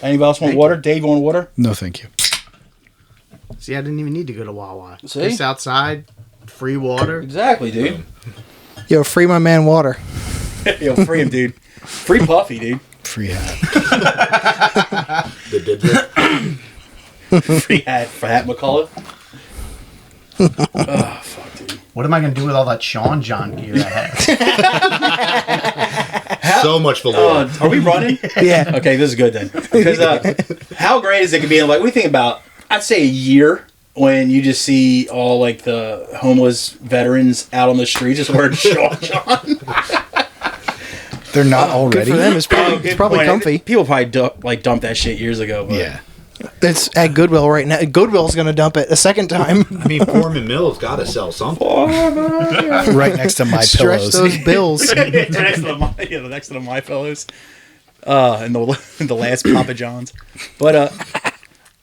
Anybody else want water? Dave, you want water? No, thank you. See, I didn't even need to go to Wawa. See? Just outside, free water. Exactly, dude. Yo, free my man water. Yo, free him, dude. Free Puffy, dude. Free hat. The Deadringer. Free hat for Hat McCullough. Oh, fuck, dude. What am I going to do with all that Sean John gear I have? So much valor. Are we running? Yeah. Okay, this is good then. Because how great is it to be in, like, what do you think about, I'd say a year when you just see all, like, the homeless veterans out on the streets just wearing Sean John? They're not already. Good for them. It's probably comfy. People probably dumped that shit years ago. But. Yeah. It's at Goodwill right now. Goodwill's going to dump it a second time. I mean, Foreman Mills got to sell something. Right next to my Stretch pillows. those bills. It's next to the My Pillows. And the last Papa John's. But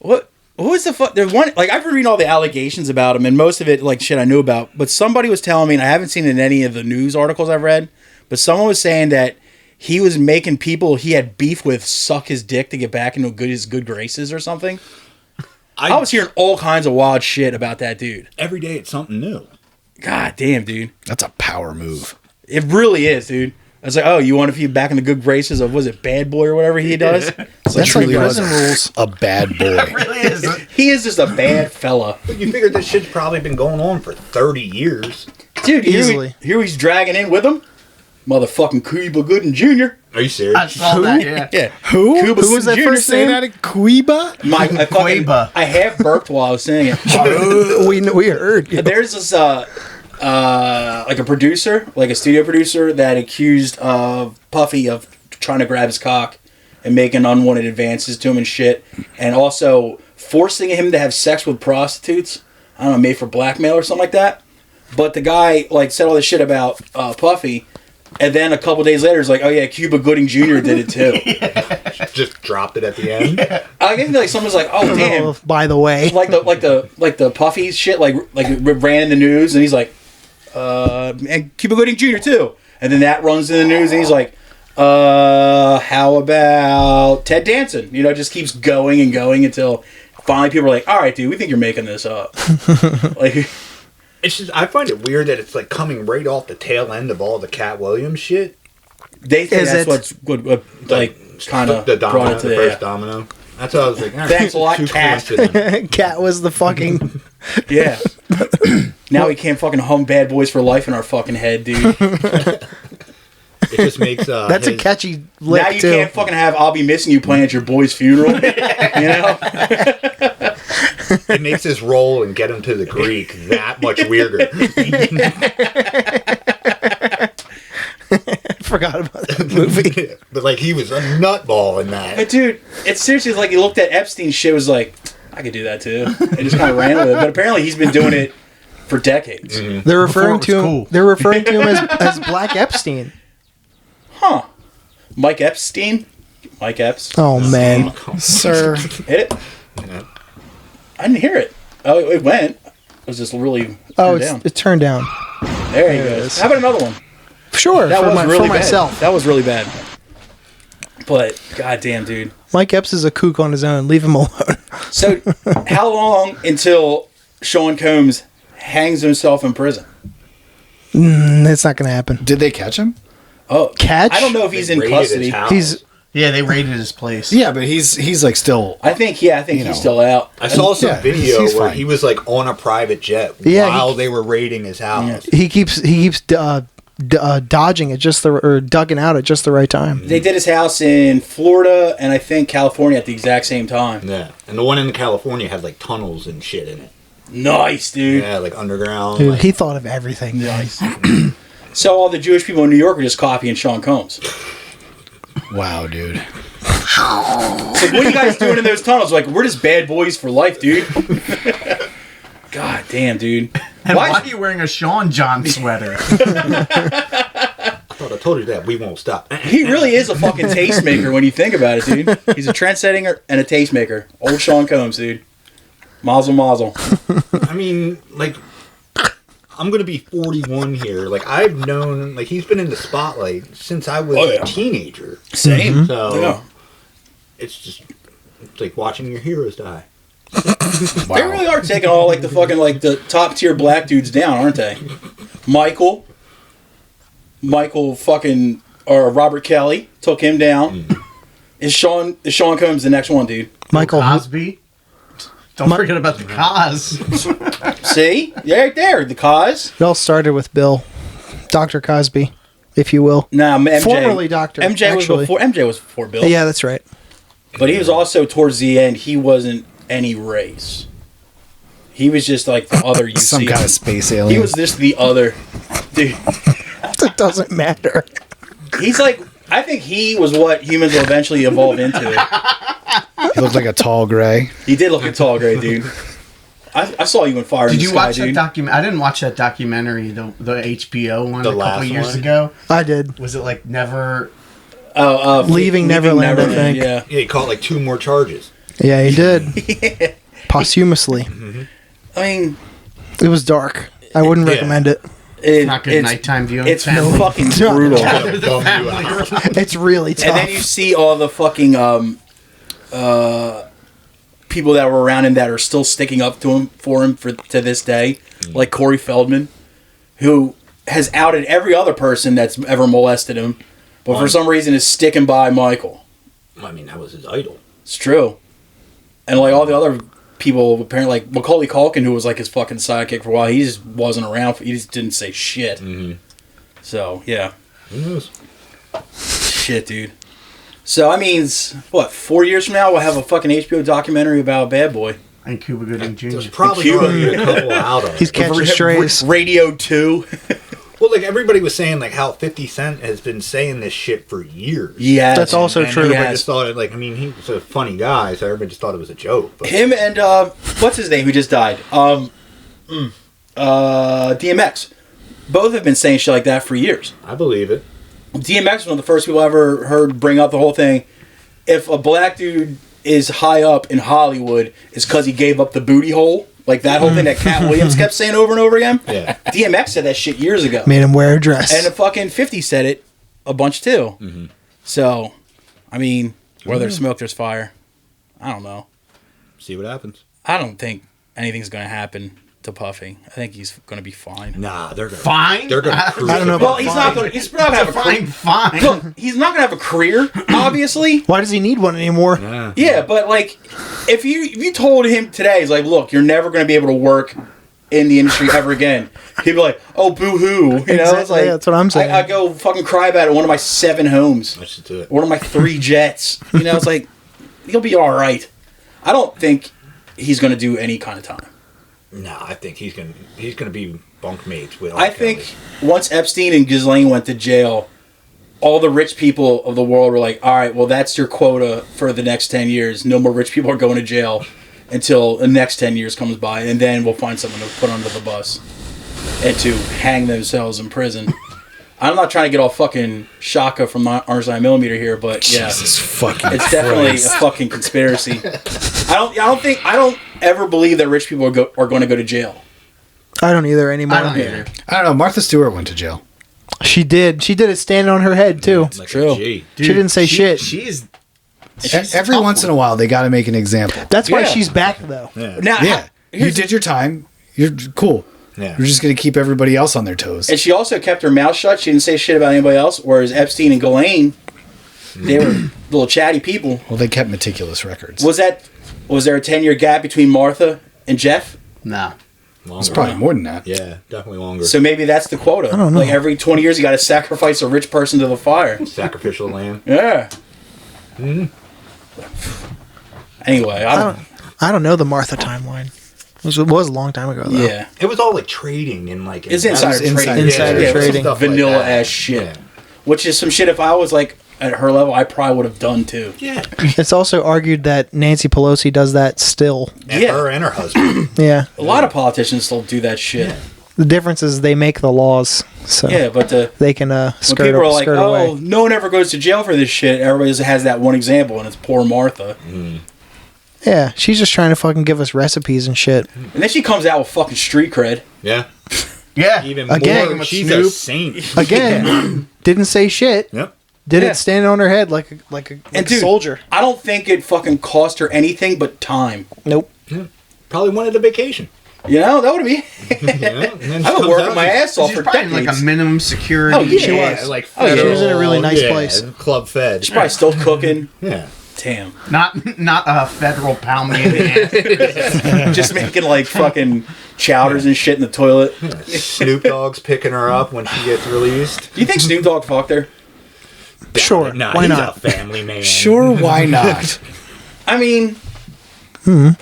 what was the fuck? There's one, like, I've been reading all the allegations about him, and most of it, like, shit I knew about. But somebody was telling me, and I haven't seen it in any of the news articles I've read, but someone was saying that he was making people he had beef with suck his dick to get back into his good graces or something. I was hearing all kinds of wild shit about that dude. Every day it's something new. God damn, dude. That's a power move. It really is, dude. I was like, oh, you want to be back in the good graces of, was it Bad Boy or whatever he does? That's like prison rules. A bad boy. really is. He is just a bad fella. But you figure this shit's probably been going on for 30 years. Dude, Easily. Here he's dragging in with him. Motherfucking Cuba Gooden Jr. Are you serious? I saw that, yeah. Yeah. Who? Cuba Who was that Jr. first Say name? that in Cuiba? I half burped while I was saying it. We heard. You. There's this like a producer, like a studio producer, that accused Puffy of trying to grab his cock and making unwanted advances to him and shit, and also forcing him to have sex with prostitutes. I don't know, made for blackmail or something like that. But the guy, like, said all this shit about Puffy, and then a couple days later, it's like, oh yeah, Cuba Gooding Jr. did it too. Just dropped it at the end. I think like someone's like, oh damn, Oh, by the way. like the Puffy shit, like it ran in the news, and he's like, and Cuba Gooding Jr. too, and then that runs in the news, and he's like, how about Ted Danson? You know, just keeps going and going until finally people are like, all right, dude, we think you're making this up. Like. It's just, I find it weird that it's like coming right off the tail end of all the Cat Williams shit. They think Is that's it? what's good, like kind of the brought it to the first domino. That's what I was like. Thanks a lot, Cat. Cat was the fucking. Yeah. Now we can't fucking hum Bad Boys for Life in our fucking head, dude. It just makes That's a catchy lick, Now you too. can't fucking have "I'll Be Missing You" playing at your boy's funeral. You know. it makes his role and Get Him to the Greek that much weirder. Forgot about that movie. But like he was a nutball in that. But dude, it's seriously like he looked at Epstein's shit, was like, I could do that too, and just kind of ran with it. But apparently he's been doing it for decades. Mm-hmm. They're referring Before it to was him. cool. They're referring to him as Black Epstein. Huh? Mike Epstein. Mike Epps. Oh man, Sir. Hit it. Yeah. I didn't hear it. Oh, it went. It was just really oh, turned down. it's turned down. There you There it go. is. How about another one? Sure, That for, was really for bad. myself. That was really bad. But goddamn, dude. Mike Epps is a kook on his own. Leave him alone. So, how long until Sean Combs hangs himself in prison? It's not going to happen. Did they catch him? Oh, Catch? I don't know if he's They in raided his custody. house. He's Yeah, they raided his place. Yeah, but he's like still. I think he's know. still out. I saw some Yeah, video he's where fine. he was like on a private jet Yeah, while they were raiding his house. he keeps dodging it or ducking out at just the right time. They did his house in Florida and I think California at the exact same time. Yeah, and the one in California had like tunnels and shit in it. Nice, dude. Yeah, like underground. Dude, like, he thought of everything. Nice. So all the Jewish people in New York are just copying Sean Combs. Wow, dude. It's like, what are you guys doing in those tunnels? Like, we're just bad boys for life, dude. God damn, dude. And why are you wearing a Sean John sweater? I thought I told you that. We won't stop. He really is a fucking tastemaker when you think about it, dude. He's a trendsetter and a tastemaker. Old Sean Combs, dude. Mazel mazel. I mean, like, I'm gonna be 41 here. Like, I've known, like, he's been in the spotlight since I was Oh, yeah. a teenager. Same. So Yeah. it's just It's like watching your heroes die. They really are taking all like the fucking like the top tier black dudes down, aren't they? Michael fucking or Robert Kelly took him down. Is Sean Combs the next one, dude? Michael. Cosby. Don't forget about the cause. See? Yeah, right there. The cause. It all started with Bill. Dr. Cosby, if you will. Nah, MJ. Formerly Dr. MJ actually. was before Bill. Yeah, that's right. But he was also towards the end, he wasn't any race. He was just like the other you Some see. kind of space alien. He was just the other dude. It doesn't matter. He's like, I think he was what humans will eventually evolve into. He looked like a tall gray. He did look a tall gray dude. I saw you in Fire in Did the you Sky, watch dude. that document? I didn't watch that documentary, the HBO one The a couple last years one? ago. I did. Was it like Never? Leaving Neverland, I think. Yeah. Yeah, he caught like 2 more charges. Yeah, he did. Posthumously. I mean, It was dark. I wouldn't recommend it. Not good nighttime viewing. It's family. fucking brutal. It's really tough. And then you see all the fucking people that were around him that are still sticking up to him to this day, like Corey Feldman, who has outed every other person that's ever molested him, but for some reason is sticking by Michael. I mean, that was his idol. It's true. And like all the other people, apparently, like Macaulay Culkin, who was like his fucking sidekick for a while, he just wasn't around. He just didn't say shit. So yeah, Who knows? shit, dude. So I mean, what? 4 years from now, we'll have a fucking HBO documentary about Bad Boy. And Cuba Gooding Jr. There's probably Cuba. going to be a couple out of He's it. catching strays. Radio 2. Well, like everybody was saying, like how 50 Cent has been saying this shit for years. Yeah, That's also And true. everybody Yes. just thought it, like, I mean, he was a funny guy, so everybody just thought it was a joke. But Him and what's his name who just died? DMX. Both have been saying shit like that for years. I believe it. DMX was one of the first people I ever heard bring up the whole thing. If a black dude is high up in Hollywood, it's because he gave up the booty hole. Like that whole thing that Cat Williams kept saying over and over again. Yeah. DMX said that shit years ago. Made him wear a dress. And the fucking 50 said it a bunch too. So, I mean, where there's smoke, there's fire. I don't know. See what happens. I don't think anything's going to happen to Puffy. I think he's going to be fine. Nah, they're gonna Fine? They're gonna. I don't know Well, about he's not going to have a career. Fine. Look, he's not going to have a career, obviously. Why does he need one anymore? Yeah. Yeah, but like, if you told him today, he's like, look, you're never going to be able to work in the industry ever again. He'd be like, oh, boo hoo. You know, it's like, Yeah, that's what I'm saying. I go fucking cry about it. One of my 7 homes, That's just it. one of my 3 jets. You know, it's like, he'll be all right. I don't think he's going to do any kind of time. Nah, I think he's gonna be bunk mates with. I think once Epstein and Ghislaine went to jail, all the rich people of the world were like, all right, well, that's your quota for the next 10 years. No more rich people are going to jail until the next 10 years comes by, and then we'll find someone to put under the bus and to hang themselves in prison. I'm not trying to get all fucking Shaka from Orange 9mm here, but yeah, Jesus fucking it's definitely Christ. a fucking conspiracy. I don't ever believe that rich people are going to go to jail. I don't either anymore. I don't either. I don't know. Martha Stewart went to jail. She did. She did it standing on her head too. like true. A G. She didn't say shit. She's Every once in a while, they got to make an example. That's why Yeah. she's back though. Yeah. Now, Yeah, you did your time. You're cool. Yeah. You're just going to keep everybody else on their toes. and she also kept her mouth shut. She didn't say shit about anybody else. Whereas Epstein and Ghislaine, they were little chatty people. Well, they kept meticulous records. Was there a 10-year gap between Martha and Jeff? nah. Longer. It's probably more than that. Yeah, definitely longer. So maybe that's the quota. I don't know. Like every 20 years, you got to sacrifice a rich person to the fire. Sacrificial lamb. Yeah. Anyway, I don't know the Martha timeline. It was a long time ago though. yeah. It was all like trading and like It's insider It's trading. Insider Yeah, it was trading. some vanilla ass shit. Yeah. Which is some shit. If I was like at her level, I probably would have done too. Yeah. It's also argued that Nancy Pelosi does that still. And Yeah. her and her husband. Yeah. A lot of politicians still do that shit. The difference is they make the laws, so Yeah, but they can when skirt, people are like, skirt "Oh, away. no one ever goes to jail for this shit," everybody just has that one example, and it's poor Martha. Yeah, she's just trying to fucking give us recipes and shit. And then she comes out with fucking street cred. Yeah. Yeah. Even Again, more. with She's Snoop. a saint. Again, didn't say shit. Yep. Did Yeah. it standing on her head like a dude, soldier. I don't think it fucking cost her anything but time. Nope. Probably wanted a vacation. You know, that would be. Yeah, and then she I've been comes working out, my ass off She's for probably in decades. like a minimum security. Oh, yeah. She was. like Oh, yeah. She was in a really nice yeah, place. Club fed. She's probably still cooking. Yeah. Damn. Not a federal pound me in the ass. Just making like fucking chowders and shit in the toilet. Snoop Dogg's picking her up when she gets released. Do you think Snoop Dogg fucked her? Sure. Nah, Why he's not? a family man. Sure, why not? I mean,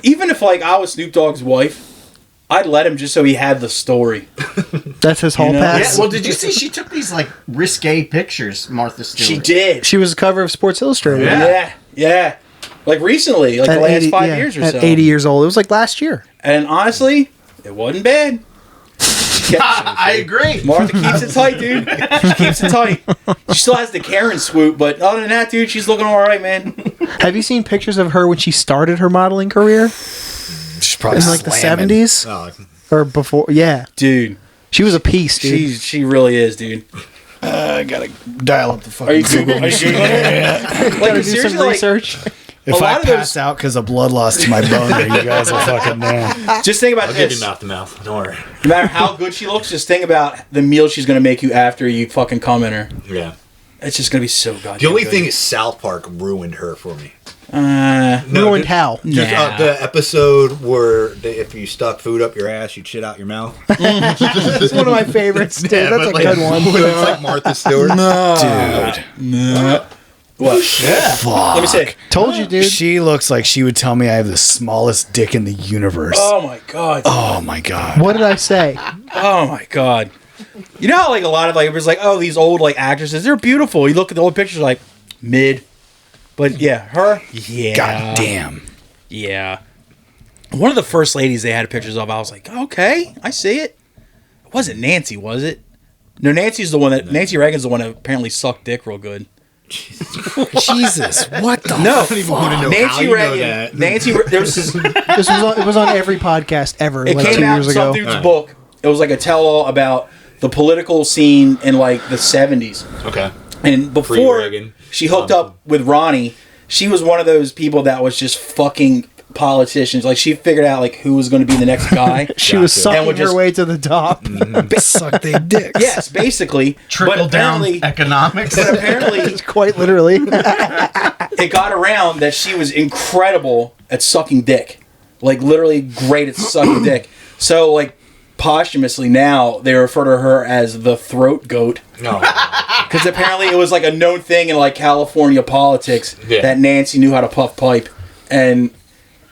even if like I was Snoop Dogg's wife, I'd let him just so he had the story. That's his hall know? Yeah, pass. well, did you see she took these like risque pictures, Martha Stewart? She did. She was the cover of Sports Illustrated. Yeah. Like recently, like the last 5 years or at so. 80 years old. It was like last year. And honestly, it wasn't bad. I agree. Martha keeps it tight, dude. She keeps it tight. She still has the Karen swoop, but other than that, dude, she's looking all right, man. Have you seen pictures of her when she started her modeling career? She's probably In like the slamming. 70s? Oh, Or before? Yeah. Dude, She was a piece, dude. she really is, dude. I gotta dial up the fucking. Are you Googling? Are you Googling it? Gotta Like, do seriously, some like, research. If a I lot of pass those- out because of blood loss to my boner, you guys will fucking know. just think about I'll give you this. mouth to mouth. Don't worry. No matter how good she looks, just think about the meal she's gonna make you after you fucking come in her. Yeah. It's just gonna be so goddamn The only good. thing is South Park ruined her for me. Ruined how? Just Nah. the episode where if you stuck food up your ass, you'd shit out your mouth. It's one of my favorites, dude. That's a but, good one. When it's like Martha Stewart. Dude, What? Yeah. fuck. Let me say. Told you, dude. She looks like she would tell me I have the smallest dick in the universe. Oh my god. Oh my god. What did I say? Oh my god. You know how like a lot of like it was like, oh, these old like actresses, they're beautiful. You look at the old pictures like mid. But yeah, her. Yeah. God damn. Yeah. One of the first ladies they had pictures of, I was like, okay, I see it. It wasn't Nancy, was it? No, Nancy Reagan's the one that apparently sucked dick real good. Jesus, what the No, I don't even want to know how Nancy you know Reagan. that. There was this, It was on every podcast ever. it like came 2 out in years some ago. dude's Alright. book. It was like a tell-all about the political scene in like the 70s. Okay. And before Pre-Reagan. she hooked up with Ronnie, she was one of those people that was just fucking politicians. Like she figured out like who was going to be the next guy. She was Gotcha. sucking And would her just- way to the top. suck they dicks. Yes, basically. Trickle but down apparently, economics. but apparently, Quite literally. it got around that she was incredible at sucking dick. Like literally great at sucking dick. So like posthumously now they refer to her as the throat goat. No. Because apparently it was like a known thing in like California politics that Nancy knew how to puff pipe. And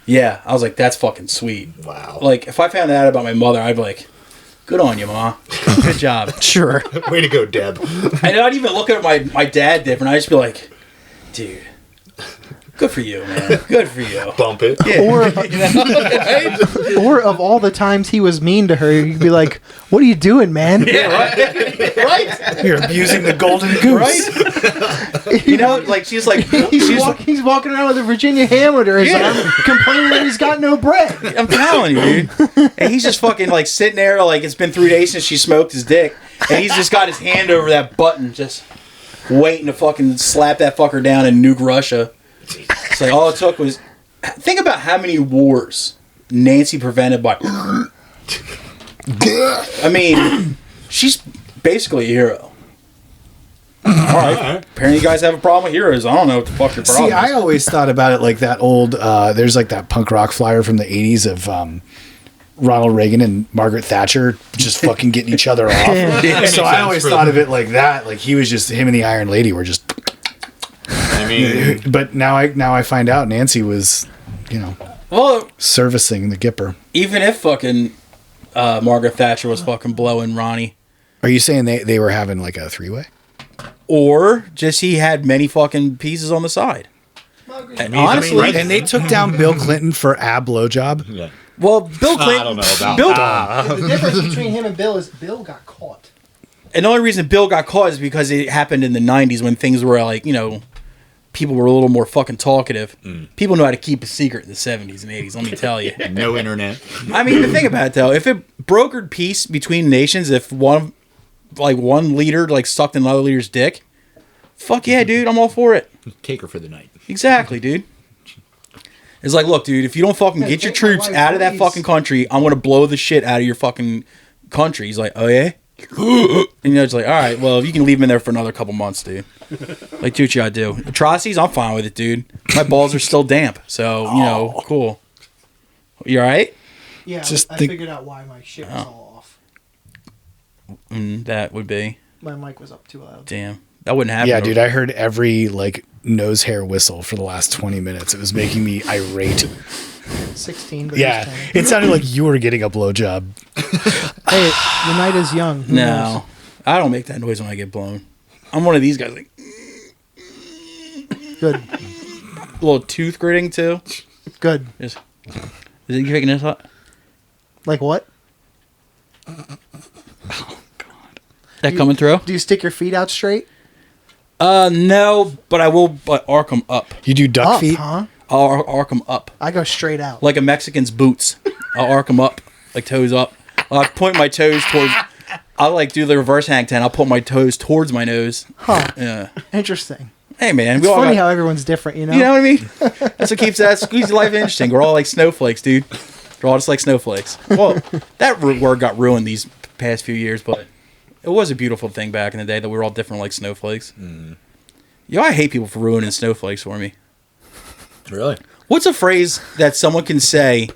yeah, I was like, that's fucking sweet. Wow. Like if I found that out about my mother, I'd be like, good on you, Ma. Good job. Sure. Way to go, Deb. And I'd even look at my dad different. I'd just be like, dude, good for you, man. Good for you. Bump it. Yeah. Or of all the times he was mean to her, you'd be like, "What are you doing, man?" Right? You're abusing the golden goose. Right? You know, like she's like, He's walking around with a Virginia ham under his Yeah. arm, complaining that he's got no bread. I'm telling you, dude. And he's just fucking like sitting there, like it's been 3 days since she smoked his dick, and he's just got his hand over that button, just waiting to fucking slap that fucker down and nuke Russia. It's like all it took was think about how many wars Nancy prevented by. I mean, she's basically a hero. All right. Apparently, you guys have a problem with heroes. I don't know what the fuck your problem See, I is. always thought about it like that old. There's like that punk rock flyer from the '80s of Ronald Reagan and Margaret Thatcher just fucking getting each other off. So I always thought of it like that. Like he was just him and the Iron Lady were just. I mean, But now I find out Nancy was, Well, servicing the Gipper. even if fucking Margaret Thatcher was fucking blowing Ronnie, Are you saying they were having like a three-way? or just he had many fucking pieces on the side. And honestly, right? And they took down Bill Clinton for a blowjob. yeah. well, Bill Clinton. I don't know about Bill, The difference between him and Bill is Bill got caught. And the only reason Bill got caught is because it happened in the 90s when things were like, people were a little more fucking talkative. People know how to keep a secret in the 70s and 80s, let me tell you. No internet. I mean, the thing about it, though, if it brokered peace between nations, if one leader, like, sucked another leader's dick, Fuck yeah, dude. I'm all for it. Take her for the night. Exactly, dude. It's like, look, dude, if you don't fucking get your troops out of that fucking country, I'm going to blow the shit out of your fucking country. He's like, oh, yeah? And it's like, all right, well, if you can leave him in there for another couple months, dude. Like, do what you got to do. Atrocities, I'm fine with it, dude. My balls are still damp. So, cool. You all right? Yeah, Just I think- figured out why my shit was all off. That would be. My mic was up too loud. Damn. That wouldn't happen. Yeah, dude, I heard every nose hair whistle for the last 20 minutes. It was making me irate. 16. But Yeah, it sounded like you were getting a blowjob. Hey, the night is young. Who knows? No. I don't make that noise when I get blown. I'm one of these guys, like, Good. a little tooth gritting, too. Good. Just, is it picking this up? Like what? That coming through? Do you stick your feet out straight? No, but I will arc them up. You do duck Up, feet? huh? I'll arc them up. I go straight out. Like a Mexican's boots. I'll arc them up, like toes up. I'll point my toes towards... I'll like do the reverse hang ten. I'll put my toes towards my nose. Huh. Yeah. Interesting. Hey, man. It's funny how everyone's different, you know? You know what I mean? That's what keeps that squeeze life interesting. We're all like snowflakes, dude. We're all just like snowflakes. Well, that word got ruined these past few years, but it was a beautiful thing back in the day that we were all different like snowflakes. Yo, I hate people for ruining snowflakes for me. Really? What's a phrase that someone can say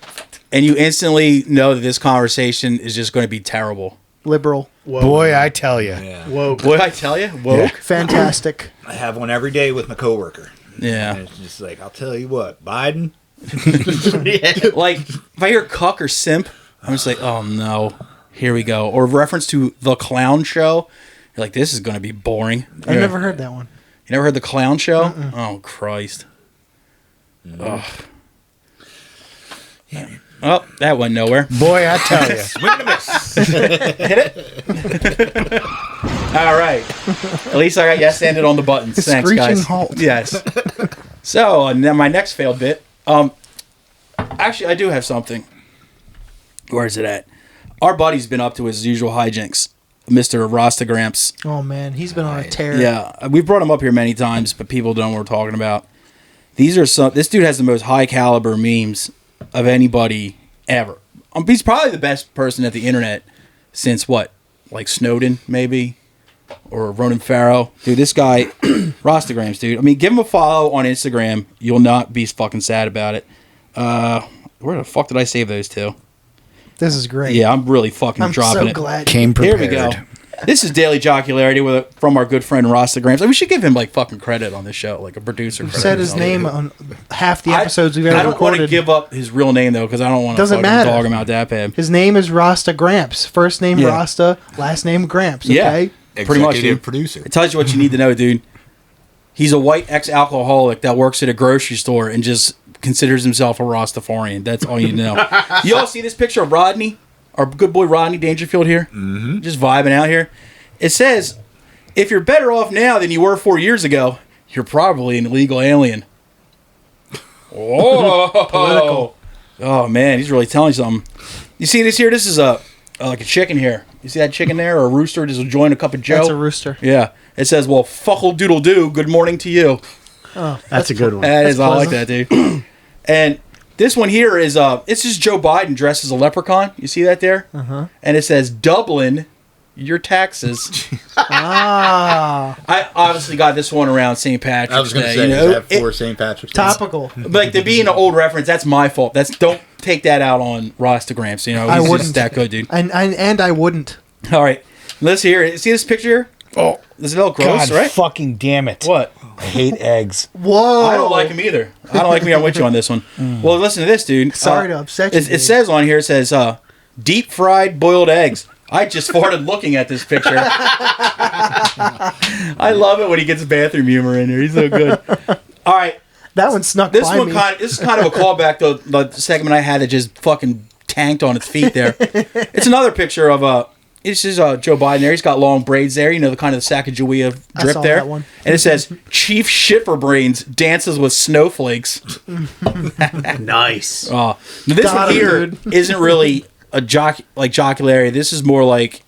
and you instantly know that this conversation is just going to be terrible? Liberal. Boy, I tell you. Yeah. Woke. What I tell you? Woke? Fantastic. I have one every day with my coworker. Yeah. And it's just like, I'll tell you what, Biden. Like, if I hear cuck or simp, I'm just like, oh no, here we go. Or reference to the clown show. You're like, this is going to be boring. I've never heard that one. You never heard the clown show? Oh, Christ. Ugh. Oh, that went nowhere. Boy, I tell you. Swing and a miss. All right. At least I got yes ended on the buttons. Thanks, Screeching guys. halt. Yes. So, now my next failed bit. Actually, I do have something. Where is it at? Our buddy's been up to his usual hijinks, Mr. Rastagramps. Oh, man. He's been on a tear. Yeah, we've brought him up here many times, but people don't know what we're talking about. These are some. This dude has the most high caliber memes of anybody ever. He's probably the best person at the internet since what, like Snowden maybe, or Ronan Farrow. Dude, this guy, Rastagramps, dude. I mean, give him a follow on Instagram. You'll not be fucking sad about it. Where the fuck did I save those to? This is great. Yeah, I'm really fucking I'm dropping so it. glad. Came prepared. Here we go. This is Daily Jocularity from our good friend Rastagramps. We should give him like fucking credit on this show, like a producer. We've credit said or his something. name on half the episodes we've ever I don't want to recorded. give up his real name though, because I don't want to Doesn't matter. dog him out that bad. His name is Rasta Gramps. First name Yeah. Rasta, last name Gramps. Yeah. Okay. Pretty much, Executive dude. producer. It tells you what you need to know, dude. He's a white ex-alcoholic that works at a grocery store and just considers himself a Rastafarian. That's all you need to know. You all see this picture of Rodney, our good boy Rodney Dangerfield here? Mm-hmm. Just vibing out here. It says, if you're better off now than you were 4 years ago, you're probably an illegal alien. Oh, Political. Oh, man, he's really telling you something. You see this here? This is like a chicken here. You see that chicken there? Or a rooster just enjoying a cup of joe? That's a rooster. Yeah. It says, well, fuckle doodle doo, good morning to you. Oh, That's a good one. That is, I like pleasant. that, dude. And this one here is, it's just Joe Biden dressed as a leprechaun. You see that there? Uh-huh. And it says, Dublin, your taxes. Ah, I obviously got this one around St. Patrick's I was going to Day. say, You is know? that for St. Patrick's Day? topical. Like, to be an old reference, that's my fault. Don't take that out on Rastagramps. You know, I he's wouldn't. just that good, dude. And I wouldn't. All right. Let's hear it. See this picture here? Oh, This is a little gross, God right? fucking damn it. What? I hate eggs. Whoa. I don't like him either. I don't like me. I'm with you on this one. Well, listen to this, dude. Sorry to upset you, It dude. says on here, it says, deep fried boiled eggs. I just farted looking at this picture. I love it when he gets bathroom humor in there. He's so good. All right. That one snuck This by one me. this is kind of a callback to the segment I had that just fucking tanked on its feet there. It's another picture of this is Joe Biden there. He's got long braids there. You know, the kind of Sacagawea I drip saw there. that one. And it says, Chief Shitferbrains dances with snowflakes. Nice. Now this Got one him, here dude. isn't really a jocularity. This is more like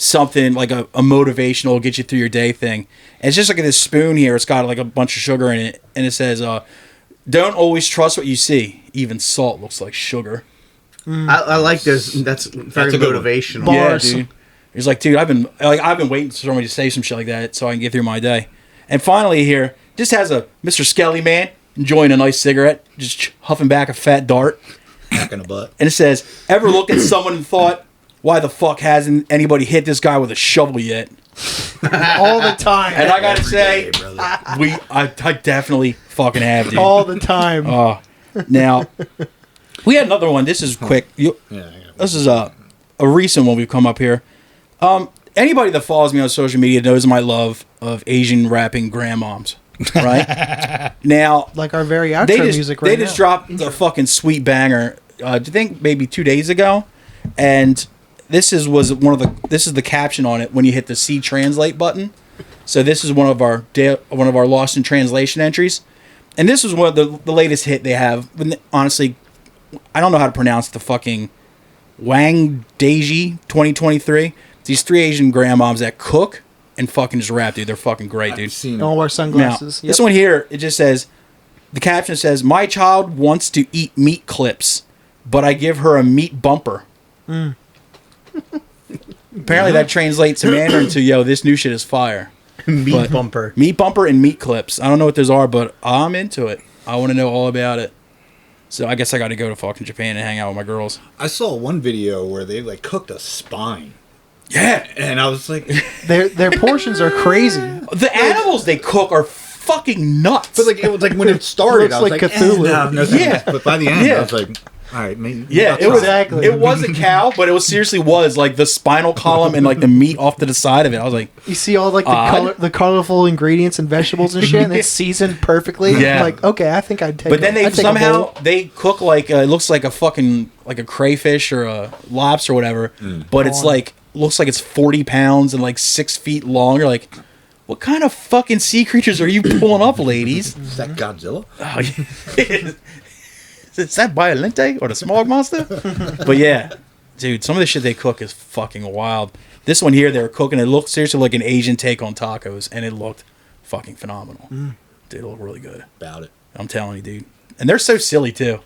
something like a motivational, get you through your day thing. And it's just like this spoon here. It's got like a bunch of sugar in it, and it says, "Don't always trust what you see. Even salt looks like sugar." I like this. That's very a good one. motivational. Bars. Yeah, dude. He's like, dude, I've been waiting for somebody to say some shit like that so I can get through my day. And finally, here just has a Mr. Skelly man enjoying a nice cigarette, just huffing back a fat dart, Back in the butt. and it says, "Ever looked at someone and thought, why the fuck hasn't anybody hit this guy with a shovel yet?" All the time. And I gotta say, Hey, brother. I definitely fucking have, dude. All the time. Now, we had another one. This is quick. This is a recent one we've come up here. Anybody that follows me on social media knows my love of Asian rapping grandmoms, right? Now, Like our very outro music right they now. just dropped a fucking sweet banger. I think maybe 2 days ago, and this is the caption on it when you hit the C translate button. So this is one of our lost in translation entries, and this was one of the latest hit they have. Honestly, I don't know how to pronounce the fucking Wang Deji 2023. These 3 Asian grandmoms that cook and fucking just rap, dude. They're fucking great, dude. I've seen Don't wear Now, sunglasses. this one here, it just says, the caption says, "My child wants to eat meat clips, but I give her a meat bumper." Apparently that translates to Mandarin to, yo, this new shit is fire. Meat But- bumper. Meat bumper and meat clips. I don't know what those are, but I'm into it. I want to know all about it. So I guess I got to go to fucking Japan and hang out with my girls. I saw one video where they like cooked a spine, Yeah. and I was like, Their portions are crazy. The animals they cook are fucking nuts. but like it was like when it started, Looks I was like like, Cthulhu. no, Yeah. But by the end, Yeah. I was like, all right, maybe. Yeah, it was Exactly. It was a cow, but it was seriously was like the spinal column and like the meat off to the side of it. I was like, You see all like Odd. the colorful ingredients and vegetables and shit, and it's seasoned perfectly. Yeah. Like, okay, I think I'd take. but then they I'd take a somehow bowl. they cook like it looks like a fucking like a crayfish or a lobster or whatever, but it's like looks like it's 40 pounds and like 6 feet long. You're like, what kind of fucking sea creatures are you pulling up, ladies? Is that Godzilla? Oh, yeah. Is that Biolente or the Smog Monster? But yeah, dude, some of the shit they cook is fucking wild. This one here, they were cooking. It looked seriously like an Asian take on tacos, and it looked fucking phenomenal. Dude, it looked really good. About it. I'm telling you, dude. And they're so silly too,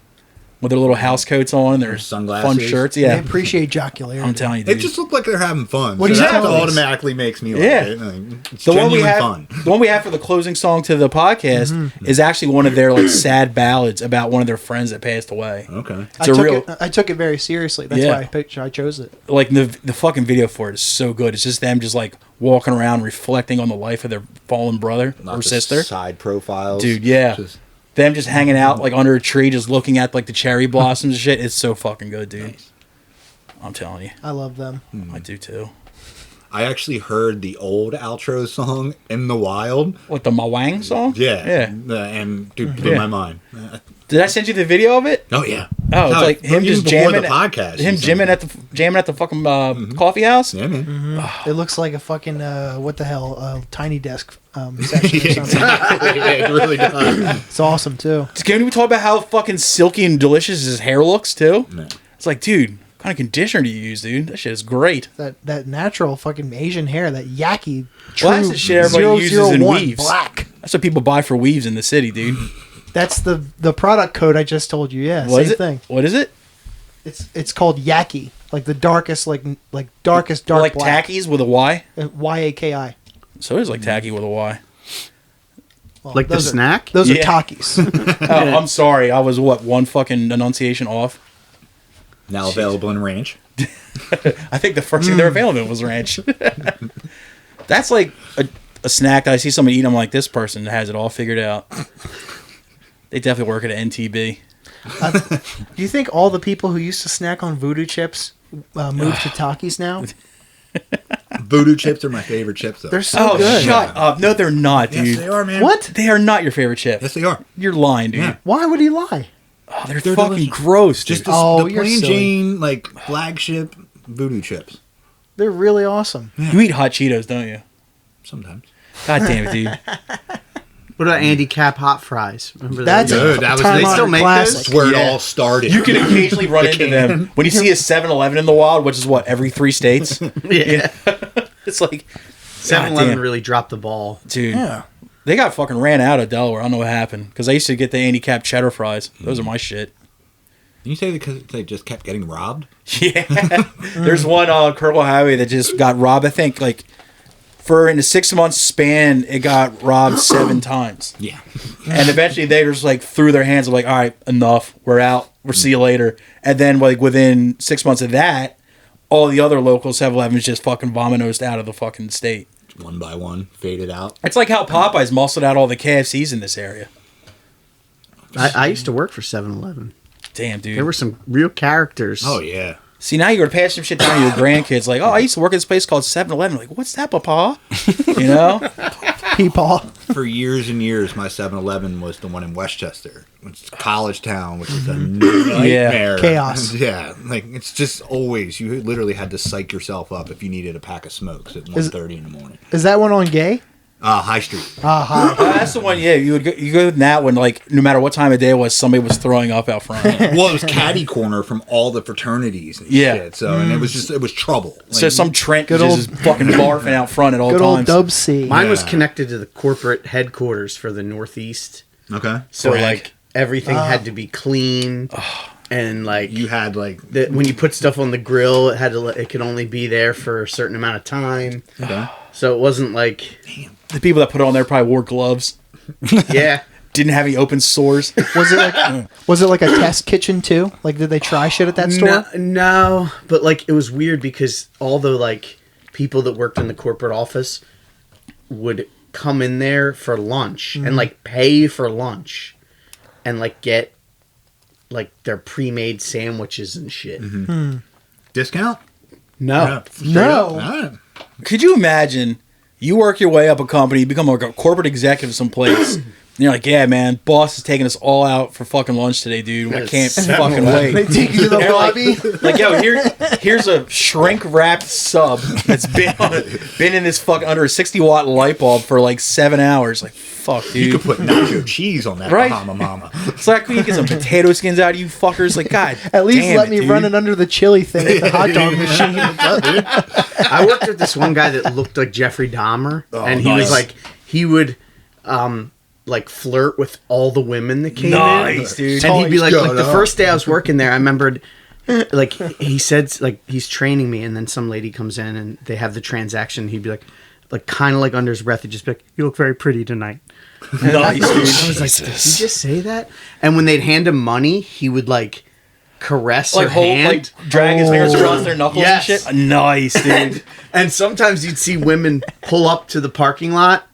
with their little house coats on, and their Their sunglasses. fun shirts. They Yeah, appreciate jocularity. I'm telling you, It dude. just looked like they're having fun. What do you that tell us? automatically makes me like Yeah. it. Like, it's the one we genuine have, fun. the one we have for the closing song to the podcast is actually one of their like sad ballads about one of their friends that passed away. Okay. It's a real. I took it very seriously. That's Yeah. why I chose it. Like the fucking video for it is so good. It's just them just like walking around reflecting on the life of their fallen brother Not or just sister. Side profiles. Dude, yeah. Just- Them just hanging out like under a tree, just looking at like the cherry blossoms and shit. It's so fucking good, dude. Nice. I'm telling you, I love them. I do too. I actually heard the old outro song in the wild. What, the Mawang song? Yeah. Yeah. And dude, blew Yeah. my mind. Did I send you the video of it? Oh yeah. Oh, it's No, like him even just before jamming the podcast. Him you sent jamming at the fucking coffee house. me. Yeah, man. It looks like a fucking what the hell, ttiny desk section or something. It really does. It's awesome too. Can we talk about how fucking silky and delicious his hair looks too? No. It's like, dude, what kind of conditioner do you use, dude? That shit is great. That natural fucking Asian hair, that yaki. Well, that's the shit everybody uses in 001 weaves. black. That's what people buy for weaves in the city, dude. That's the product code I just told you. Yeah, What is same it? thing. What is it? It's called yaki, like the darkest, like darkest dark Like black. tackies with a Y? YAKI. So it is like tacky with a Y. Well, Like the those are- snack? Those Yeah. are Takis. Oh, I'm sorry. I was, one fucking enunciation off? Now available in ranch. I think the first thing they're available was ranch. That's like a snack that I see somebody eat. I'm like, this person has it all figured out. They definitely work at an NTB. Do you think all the people who used to snack on voodoo chips moved to Takis now? Voodoo chips are my favorite chips, though. They're so Oh, good. shut up. No, they're not, dude. Yes, they are, man. What? They are not your favorite chip. Yes, they are. You're lying, dude. Yeah. Why would he lie? Oh, they're They're fucking delicious. gross, dude. Just the, Oh, the you're plain silly. Jane, like, flagship voodoo chips. They're really awesome. You eat hot Cheetos, don't you? Sometimes. God damn it, dude. What about Andy Cap hot fries? Remember That's those? Dude, that was- They still time-honored make classic. That's where it Yeah. all started. You can occasionally run into them when you see a 7-Eleven in the wild, which is what, every 3 states. Yeah. It's like 7-Eleven goddamn. really dropped the ball. Dude, Yeah. they got fucking ran out of Delaware. I don't know what happened because I used to get the handicap cheddar fries. Those are my shit. Did you say because they just kept getting robbed? Yeah, there's one Kirkland Highway that just got robbed. I think like for in a 6 month span, it got robbed 7 times. Yeah. And eventually they just like threw their hands up like, all right, enough. We're out. We'll see you later. And then like within 6 months of that, all the other local 7-Elevens just fucking vominosed out of the fucking state. One by one, faded out. It's like how Popeyes muscled out all the KFCs in this area. I used to work for 7-Eleven. Damn, dude. There were some real characters. Oh, yeah. See, now you're passing shit down to your grandkids. Like, oh, I used to work at this place called 7-Eleven. Like, what's that, Papa? You know? Peepaw. For years and years, my 7-Eleven was the one in Westchester, which is college town, which is a nightmare. Chaos. Yeah, like it's just always you literally had to psych yourself up if you needed a pack of smokes at 1:30 in the morning. Is that one on gay? High Street. That's the one, yeah. You go in that one, like, no matter what time of day it was, somebody was throwing up out front. Well, it was caddy corner from all the fraternities and Yeah. shit. So, and it was trouble. So some Trent Good just fucking barfing out front at all Good times. old Dub C. Mine was Yeah. connected to the corporate headquarters for the Northeast. Okay. So Brag. like everything had to be clean, and like You had like when you put stuff on the grill, it could only be there for a certain amount of time. okay. So it wasn't like The people that put it on there probably wore gloves, yeah. didn't have any open sores. Was it like a test kitchen too? Like, did they try shit at that store? No, but like it was weird because all the like people that worked in the corporate office would come in there for lunch and like pay for lunch and like get like their pre-made sandwiches and shit. Discount? No. Straight No. up? All right. Could you imagine you work your way up a company, you become like a corporate executive someplace, and you're like, yeah, man, boss is taking us all out for fucking lunch today, dude. I can't fucking wait. They take you to the They're lobby. Like, yo, here's a shrink wrapped sub that's been in this fucking under a 60-watt light bulb for like 7 hours. Like, fuck, dude. You could put nacho cheese on that Right? Bahama Mama. It's like, can you get some potato skins out of you fuckers? Like, God, At least damn let me dude. run it under the chili thing at the hot dog machine. I worked with this one guy that looked like Jeffrey Dahmer, and he was nice. like, he would, like flirt with all the women that came Nice, in. dude. And he'd be like Going the up. first day I was working there, I remembered, like he said, like he's training me, and then some lady comes in and they have the transaction. He'd be like kind of like under his breath, he'd just be like, "You look very pretty tonight." Nice, dude. I was like, "Did he just say that?" And when they'd hand him money, he would like caress Like, her hold, hand. like, drag his fingers across their knuckles Yes. and shit. Nice, dude. And sometimes you'd see women pull up to the parking lot.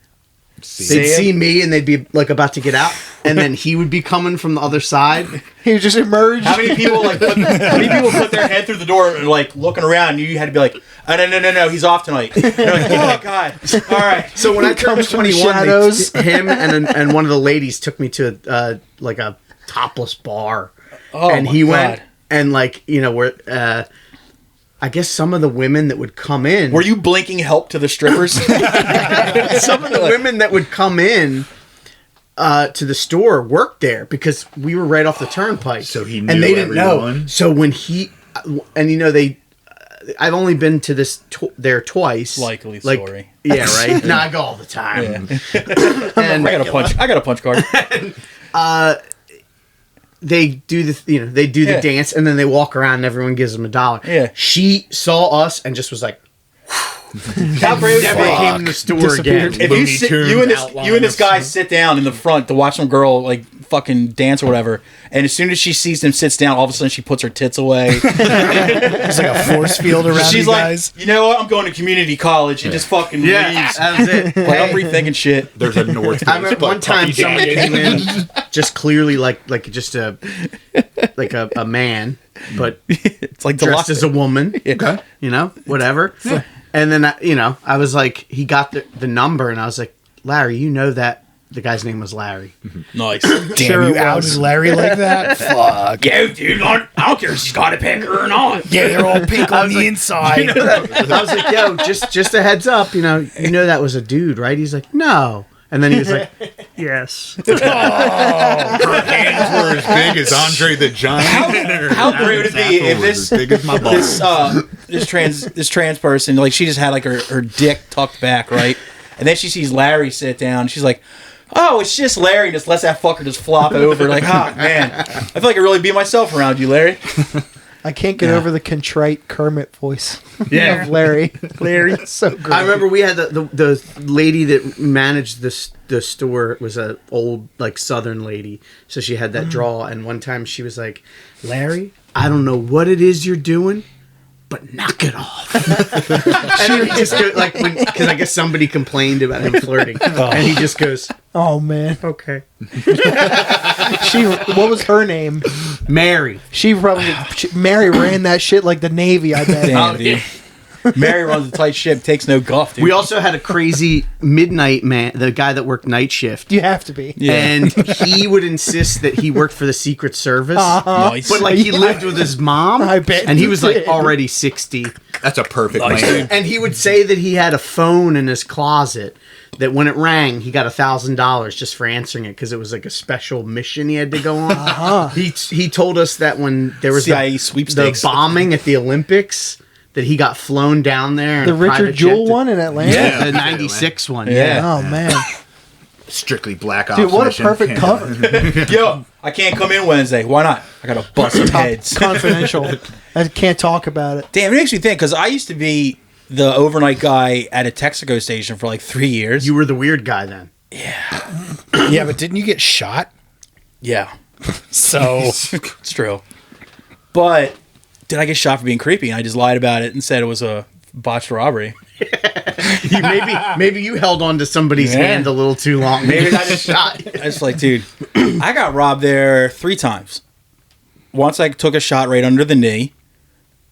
They'd See see him? me and they'd be like about to get out, and then he would be coming from the other side. He just emerged. How many people put their head through the door and like looking around? And you had to be like, oh, no, he's off tonight. And you're like, oh god, all right. So when I turned comes from the 21, shadows. him and one of the ladies took me to like a topless bar, Oh, and my he went God. and like where I guess some of the women that would come in, Were you blinking help to the strippers? some of the women that would come in to the store worked there because we were right off the turnpike. So he and knew they didn't everyone? know. So when he and I've only been to this there twice. Likely like, story. Yeah, right. No, I go all the time. And I got a punch card. they do the Yeah. dance and then they walk around and everyone gives them $1. Yeah. She saw us and just was like, How brave never was came in the store again. If Looney Tunes you and outline this of- guy sit down in the front to watch some girl like fucking dance or whatever, and as soon as she sees him sits down, all of a sudden she puts her tits away. There's like a force field around She's you like, guys. you know what? I'm going to community college and just fucking Yeah, leaves. that was it. Like, I'm rethinking shit. There's a North. I remember one time someone came in just clearly like just a man, but It's like the dressed as a woman. Okay. Whatever. And then I was like, he got the number, and I was like, Larry, you know that the guy's name was Larry. Nice. Damn, Sure you it outed was. Larry like that? Fuck. Yeah, dude. I don't care if she's got a pink or not. Yeah, they're all pink on the inside. I was like, yo, just a heads up, you know that was a dude, right? He's like, no. And then he was like, yes. Her hands were as big as Andre the Giant. How great would it be if as big as my balls. this trans person, like, she just had like her dick tucked back, right? And then she sees Larry sit down. She's like, "Oh, it's just Larry." And just lets that fucker just flop over. Like, oh man, I feel like I really beat myself around you, Larry. I can't get over the contrite Kermit voice Yeah. of Larry. Larry's so great. I remember we had the lady that managed the store was a old like Southern lady, so she had that draw. And one time she was like, "Larry, I don't know what it is you're doing, but knock it off." And he just goes, like, because I guess somebody complained about him flirting, and he just goes, Oh man. "Okay, What was her name? Mary." Mary ran that shit like the Navy, I bet. Damn, dude. Mary runs a tight ship, takes no guff, dude. We also had a crazy midnight man, the guy that worked night shift. You have to be. Yeah. And he would insist that he worked for the Secret Service. Nice. But like he lived with his mom, I bet and he he was like did. already 60. That's a perfect Nice, man. dude. And he would say that he had a phone in his closet that when it rang, he got $1,000 just for answering it because it was like a special mission he had to go on. He told us that when there was CIA the sweepstakes. bombing at the Olympics, that he got flown down there. in The a Richard private Jewell jet to- one in Atlanta? Yeah, the 96 one. Yeah. Oh man. Strictly black ops. Dude, what a mission. perfect Yeah. cover. Yo, I can't come in Wednesday. Why not? I gotta bust some heads. Confidential. I can't talk about it. Damn, it makes me think, because I used to be the overnight guy at a Texaco station for like 3 years. You were the weird guy then. Yeah, but didn't you get shot? Yeah, So it's true. But did I get shot for being creepy? And I just lied about it and said it was a botched robbery. Maybe you held on to somebody's Yeah. hand a little too long. Maybe I just shot. I was like, dude, I got robbed there 3 times. Once I took a shot right under the knee.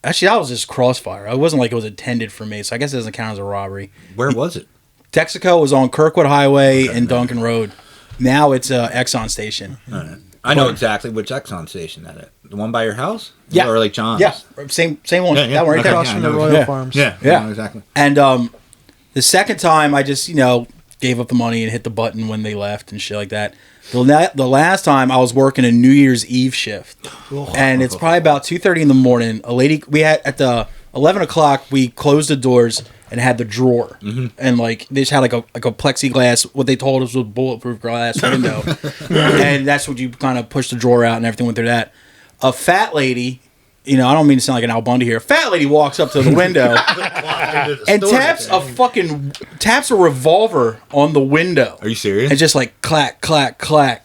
Actually, that was just crossfire. It wasn't like it was intended for me, so I guess it doesn't count as a robbery. Where was it? Texaco was on Kirkwood Highway and Duncan Road. Now it's a Exxon station. All right. I know exactly which Exxon station that is. The one by your house? Yeah. Or like John's? Yeah, same one. Yeah, yeah. That one right Okay, there. Across yeah, from I the know. Royal Yeah. Farms. Yeah. Yeah. I know exactly. And the second time, I just, gave up the money and hit the button when they left and shit like that. The last time, I was working a New Year's Eve shift. And it's probably about 2:30 in the morning. A lady, we had, at the 11 o'clock, we closed the doors and had the drawer. Mm-hmm. And, like, they just had, like a plexiglass, what they told us was bulletproof glass window. And that's what you kind of push the drawer out and everything went through that. A fat lady... I don't mean to sound like an Al Bundy here. A fat lady walks up to the window and taps a revolver on the window. Are you serious? And just like clack, clack, clack.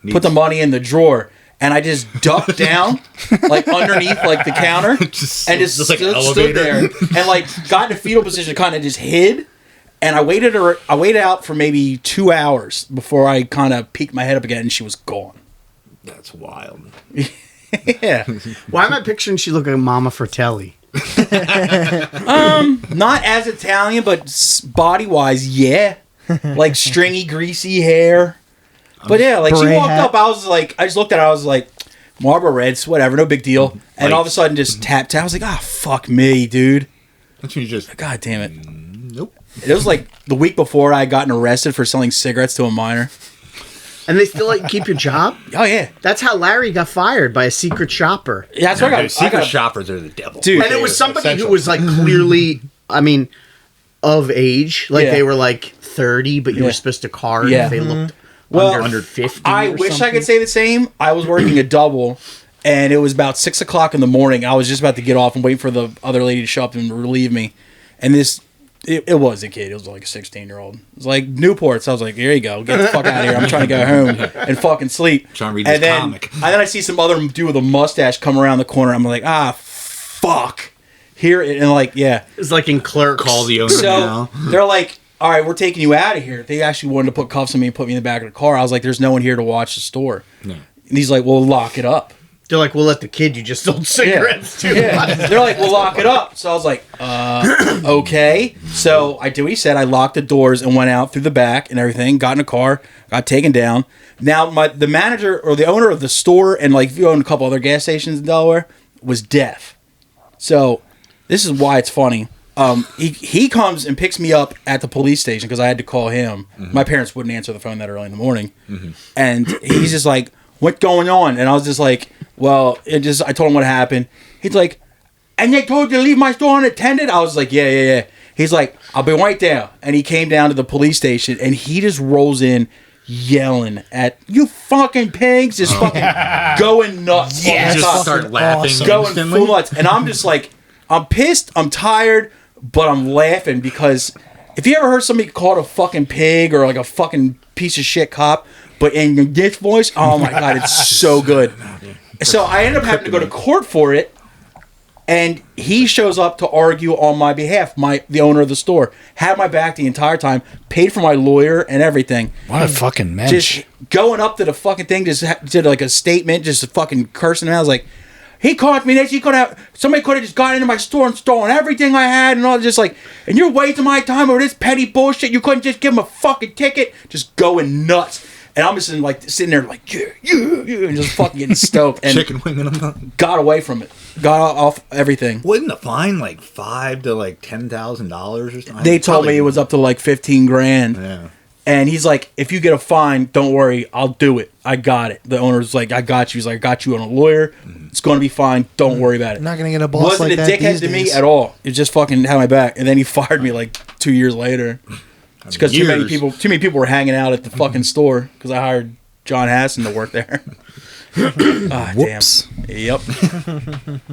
Put the money in the drawer. And I just ducked down, like underneath like the counter, and just like an stood elevator? there and like got in a fetal position, kind of just hid. And I waited out for maybe 2 hours before I kind of peeked my head up again, and she was gone. That's wild. Yeah. Why am I picturing she looked like Mama Fratelli? Not as Italian, but body wise, yeah. Like stringy, greasy hair. But yeah, like she Beret walked hat. up, I just looked at her, I was like, Marlboro Reds, whatever, no big deal. And all of a sudden just tapped out. I was like, ah, fuck me, dude. That's when you just... God damn it. Nope. It was like the week before I had gotten arrested for selling cigarettes to a minor. And they still let you keep your job? Oh, yeah. That's how Larry got fired by a secret shopper. Yeah, that's what I got. Secret shoppers are the devil. Dude. And it was somebody Essential. who was like clearly, of age. Like Yeah. they were like 30, but you Yeah. were supposed to card Yeah. if they looked Well, under 50. I or wish I something. could say the same. I was working a double, and it was about 6 o'clock in the morning. I was just about to get off and wait for the other lady to show up and relieve me. And it was a kid. It was like a 16-year-old. It was like Newports. I was like, here you go. Get the fuck out of here. I'm trying to go home and fucking sleep. Trying to read and this then, comic. And then I see some other dude with a mustache come around the corner. I'm like, fuck. Here, and like, yeah. It's like in Clerks. Call the owner So now. they're like, all right, we're taking you out of here. They actually wanted to put cuffs on me and put me in the back of the car. I was like, there's no one here to watch the store. No. And he's like, well, lock it up. They're like, we'll let the kid you just sold cigarettes to. Yeah. They're like, well, lock it up. So I was like, okay. So I did what he said. I locked the doors and went out through the back and everything, got in a car, got taken down. Now, the manager or the owner of the store, and like if you own a couple other gas stations in Delaware, was deaf. So this is why it's funny. he comes and picks me up at the police station because I had to call him. My parents wouldn't answer the phone that early in the morning, and he's just like, "What's going on?" And I was just like, "Well, I told him what happened." He's like, "And they told you to leave my store unattended?" I was like, "Yeah." He's like, "I'll be right there," and he came down to the police station, and he just rolls in, yelling at you fucking pigs, just fucking going nuts. Yeah, just start laughing, awesome. Going instantly. full nuts, and I'm just like, I'm pissed, I'm tired, but I'm laughing because if you ever heard somebody called a fucking pig or like a fucking piece of shit cop, but in this voice, oh my god, it's so good. So I end up having to go to court for it. And he shows up to argue on my behalf. The owner of the store had my back the entire time, paid for my lawyer and everything. What a fucking mensch. Just going up to the fucking thing, just did like a statement, just fucking cursing. And I was like, he caught me this. Somebody could have just got into my store and stolen everything I had and all. Just like, and you're wasting my time over this petty bullshit. You couldn't just give him a fucking ticket. Just going nuts. And I'm just sitting there like, yeah, and just fucking getting stoked. And Chicken winging them. got away from it. Got off everything. Wasn't the fine like $5,000 to like $10,000 or something? They told me it was up to like 15 grand. Yeah. And he's like, if you get a fine, don't worry, I'll do it. I got it. The owner's like, I got you. He's like, I got you on a lawyer. It's going to be fine. Don't worry about it. Not gonna get a boss Wasn't like a that dickhead these to me days. at all. It just fucking had my back. And then he fired me like 2 years later. It's because too many people were hanging out at the fucking store because I hired John Hassan to work there. Whoops. Damn. Yep.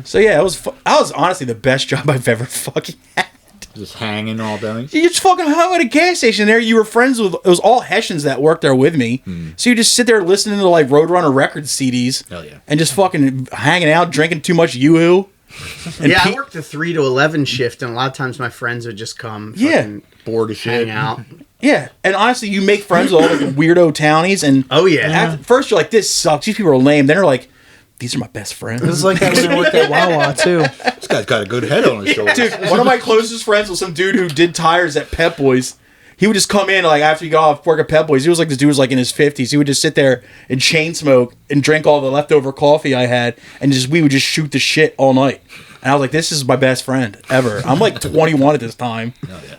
So yeah, that was honestly the best job I've ever fucking had. Just hanging all day. You just fucking hung at a gas station there. You were friends with, it was all Hessians that worked there with me. So you just sit there listening to like Roadrunner record CDs. Hell yeah. And just fucking hanging out, drinking too much Yoo-hoo. And I worked the 3 to 11 shift, and a lot of times my friends would just come. Fucking Bored as shit. hang out. Yeah, and honestly, you make friends with all the weirdo townies, and Oh, yeah. at first you're like, this sucks. These people are lame. Then they're like, these are my best friends. It was like that when I worked at Wawa too. This guy's got a good head on his shoulders. Dude, one of my closest friends was some dude who did tires at Pep Boys. He would just come in like after he got off work at Pep Boys. He was like this dude was like in his 50s. He would just sit there and chain smoke and drink all the leftover coffee I had, and we would just shoot the shit all night. And I was like, this is my best friend ever. I'm like 21 at this time.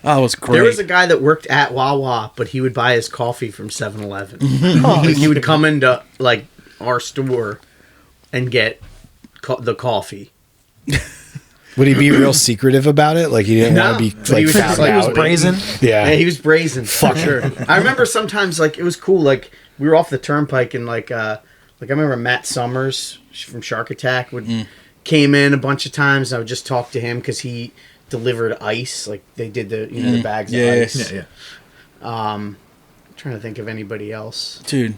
Oh, it was great. There was a guy that worked at Wawa, but he would buy his coffee from 7-Eleven. Like, he would come into like our store and get the coffee. Would he be real secretive about it? Like he didn't No, want to be but he like was found just, like, out. He was brazen. Yeah. Yeah, he was brazen. For sure. I remember sometimes like it was cool. Like we were off the turnpike and like I remember Matt Summers from Shark Attack came in a bunch of times. And I would just talk to him because he delivered ice. Like they did the bags of ice. Yeah. I'm trying to think of anybody else. Dude.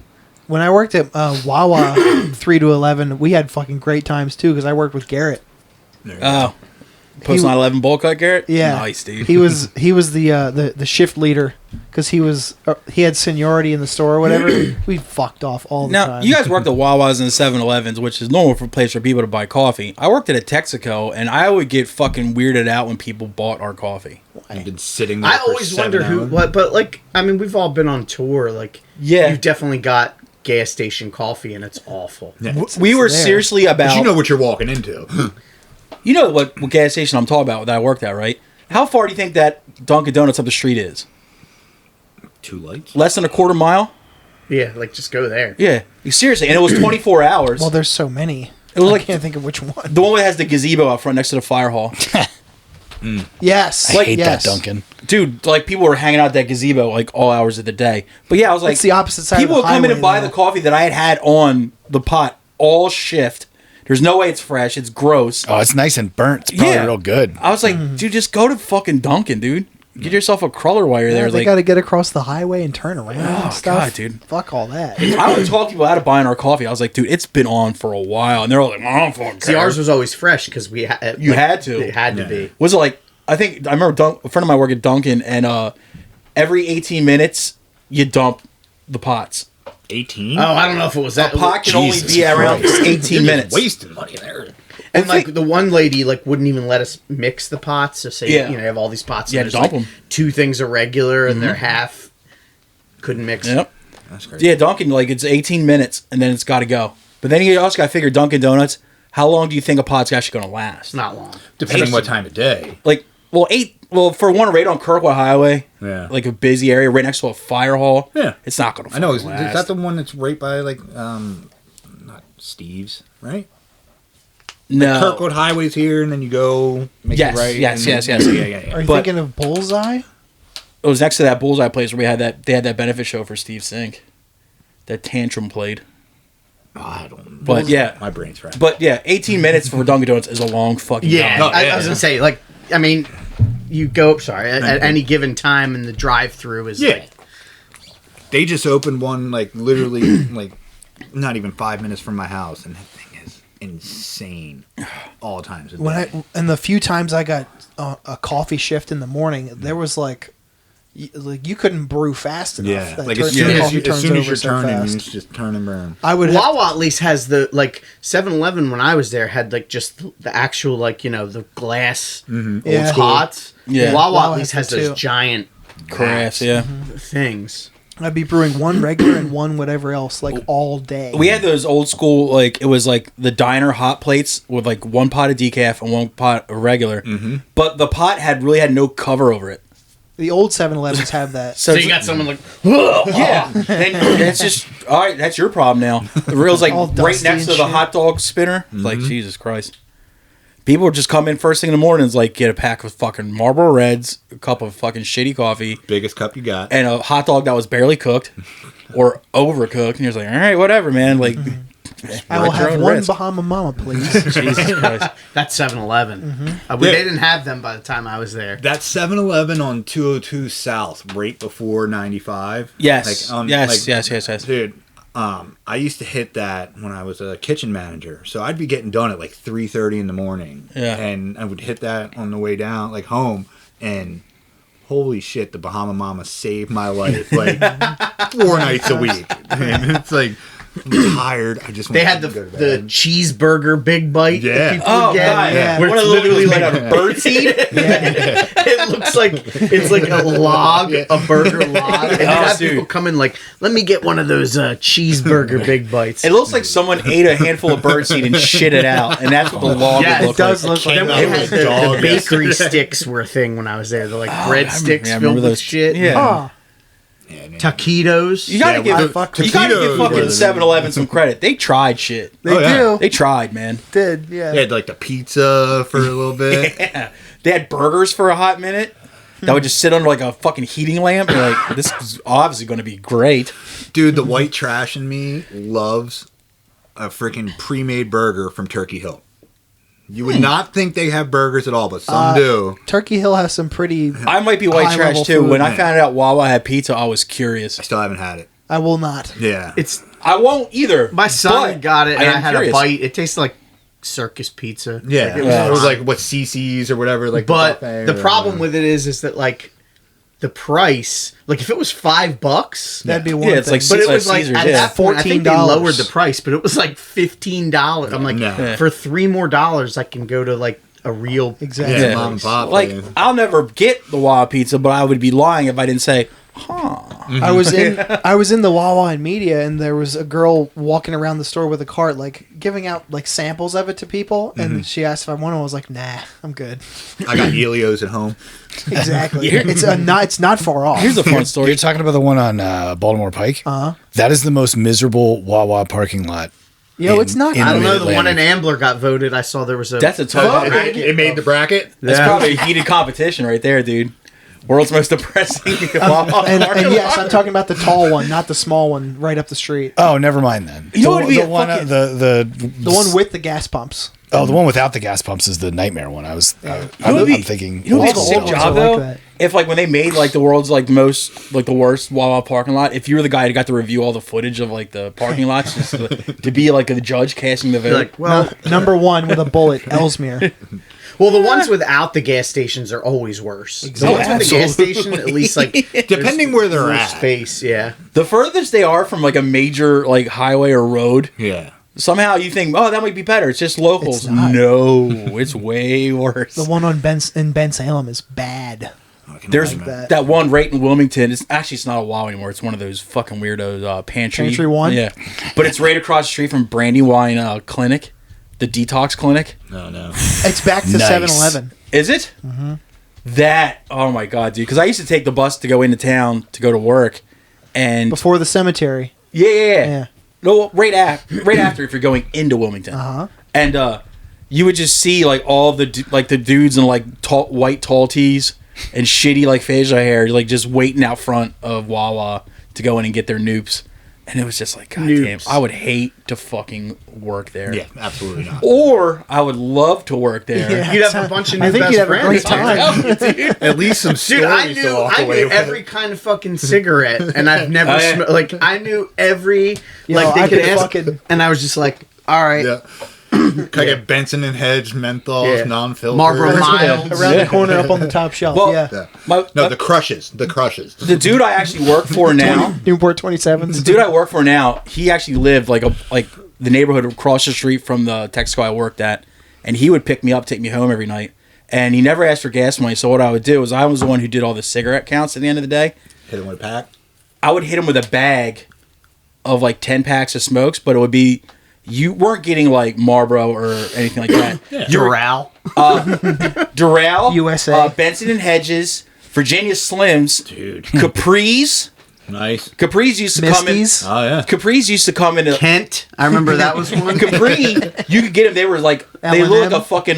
When I worked at Wawa 3 to 11, we had fucking great times too because I worked with Garrett. Oh. Post 9/11 bowl cut, Garrett? Yeah, Nice, dude. He was the shift leader because he had seniority in the store or whatever. We fucked off all the Now, time. you guys worked at Wawa's and 7-Elevens, which is normal for a place for people to buy coffee. I worked at a Texaco, and I would get fucking weirded out when people bought our coffee. I've been sitting there I for always 7 wonder who hours. what, but like I mean we've all been on tour. Like Yeah. you've definitely got gas station coffee and it's awful. Yeah. We were there. seriously about... But you know what you're walking into. You know what gas station I'm talking about that I worked at, right? How far do you think that Dunkin' Donuts up the street is? 2 lights. Less than a quarter mile? Yeah, like just go there. Yeah. Seriously, and it was 24 hours. well, there's so many. It was I like can't think of which one. the one that has the gazebo out front next to the fire hall. Yes, I hate yes. that Duncan. Dude, like people were hanging out at that gazebo like all hours of the day. But yeah, I was like, It's the opposite side. people of the would come in and buy highway, the coffee that I had on the pot all shift. There's no way it's fresh. It's gross. Oh, it's nice and burnt. It's probably Yeah. real good. I was like, dude, just go to fucking Dunkin', dude. Get yourself a cruller while you're Yeah, there. they Like, got to get across the highway and turn around Oh, and stuff. God, dude. Fuck all that. I would talk people out of buying our coffee. I was like, dude, it's been on for a while, and they're all like, I don't fucking See, care. ours was always fresh because we had. You had to. It had to Yeah. be. Was it like? I think I remember a friend of mine worked at Dunkin', and every 18 minutes you dump the pots. 18? Oh, I don't know if it was that. A pot can only Jesus be around Christ. 18 You're minutes. just wasting money there. And I think- like the one lady like wouldn't even let us mix the pots. So say Yeah. you have all these pots. Yeah, and there's dump like 'em. 2 things are regular and they're half. Couldn't mix. Yep. That's crazy. Yeah, Dunkin', like it's 18 minutes, and then it's got to go. But then you also got to figure Dunkin' Donuts. How long do you think a pot's actually going to last? It's not long. Depending what time of day. Like Well, for one, right on Kirkwood Highway, like a busy area, right next to a fire hall. Yeah, it's not gonna. I know. Is last. that the one that's right by like not Steve's, right? No, like Kirkwood Highway's here, and then you go make it right. Yes. Yeah. Are you thinking of Bullseye? It was next to that Bullseye place where we had that. They had that benefit show for Steve Sink. That Tantrum played. Oh, I don't. But yeah, my brain's fried. But yeah, 18 minutes for Dunkin' Donuts is a long fucking time. No, I was gonna say, like, I mean, you go. Sorry, at any given time, and the drive-through is like. They just opened one like literally like not even 5 minutes from my house, and that thing is insane. All times. And the few times I got a coffee shift in the morning, there was like you couldn't brew fast enough. Yeah, That like turn- as soon as you're so turning, fast. you just turn and burn. I would Wawa at least has the like 7-Eleven when I was there had like just the actual like the glass Yeah. pots. Yeah. Wawa at least has has it those too. giant Crafts, yeah. things. I'd be brewing one regular and one whatever else like all day. We had those old school, like, it was like the diner hot plates with like one pot of decaf and one pot of regular. Mm-hmm. But the pot really had no cover over it. The old 7-Elevens have that. So you got someone like, yeah, and that's just all right. That's your problem now. The reel's like All right dusty next to and the shit. hot dog spinner. It's like Jesus Christ. People would just come in first thing in the morning, like get a pack of fucking Marlboro Reds, a cup of fucking shitty coffee, Biggest cup you got, and a hot dog that was barely cooked or overcooked. And you're just like, all right, whatever, man. Like, I will at your have own one risk. Bahama Mama, please. Jesus Christ. that's 7-Eleven. They didn't have them by the time I was there. that 7-Eleven on 202 South, right before 95. Yes. Like, Yes. Dude, I used to hit that when I was a kitchen manager. So I'd be getting done at like 3:30 in the morning. Yeah. And I would hit that on the way down, like home, and holy shit, the Bahama Mama saved my life like 4 nights a week. And it's like, I'm tired. I just want They had to the go to bed. cheeseburger big bite. Yeah. That people Oh would get. god, Yeah. Where One it's of those literally made like out of bird seed. it looks like it's like a log, a burger log. And you have dude. people come in like, let me get one of those cheeseburger big bites. It looks like someone ate a handful of bird seed and shit it out, and that's what the log Yeah, would it look does like. look like Then we that. had the bakery sticks were a thing when I was there. They're like breadsticks I remember filled with those. shit. Yeah. Oh, Taquitos. You gotta Yeah, give well, you gotta give taquitos fucking were the- 7-Eleven some credit. They tried shit. they Oh, yeah. do. They tried, man. Did, yeah. They had like the pizza for a little bit. Yeah. They had burgers for a hot minute that would just sit under like a fucking heating lamp. You're like, this is obviously going to be great. Dude, the white trash in me loves a freaking pre-made burger from Turkey Hill. You would not think they have burgers at all, but some do. Turkey Hill has some pretty. I might be white High-level trash too. food, When I man. found out Wawa had pizza, I was curious. I still haven't had it. I will not. Yeah. It's I won't either. my son but got it, and I am had curious. a bite. It tasted like circus pizza. yeah. Like, It was fine. like what CC's or whatever. Like, But buffet the or problem whatever. with it is that like the price, like if it was $5, That'd be one Yeah, it's thing. like but it was like Caesar's, at yeah. that point, I think they $14. lowered the price, but it was like $15. I'm like, No. for $3 more, I can go to like a real Exactly. Yeah, Yeah. mom and pop. Like, man. I'll never get the Wawa pizza, but I would be lying if I didn't say, I was in the Wawa and Media, and there was a girl walking around the store with a cart, like giving out like samples of it to people. And she asked if I wanted. I was like, nah, I'm good. I got Helios at home. Exactly. It's not far off. here's a fun story. You're talking about the one on Baltimore Pike? That is the most miserable Wawa parking lot. Yo, it's not. I don't know. Mid-Atlantic. The one in Ambler got voted. I saw there was a. That's a tough It made the bracket. That's probably a heated competition right there, dude. World's most depressing Wawa and parking yes, lot. I'm talking about the tall one, not the small one right up the street. Oh, never mind then. You know what would be the a one, fucking- The one with the gas pumps. Oh, the one without the gas pumps is the nightmare one. I'm thinking. You know what would be a All sick the old job ones are like though? that. If like when they made like the world's like most like the worst Wawa parking lot, if you were the guy who got to review all the footage of like the parking lots, just to be like the judge casting the vote. like, well, Number one with a bullet, Ellesmere. well, the ones without the gas stations are always worse. The ones with the gas station, at least like Depending where they're more at. space. Yeah. the furthest they are from like a major like highway or road, Yeah. somehow you think, oh, that might be better. It's just locals. It's not. No, it's way worse. The one on in Ben Salem is bad. There's Like that one right in Wilmington. It's not a Wawa anymore. It's one of those fucking weirdos pantry. Pantry one? Yeah, but it's right across the street from Brandywine Clinic, the detox clinic. No. It's back to Nice. 7-Eleven. Is it? Mm-hmm. That, oh my god, dude! Because I used to take the bus to go into town to go to work, and Before the cemetery. yeah. No, right after if you're going into Wilmington, and you would just see like all the the dudes in like white tall tees and shitty like facial hair, like just waiting out front of Wawa to go in and get their noops. And it was just like, god damn, I would hate to fucking work there. Yeah, absolutely not. Or I would love to work there. Yeah. You'd have a bunch of new I think best you'd have a friends. great time. At least some stories Dude, I to knew walk away with. every kind of fucking cigarette, and I've never like I knew every Yo, like I they could could ask, fucking- and I was just like, all right, Yeah. Can I get Benson and Hedge menthols, non-filtered? Marlboro Miles. Around the corner up on the top shelf. Well, yeah. Yeah. No, the crushes. The crushes. The dude I actually work for now, Newport 27s. the dude I work for now, he actually lived like the neighborhood across the street from the Texaco I worked at, and he would pick me up, take me home every night, and he never asked for gas money. So what I would do is I was the one who did all the cigarette counts at the end of the day. Hit him with a pack. I would hit him with a bag of like 10 packs of smokes, but it would be, you weren't getting like Marlboro or anything like that. Doral. Doral, USA. Benson and Hedges, Virginia Slims, Dude. Capris. Nice. Capris used to come in. Misties. Oh, yeah. Capris used to come in. Kent. I remember that was one. Capri, you could get them. They were like, they L&M. looked like a fucking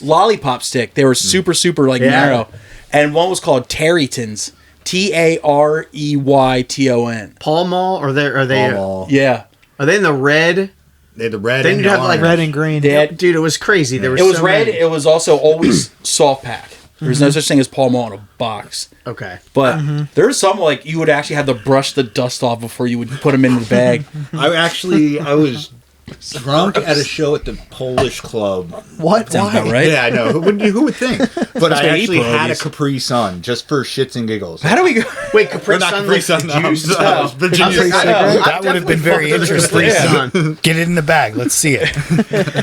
lollipop stick. They were super like narrow. And one was called Terrytons. Tareyton. Pall Mall, or are they Mall. Yeah. are they in the red? They're the red Then and you'd have, like, orange. Red and green. They had, Dude, it was crazy. There was it was so red. many. It was also always soft pack. There's no such thing as Pall Mall in a box. Okay. But there's some like you would actually have to brush the dust off before you would put them in the bag. I was drunk at a show at the Polish Club. What? Sounds Why? about right. Yeah, I know. Who would think? But I gonna eat actually had a pierogies. Capri Sun just for shits and giggles. How do we go? Wait, Capri Or not Sun, Capri like Sun, the no, juice? no, Virginia I was like, Sun. That would have been very interesting. Sun. Get it in the bag. Let's see it.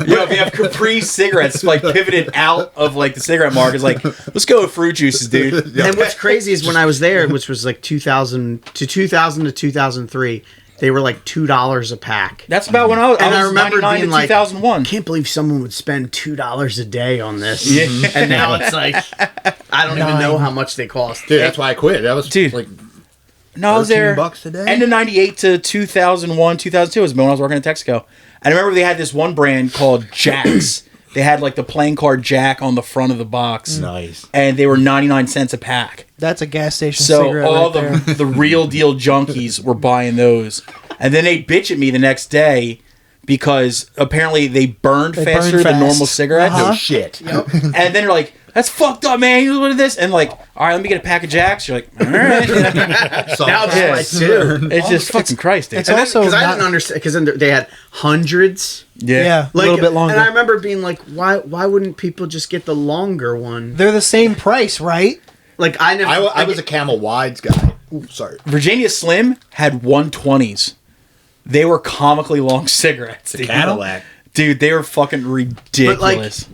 Yo, if you have Capri cigarettes like pivoted out of like the cigarette market, it's like let's go with fruit juices, dude. And what's crazy is when I was there, which was like 2000 to 2003, they were like $2 a pack. That's about when I was. And I was remember 99 being to like, 2001. can't believe someone would spend $2 a day on this. Yeah. And now it's like, I don't even know how much they cost. Dude, that's why I quit. That was Dude. like No, I was there. $13 a day? End of '98 to 2001, 2002 was when I was working at Texaco. And I remember they had this one brand called Jacks. They had like the playing card Jack on the front of the box. nice. And they were 99 cents a pack. That's a gas station So cigarette all right there. the real deal junkies were buying those. And then they'd bitch at me the next day because apparently they burned They faster burn than fast. normal cigarettes. No shit. And then they're like, that's fucked up, man. You look at this. And like, all right, let me get a pack of Jacks. You're like, all right. Now it's Yeah. like two. It's just fucking Christ, dude. it's also Because I not- didn't understand, because then they had hundreds. yeah, a Like, little bit longer. And I remember being like, why wouldn't people just get the longer one? They're the same price, right? Like, I never. I was a Camel Wides guy. Ooh, sorry. Virginia Slim had 120s. They were comically long cigarettes. Dude. Cadillac. Dude, they were fucking ridiculous.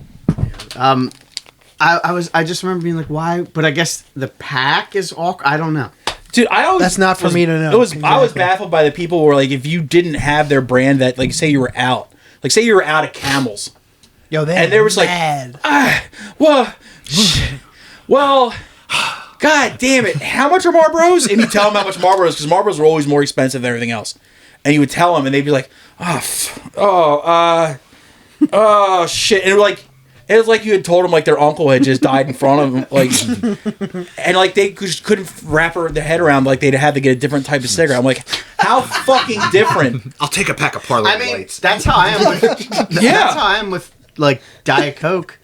I just remember being like, why? But I guess the pack is awkward. I don't know. Dude, I always That's not for me to know. It was I was Exactly. baffled by the people who were like, if you didn't have their brand, that like say you were out, like say you were out of Camels, Yo, they and there was like, mad. well, God damn it, how much are Marlboros? And you tell them how much Marlboros, because Marlboros were always more expensive than everything else, and you would tell them, and they'd be like, oh shit, and it was like you had told them like their uncle had just died in front of them, like, and like they just couldn't wrap their head around like they'd had to get a different type of cigarette. I'm like, how fucking different? I'll take a pack of Parlor I mean, Lights. that's how I am with. That's how I am with like Diet Coke.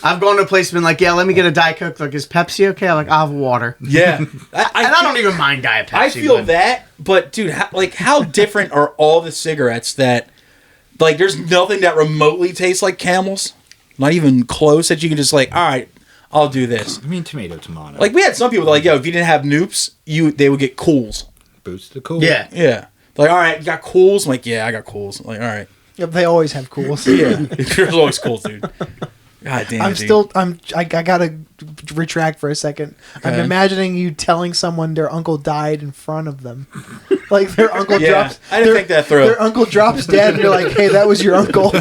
I've gone to a place and been like, yeah, let me get a Diet Coke. Like, is Pepsi okay? I'm like, I'll have water. Yeah, And I don't even mind Diet Pepsi. I feel but- that, but dude, how different are all the cigarettes that, like, there's nothing that remotely tastes like Camels, not even close, that you can just like, all right, I'll do this. I mean, tomato. Like, we had some people that like, yo, if you didn't have Noops, they would get Cools. Boost the cool. Yeah. Yeah, like, all right, you got Cools. I'm like, yeah, I got Cools. I'm like, all right, Yep, they always have cools. yeah, there's always Cools, dude. God damn, I gotta retract for a second. I'm Okay. imagining you telling someone their uncle died in front of them. Like their uncle Yeah, drops. I didn't think that through. Their uncle drops dead, and you're like, "Hey, that was your uncle."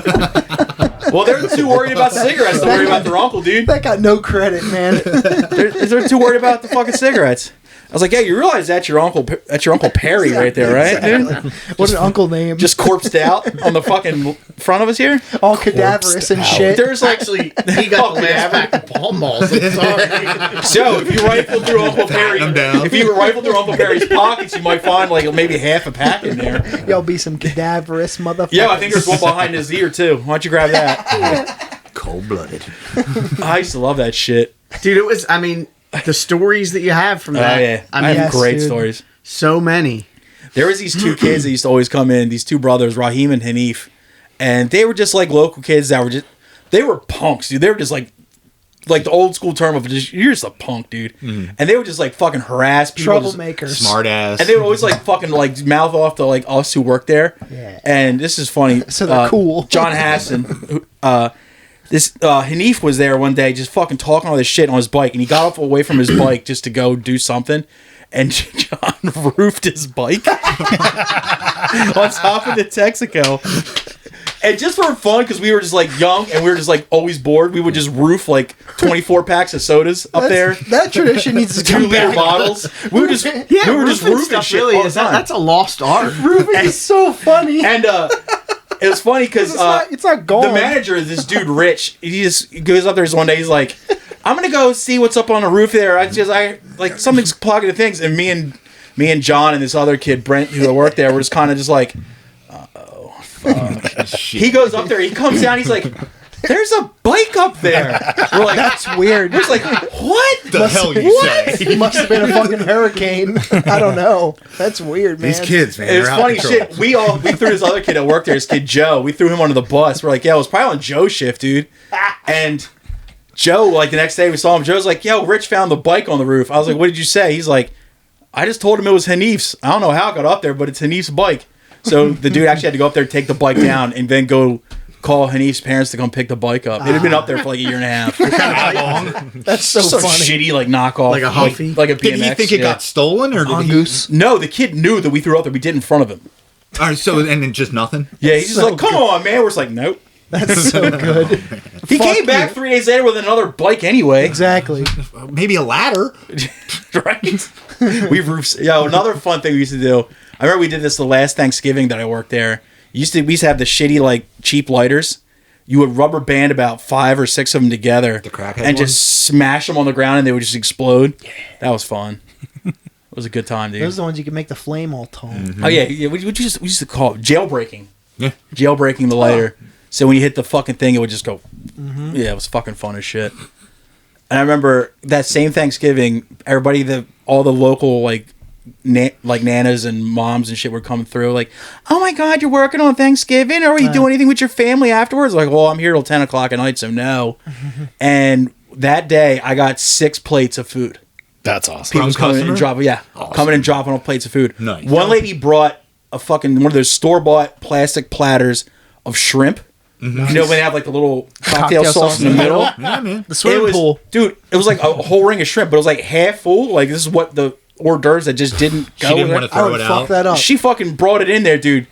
Well, they're too worried about cigarettes to worry about their uncle, dude. That got no credit, man. They're too worried about the fucking cigarettes. I was like, yeah, you realize that's your uncle Perry right there, right, dude? What an uncle name. Just corpsed out on the fucking front of us here. all cadaverous and shit. There's like, Actually, he got the last pack of Pall Malls. I'm sorry. so if you rifle through Uncle Perry, them down. if you rifle through Uncle Perry's pockets, you might find like maybe half a pack in there. Y'all be some cadaverous motherfuckers. Yeah, I think there's one behind his ear too. Why don't you grab that? Cold-blooded. I used to love that shit. Dude, it was, I mean, the stories that you have from that. Oh yeah, I I mean, have yes, great dude. stories. so many. There was these two kids that used to always come in, these two brothers, Raheem and Hanif, and they were just like local kids that were just, they were punks, dude. They were just like the old school term of just, you're just a punk, dude. And they would just like fucking harass people. Troublemakers. Smart ass. And they would always like fucking like mouth off to like us who work there. Yeah. And this is funny. So they're cool. John Hassan, Hanif was there one day just fucking talking all this shit on his bike, and he got off away from his bike just to go do something, and John roofed his bike on top of the Texaco. And just for fun, because we were just like young and we were just like always bored, we would just roof like 24 packs of sodas up there. That tradition needs to 2 come liter back. bottles. We were just Yeah, we were just roofing roofing stuff shit really all the is time. that's a lost art. Roofing is so funny. And it was funny because it's not gone. the manager is this dude Rich. He just goes up there one day. He's like, "I'm gonna go see what's up on the roof there. I like something's plugging the things." And me and John and this other kid Brent who worked there were just kind of just like, "Oh fuck." He goes up there. He comes down. He's like, "There's a bike up there." We're like, That's weird. we're just like, "What the hell you say? It must have been a fucking hurricane. I don't know. That's weird, man. These kids, man. It was they're out of funny control. shit. We threw this other kid that worked there, this kid Joe. We threw him onto the bus. We're like, yeah, it was probably on Joe's shift, dude. And Joe, like the next day we saw him. Joe's like, yo, Rich found the bike on the roof. I was like, what did you say? He's like, I just told him it was Hanif's. I don't know how it got up there, but it's Hanif's bike. So the dude actually had to go up there, take the bike down, and then go call Hanif's parents to come pick the bike up. It had been up there for like a year and a half. That's so Some funny. shitty like knockoff, Like a Huffy? like a BMX. Did he think it yeah. got stolen, or did he? Mongoose. No, the kid knew that we threw it up there. We did in front of him. All right, so and then just nothing. Yeah, he's just So like, come on, man. We're just like, nope. That's so good. He Fuck came back you. 3 days later with another bike anyway. Exactly. Maybe a ladder. Right? We've roofs. Yeah, another fun thing we used to do. I remember we did this the last Thanksgiving that I worked there. We used to have the shitty like cheap lighters. You would rubber band about 5 or 6 of them together, The crackhead and ones? just smash them on the ground, and they would just explode. Yeah, that was fun. It was a good time, dude. Those are the ones you can make the flame all tall. Oh yeah. We used to call it jailbreaking. Yeah. Jailbreaking the lighter. So when you hit the fucking thing, it would just go. Yeah, it was fucking fun as shit. And I remember that same Thanksgiving, everybody, all the local like nanas and moms and shit were coming through. Like, oh my god, you're working on Thanksgiving? Or are you doing anything with your family afterwards? Like, well, I'm here till 10 o'clock at night, so no. And that day, I got 6 plates of food. That's awesome. People coming customer? and dropping, Awesome. coming and dropping off plates of food. Nice. One lady brought a fucking one of those store-bought plastic platters of shrimp. You know when they have like the little cocktail sauce in the middle? Yeah, man. The swimming It was, pool. dude. It was like a whole ring of shrimp, but it was like half full. Like this is what the hors d'oeuvres that just didn't go. She didn't with want it. to I throw would it fuck out. that up. She fucking brought it in there, dude.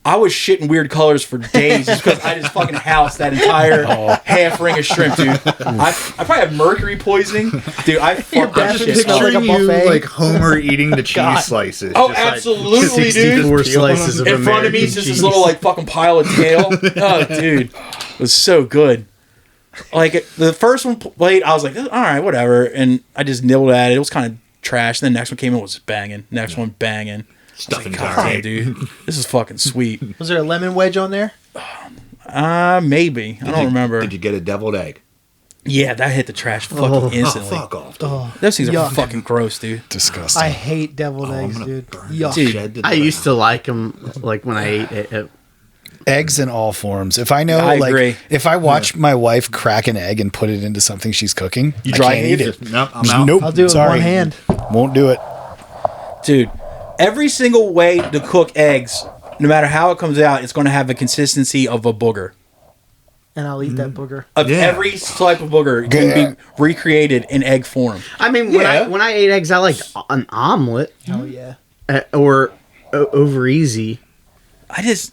I was shitting weird colors for days just because I just fucking housed that entire half ring of shrimp, dude. I probably have mercury poisoning, dude. I fucked that bathroom shit smells up. like a Picturing you buffet. like Homer eating the cheese God. slices. Oh, just like- absolutely, dude. 64 slices of In front of me American is just cheese. this little like fucking pile of tail. Oh, dude, it was so good. Like the first one played, I was like, all right, whatever, and I just nibbled at it. It was kind of trash. Then the next one came in, was banging. Next one banging. Stuffing's God alright. damn, dude, this is fucking sweet. Was there a lemon wedge on there? Maybe I don't remember. Did you get a deviled egg? Yeah, that hit the trash fucking instantly. Oh, fuck off. Dude. Oh, Those things are yuck. fucking gross, dude. Disgusting. I hate deviled eggs, gonna dude. burn Yuck. Dude. Shed the I used to like them, like when I ate it. Eggs in all forms. If I know, I like, agree. if I watch my wife crack an egg and put it into something she's cooking, You I dry can't eat eat it? it. Nope, I'm Just out. Nope. I'll do it with Sorry. one hand. Won't do it. Dude, every single way to cook eggs, no matter how it comes out, it's going to have a consistency of a booger. And I'll eat that booger. Of Yeah. every type of booger can be recreated in egg form. I mean, Yeah. when I ate eggs, I liked an omelet Hell yeah. or over easy. I just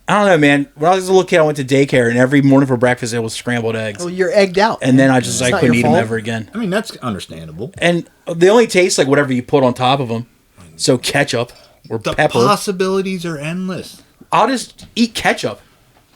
I don't know, man. When I was a little kid, I went to daycare, and every morning for breakfast it was scrambled eggs. Oh, you're egged out. And then I just It's not couldn't your eat them fault. ever again. I mean, that's understandable. And they only taste like whatever you put on top of them. So ketchup or The pepper. possibilities are endless. I'll just eat ketchup.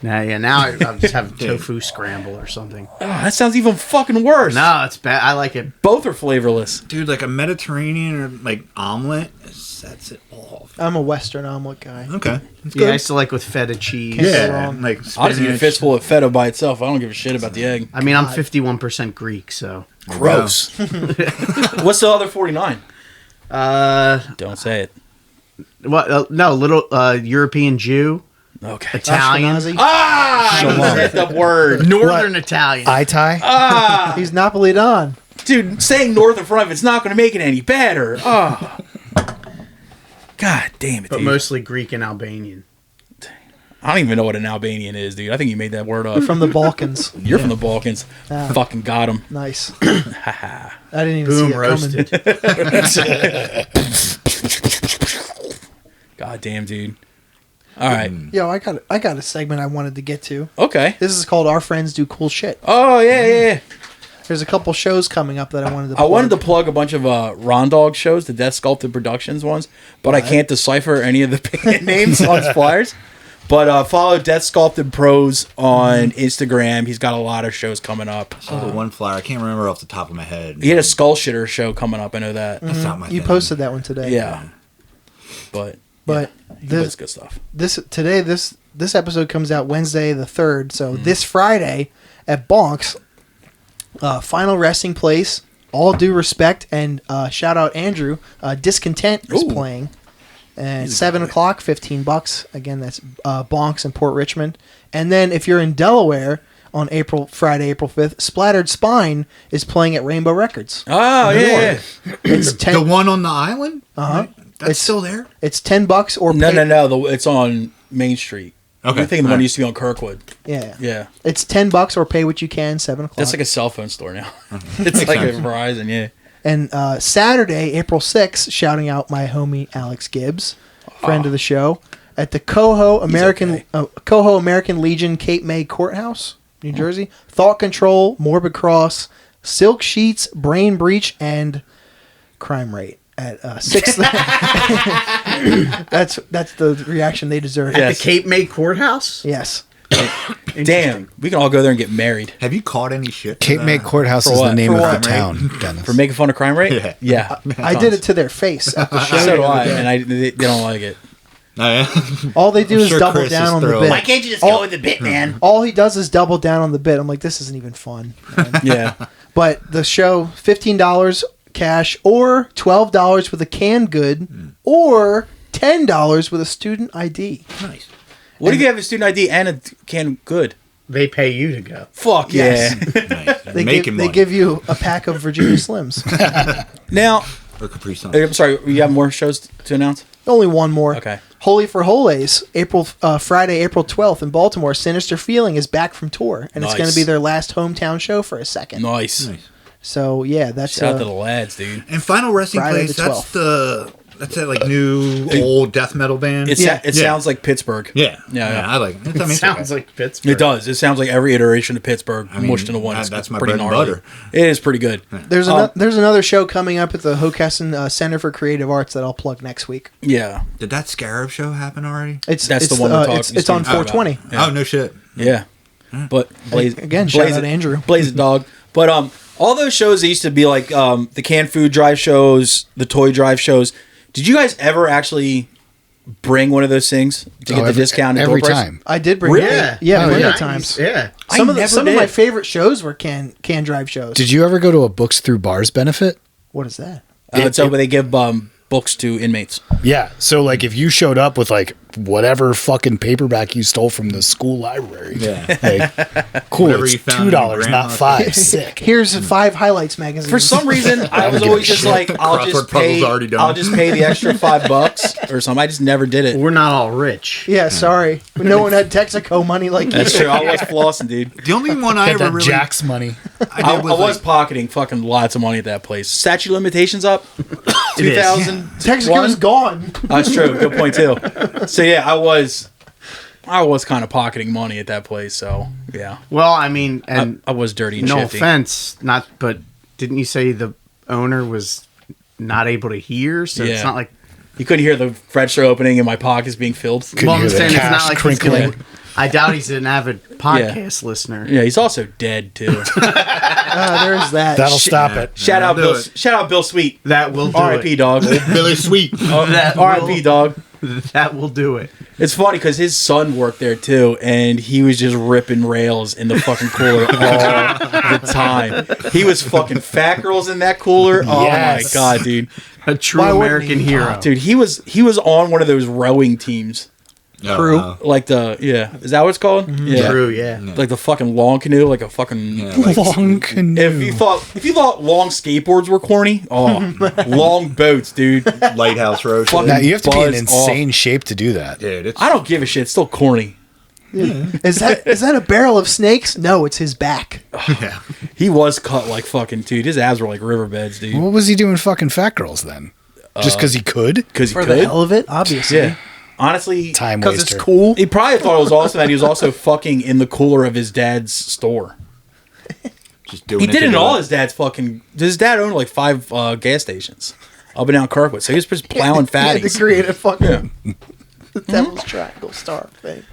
Now I'll just have tofu scramble or something. Oh, that sounds even fucking worse. No, it's bad. I like it. Both are flavorless. Dude, like a Mediterranean or like omelet sets it off. I'm a Western omelet guy. Okay. That's Yeah, I good. used to like with feta cheese. Can't go Yeah, wrong. like I'll just eat a spinach. fistful of feta by itself. I don't give a shit about the egg. I mean, I'm 51% Greek, so. Gross. What's the other 49? Don't say it. What? No, little European Jew, Okay. Italian, Ashkenazi. Ah! You said the word. Northern Italian. Itai? Ah! He's Napolitan. Dude, saying north in front of it's not going to make it any better. Oh. God damn it, but dude. mostly Greek and Albanian. I don't even know what an Albanian is, dude. I think you made that word up. From the Balkans. You're from the Balkans. Ah. Fucking got him. Nice. I didn't even Boom, see it roasted. coming. God damn, dude. All right. Yo, I got a segment I wanted to get to. Okay. This is called Our Friends Do Cool Shit. Oh, yeah. There's a couple shows coming up that I wanted to I plug. wanted to plug a bunch of Ron Dog shows, the Death Sculpted Productions ones, but I can't decipher any of the band names on his flyers. But follow Death Sculpted Pros on Instagram. He's got a lot of shows coming up. I saw the one flyer. I can't remember off the top of my head. He had a Skull Shitter show coming up. I know that. That's not my You thing. posted that one today. Yeah. But But that's good stuff. this episode comes out Wednesday the 3rd. So this Friday at Bonks, Final Resting Place, All Due Respect, and shout out Andrew, Discontent is Ooh. playing. And 7 o'clock, $15. Again, that's Bonks in Port Richmond. And then if you're in Delaware on Friday, April 5th, Splattered Spine is playing at Rainbow Records. Oh, yeah. It's The 10. one on the island? Uh-huh. That's It's- still there? It's $10 or No, pay- no. It's on Main Street. Okay. I think the one used to be on Kirkwood. Yeah. Yeah. It's $10 or pay what you can. 7 o'clock. That's like a cell phone store now. It's like a sense. Verizon, yeah. And Saturday, April 6th, shouting out my homie Alex Gibbs, friend of the show, at the Coho American Legion Cape May Courthouse, New Jersey. Thought Control, Morbid Cross, Silk Sheets, Brain Breach, and Crime Rate at 6. That's the reaction they deserve. Yeah. At Yes. the Cape May Courthouse? Yes. Damn. We can all go there and get married. Have you caught any shit? Cape May Courthouse For is what? the name For of what? the town, Dennis. For making fun of crime rate? Yeah. Yeah. I did it to their face at the show. So do the other I, day. and they don't like it. Oh, yeah. All they do I'm is sure double Chris down is on the thrilled. bit. Why can't you just go with the bit, man? All he does is double down on the bit. I'm like, this isn't even fun. Yeah. But the show, $15 cash or $12 with a canned good or $10 with a student ID. Nice. What if you have a student ID and a can good? They pay you to go. Fuck Yes. yeah. Nice. They Making give, money. they give you a pack of Virginia Slims. Now, Or Capri Sun. I'm sorry, you have more shows to announce? Only one more. Okay. Holy for Holies, Friday, April 12th in Baltimore. Sinister Feeling is back from tour, and it's going Nice. to be their last hometown show for a second. Nice. Nice. So yeah, that's Shout out to the lads, dude. And Final Resting Friday Place, the that's that like new old death metal band. It Yeah. sounds like Pittsburgh. yeah. Yeah. I like it. I mean, it's Sounds okay. like Pittsburgh. It does. It sounds like every iteration of Pittsburgh I mean, mushed into one. It's that's my pretty bread and gnarly. butter. It is pretty good. There's another show coming up at the Hockessin Center for Creative Arts that I'll plug next week. Yeah. Did that Scarab show happen already? It's That's it's the one we're talking- It's on speaking about. 420. Yeah. Oh, no shit. Yeah. But Blaze Again, shout Blaze out it, Andrew. Blaze it, dog. But all those shows that used to be like the canned food drive shows, the toy drive shows. Did you guys ever actually bring one of those things to get the discount at every door price? time. I did bring Really? it. Yeah, plenty of nice. times. Yeah. Some I of the, never some of my did. favorite shows were can drive shows. Did you ever go to a Books Through Bars benefit? What is that? So they give books to inmates. Yeah. So like if you showed up with like whatever fucking paperback you stole from the school library. Yeah. Like, cool, Whatever it's you found in your $2, not grandma's- $5. Sick. Here's 5 highlights magazine. For some reason, I was give a always just shit. like, I'll Crossword just puzzle's pay. already done. I'll just pay the extra $5 or something. I just never did it. We're not all rich. Yeah, sorry. No one had Texaco money like That's you. true. I was flossing, dude. The only one I Got ever that really Jack's money. I did was like, pocketing fucking lots of money at that place. Statute limitations up. 2000. Texaco's gone. That's true. Good point too. So yeah, I was I was kind of pocketing money at that place, so yeah. Well, I mean, and I was dirty and no shifty. offense, but didn't you say the owner was not able to hear? So Yeah. it's not like. You couldn't hear the register opening and my pockets being filled. Well, I'm hear the saying it's cash not like he's crinkling. gonna, I doubt he's an avid podcast listener. Yeah, he's also dead too. There's that. That'll stop it. Shout out do Bill. it. Shout out Bill Sweet. That will do R.I.P. it. dog. Billy Sweet. That R.I.P. will- dog. That will do it. It's funny because his son worked there too, and he was just ripping rails in the fucking cooler all the time. He was fucking fat girls in that cooler. Oh Yes. my god, dude! A true Why wouldn't American he? hero. Dude, he was on one of those rowing teams, Crew. like is that what it's called? Yeah, True, yeah. like the fucking long canoe, like a fucking. Long canoe. If you thought long skateboards were corny, long boats, dude. Lighthouse Road. Fucking Now, you have to be in buzz insane shape to do that. Dude, it's I don't give a shit. It's still corny. Is that a barrel of snakes? No, it's his back. yeah. He was cut like fucking dude. His abs were like riverbeds, dude. What was he doing fucking fat girls then? Just because he could? Because he For could. the hell of it, obviously. Yeah. Honestly, Time Because waster. it's cool. he probably thought it was awesome that he was also fucking in the cooler of his dad's store. Just doing He it did to it in do all it. his dad's fucking. His dad owned like 5 gas stations up and down Kirkwood, so he was just plowing He had to fatties. create a fucking Yeah. Devil's Triangle star thing.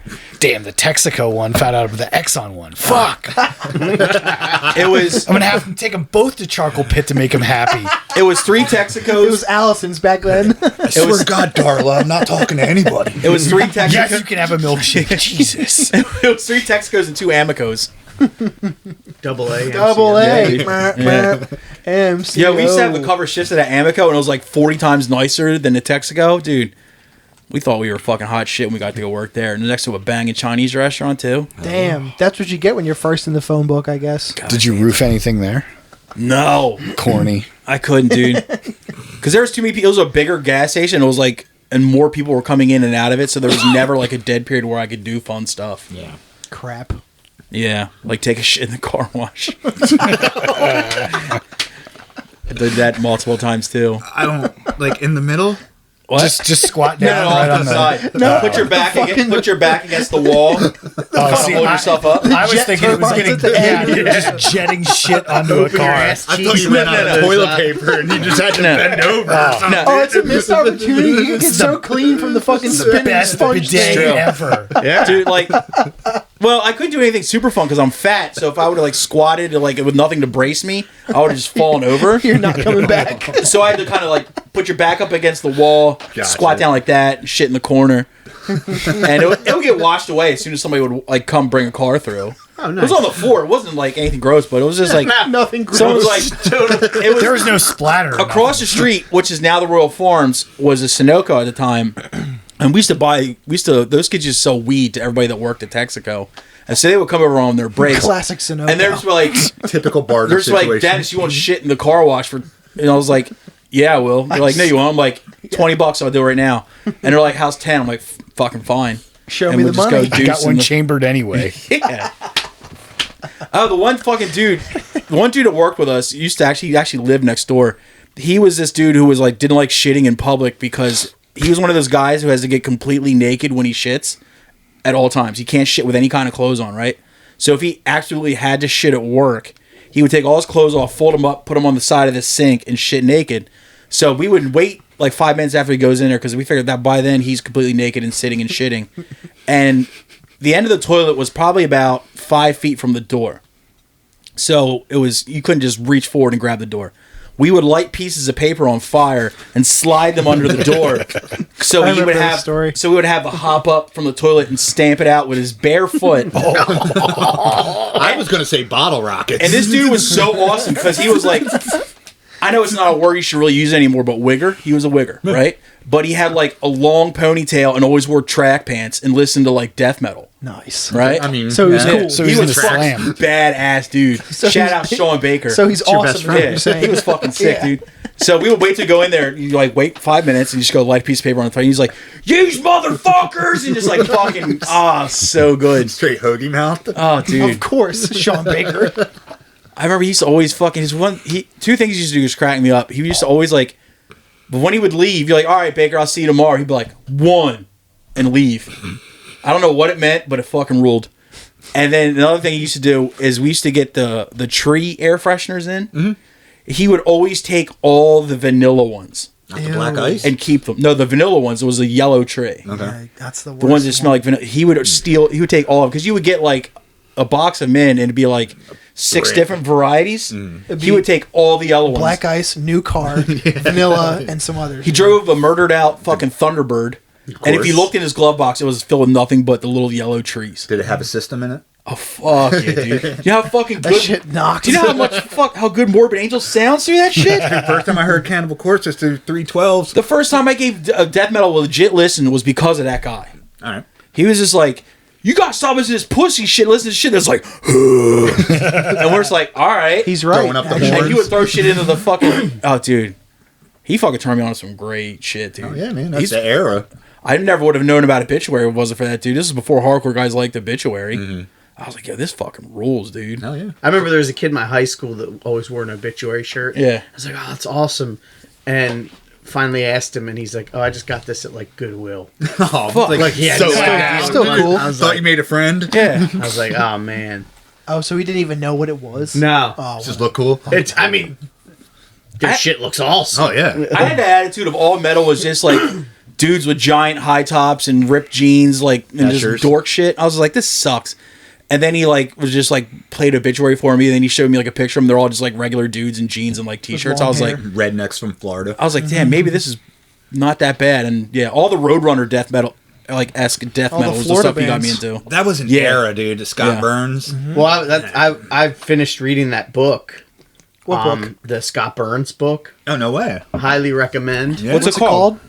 Damn, the Texaco one found out about the Exxon one. Fuck. It was I'm going to have to take them both to Charcoal Pit to make them happy. it was 3 It was Texacos. Allison's back then. I swear to God, Darla, I'm not talking to anybody. It was 3 Texacos. Yes, you can have a milkshake. Jesus. It was 3 Texacos and 2 Amicos. Double A. Double Yeah, A. dude. Meh, Yeah. meh. MCO. Yeah, we used to have the cover shifts of that Amico, and it was like 40 times nicer than the Texaco. Dude, we thought we were fucking hot shit when we got to go work there. And next to a banging Chinese restaurant, too. Damn, that's what you get when you're first in the phone book, I guess. Did you roof anything there? No, Corny. I couldn't, dude. Because there was too many people. It was a bigger gas station. It was like, and more people were coming in and out of it, so there was never like a dead period where I could do fun stuff. Yeah. Crap. Yeah, like take a shit in the car wash. I did that multiple times, too. I don't, like, in the middle. What? Just squat No, down no, right off on the the side. No, put your back against the wall. Oh, see, Hold yourself up. I was Jet thinking it was turbines getting at the end. you're just jetting shit onto a car. I thought you ran out of toilet paper and you just had to bend over. No. Oh, it's a missed opportunity. You get so clean from the fucking spinning Best sponge bidet thing. ever. Yeah. Dude, like, well, I couldn't do anything super fun because I'm fat. So if I would have like squatted like with nothing to brace me, I would have just fallen over. You're not coming back. So I had to kind of like put your back up against the wall, Gotcha. squat down like that, shit in the corner, and it would get washed away as soon as somebody would like come bring a car through. Oh, It nice. was on the floor. It wasn't like anything gross, but it was just like Nothing gross. someone was like, it was There was no splatter. or across the street, which is now the Royal Farms, was a Sunoco at the time, and those kids used to sell weed to everybody that worked at Texaco, and so they would come over on their breaks, Classic Sunoco. and they're just like, Typical barter they're just like, situation. Dennis, you want shit in the car wash for? And I was like, yeah, I will. They're like, no, you won't. I'm like, $20, I'll do it right now. And they're like, how's 10? I'm like, fucking fine. Show And me we'll the just money. go I got deuce in one the- chambered anyway. Yeah. Oh, the one dude that worked with us he actually lived next door. He was this dude who was like didn't like shitting in public because he was one of those guys who has to get completely naked when he shits at all times. He can't shit with any kind of clothes on, right? So if he absolutely had to shit at work, he would take all his clothes off, fold them up, put them on the side of the sink, and shit naked. So we would wait like 5 minutes after he goes in there because we figured that by then he's completely naked and sitting and shitting. And the end of the toilet was probably about 5 feet from the door. So you couldn't just reach forward and grab the door. We would light pieces of paper on fire and slide them under the door. So I he would remember that have story. so we would have to hop up from the toilet and stamp it out with his bare foot. I was going to say bottle rockets. And this dude was so awesome because he was like, I know it's not a word you should really use anymore, but wigger. He was a wigger, right? But he had like a long ponytail and always wore track pants and listened to like death metal, Nice. right? I mean, So he was yeah. cool. So he he's in was the fucking slam. badass dude. So Shout he's- out Sean Baker. So he's your best awesome. friend. What you're saying. He was fucking sick, Yeah. dude. So we would wait to go in there. You like wait 5 minutes and you just go light a piece of paper on the fire. He's like, "Use motherfuckers!" and just like fucking so good. Straight hoagie mouth. Oh, dude. Of course, Sean Baker. I remember he used to always fucking two things he used to do was crack me up. He used to always like, but when he would leave, you're like, all right, Baker, I'll see you tomorrow. He'd be like, 1, and leave. I don't know what it meant, but it fucking ruled. And then another thing he used to do is we used to get the tree air fresheners in. Mm-hmm. He would always take all the vanilla ones. Not the black ice? And keep them. No, the vanilla ones. It was a yellow tray. Okay. Yeah, that's the worst. The ones that smell like vanilla. He would take all of them. Because you would get like a box of mint and it'd be like 6 different varieties. He would take all the yellow ones. Black ice, new car, vanilla, and some others. He drove a murdered out fucking Thunderbird. And if you looked in his glove box, it was filled with nothing but the little yellow trees. Did it have a system in it? Oh, fuck yeah, dude. You know how fucking that good... shit knocks. Do you know how good Morbid Angel sounds through that shit? First time I heard Cannibal Corpse was through 312s. The first time I gave death metal a legit listen was because of that guy. All right. He was just like, you gotta stop listening to this pussy shit, listen to shit that's like, and we're just like, all right. He's right. Throwing up the actually. horns. And he would throw shit into the fucking... Oh, dude. He fucking turned me on to some great shit, dude. Oh, yeah, man. That's the era. I never would have known about Obituary if it wasn't for that, dude. This is before hardcore guys liked Obituary. Mm-hmm. I was like, yo, this fucking rules, dude. Hell yeah. I remember there was a kid in my high school that always wore an Obituary shirt. Yeah. I was like, oh, that's awesome. And finally asked him, and he's like, oh, I just got this at, like, Goodwill. Oh, Fuck. like Like, yeah, so Still cool. I was Thought like, you made a friend? Yeah. I was like, oh, man. Oh, so he didn't even know what it was? No. Oh, Just look cool? I mean, their shit looks awesome. Oh, yeah. I had the attitude of all metal was just like dudes with giant high tops and ripped jeans, like, and Measures. just dork shit. I was like, this sucks. And then he like was just like played Obituary for me. And then he showed me like a picture of them. They're all just like regular dudes in jeans and like t-shirts. I long was hair. like, Rednecks from Florida. I was like, damn, maybe this is not that bad. And yeah, all the Roadrunner death metal, like esque death All the metal was the Florida stuff he got me bands. into. That was an Yeah. era, dude. Scott Yeah. Burns. Well, I finished reading that book. What book? The Scott Burns book. Oh, no way. Highly recommend. Yeah. What's it called?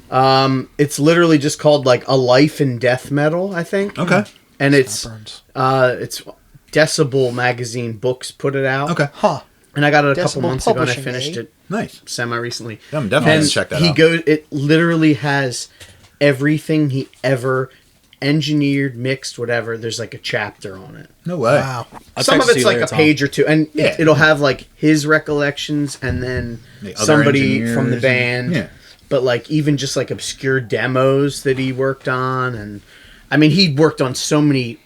It's literally just called like A Life in Death Metal, I think. Okay. And it's Burns. Decibel magazine books put it out. Okay. Huh. And I got it a Decibel couple months ago and I Publishing, finished eh? it Nice. semi recently. Yeah, I'm definitely gonna check that out. It literally has everything he ever engineered, mixed, whatever. There's like a chapter on it. No way. Wow. I'll Some text of you it's like later, a Tom. page or two, and Yeah. it'll have like his recollections and then The other somebody from the engineers band. yeah. But like even just like obscure demos that he worked on, and I mean he worked on so many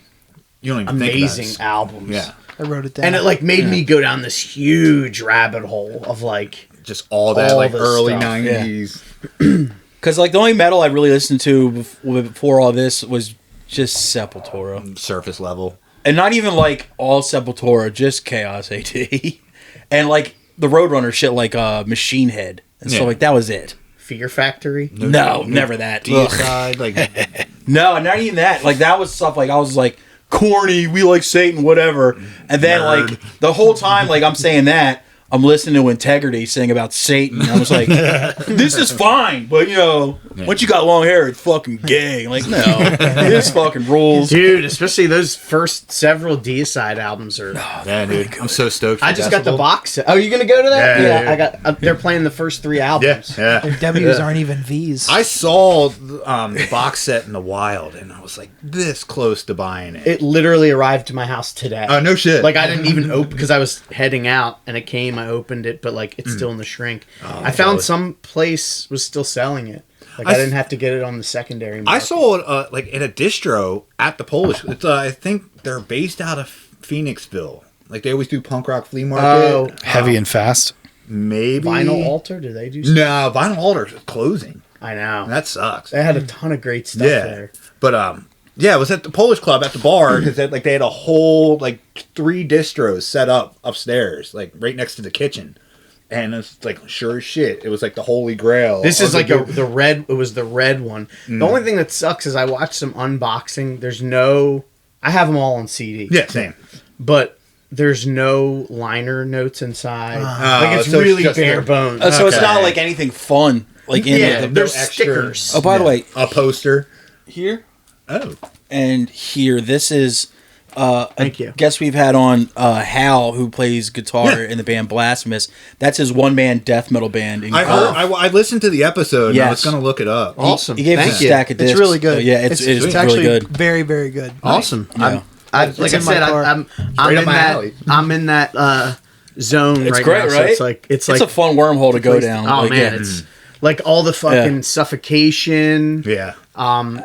You don't even think amazing about it. albums. Yeah. I wrote it down. And it like made me go down this huge rabbit hole of like Just all that, All like, this early stuff. 90s. Because like the only metal I really listened to before all this was just Sepultura. Surface level. And not even like all Sepultura, just Chaos AD. And like the Roadrunner shit like Machine Head and Yeah. stuff like that was it. Fear Factory. No, never that. Ugh. Deicide, like, No, not even that. Like that was stuff like I was like corny, we like Satan, whatever. And then Nerd. like the whole time like I'm saying that, I'm listening to Integrity sing about Satan. I was like, this is fine, but you know, once you got long hair, it's fucking gay. Like, no, this fucking rules. Dude, especially those first several Deicide albums are. yeah, dude. I'm so stoked for I just got the Decibel. box set. Oh, you gonna go to that? Yeah, yeah. I got. They're playing the first 3 albums. Yeah. Their W's aren't even V's. I saw the box set in the wild, and I was like this close to buying it. It literally arrived to my house today. Oh, no shit. Like I didn't even open because I was heading out and it came. I opened it, but like it's still in the shrink. I found jealous. some place was still selling it. Like I didn't have to get it on the secondary market. I saw it like in a distro at the Polish. It's, I think they're based out of Phoenixville. Like they always do punk rock flea market. Oh, Heavy and fast. Maybe Vinyl Altar. Do they do? No, Vinyl Altar's closing. I know. That sucks. They had a ton of great stuff Yeah, there. but yeah, it was at the Polish club at the bar because like they had a whole like 3 distros set up upstairs, like right next to the kitchen, and it's like sure as shit, it was like the Holy Grail. This is All like the the red. It was the red one. The only thing that sucks is I watched some unboxing. There's no. I have them all on CD. yeah, same. But there's no liner notes inside. Like it's so it's really just bare the- bones. So it's Okay. not like anything fun. Like in yeah, the, there's extra- stickers. oh, by the way, A poster. here Oh, and here, this is a Thank you. guest we've had on, Hal, who plays guitar in the band Blasphemous. That's his one-man death metal band. In I heard. I listened to the episode. And I was Yes. gonna look it up. Awesome. He gave us Thank a you. stack of discs. It's really good. So, yeah, it's really actually good. very, very good. Awesome. Yeah. Like I in my said, car. I'm Right in up my that. alley. I'm in that zone It's right great, now. So right? it's like It's a fun wormhole to go down. Oh Like, man, yeah. it's like all the fucking Yeah. suffocation. Yeah.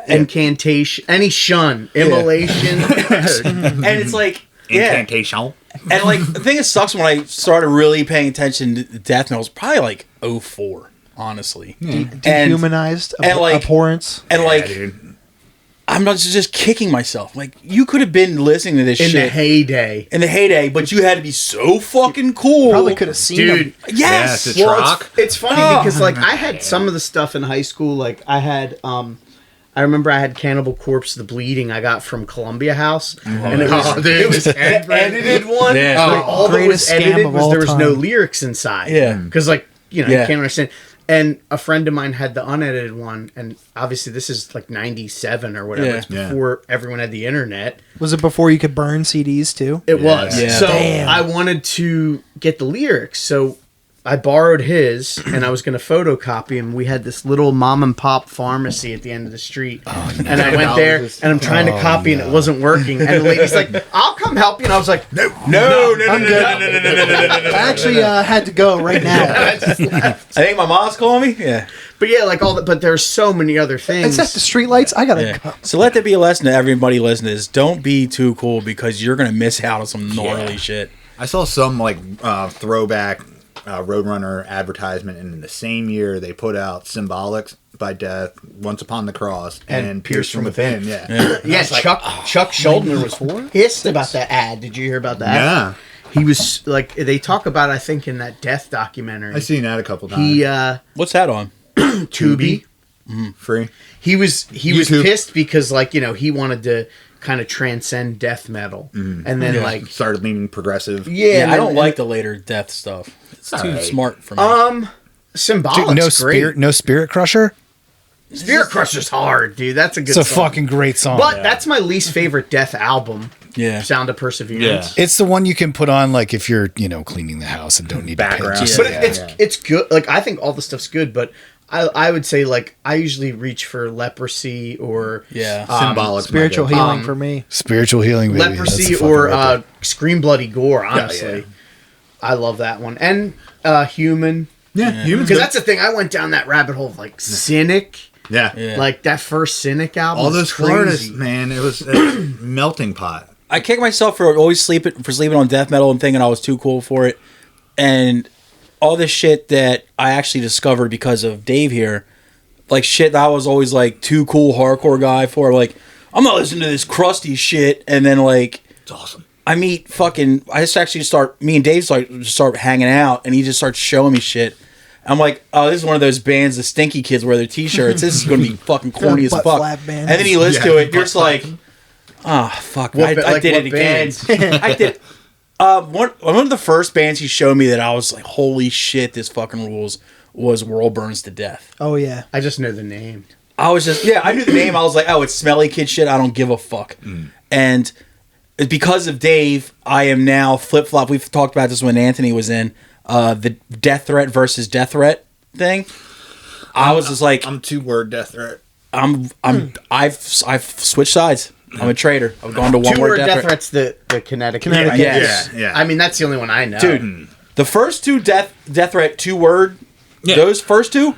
incantation, any shun, immolation. And it's like, yeah. Incantation. And like the thing that sucks when I started really paying attention to death metal was probably like 04, honestly. Dehumanized, and like abhorrence. And like dude. I'm not just kicking myself. Like you could have been listening to this In shit the heyday. in the heyday, but you had to be so fucking cool. Probably could have seen Dude, him. Yes. Yeah, well, Rock. it's funny because like I had some of the stuff in high school. Like I had, I remember I had Cannibal Corpse, The Bleeding. I got from Columbia House, and it was the edited one. Yeah. Like, all that was Greatest scam edited of was all there was no time. lyrics inside. Yeah. because like you Yeah. can't understand. And a friend of mine had the unedited one, and obviously this is like '97 or whatever. Yeah. It's before everyone had the internet. Was it before you could burn CDs too? It was. Yeah. So Damn. I wanted to get the lyrics. So I borrowed his and I was going to photocopy him. We had this little mom and pop pharmacy at the end of the street. And I went there and I'm trying to copy and it wasn't working. And the lady's like, I'll come help you. And I was like, no. I actually had to go right now. I just left. I think my mom's calling me. Yeah. But yeah, like all that. But there's so many other things. Except the streetlights, I gotta Yeah. go. So let that be a lesson to everybody listening: is don't be too cool because you're gonna miss out on some gnarly shit. I saw some like throwback Roadrunner advertisement, and in the same year they put out Symbolics by Death, Once Upon the Cross, and Pierce from Within. Yeah. Yeah, Chuck Schuldiner was pissed about that ad. Did you hear about that? Yeah. He was like, they talk about, I think, in that Death documentary. I've seen that a couple times. He, What's that on? Tubi. Free. He was YouTube. pissed because like he wanted to kind of transcend death metal, and then like Started leaning progressive. Yeah, and I then- don't like the later death stuff. It's too alright. smart for me. Symbolic's Dude, great. no Spirit Crusher. Spirit Crusher's hard, dude. That's a good. It's a song. fucking great song. But that's my least favorite Death album. Yeah. Sound of Perseverance. Yeah. It's the one you can put on like if you're cleaning the house and don't need Background. to pitch. But Yeah. it's good. Like I think all the stuff's good, but I would say like I usually reach for Leprosy or Yeah. Symbolic. Spiritual healing for me. Spiritual healing, baby. Leprosy That's the fucking or right there. Scream Bloody Gore. Honestly, yeah. I love that one and Human. Yeah. Humans. Because that's the thing. I went down that rabbit hole of like Cynic. Yeah. Yeah. Like that first Cynic album. All was those crazy. artists, man. It was a melting pot. I kick myself for always sleeping on death metal and thinking I was too cool for it, and all this shit that I actually discovered because of Dave here, like shit that I was always like too cool hardcore guy for. Like I'm not listening to this crusty shit, and then like It's awesome. I meet fucking. I just actually me and Dave start hanging out, and he just starts showing me shit. I'm like, oh, this is one of those bands the Stinky Kids wear their t-shirts. This is going to be fucking corny as Butt fuck. flap bands. And then you listen to it, you're just like, oh, fuck. I did it again. I did. One of the first bands he showed me that I was like, holy shit, this fucking rules, was World Burns to Death. Oh yeah. I just know the name. I was just, I knew the name. I was like, oh, it's Smelly Kid shit. I don't give a fuck. And because of Dave, I am now flip-flop. We've talked about this when Anthony was in. The Death Threat versus Death Threat thing. I was just like, I'm 2-word Death Threat. I've switched sides. I'm a traitor. I've gone to one Two word word Death Death Threat. Threat's the Connecticut. Connecticut. Yes. Yeah. I mean, that's the only one I know. Dude, the first two Death Threat 2-word, those first two,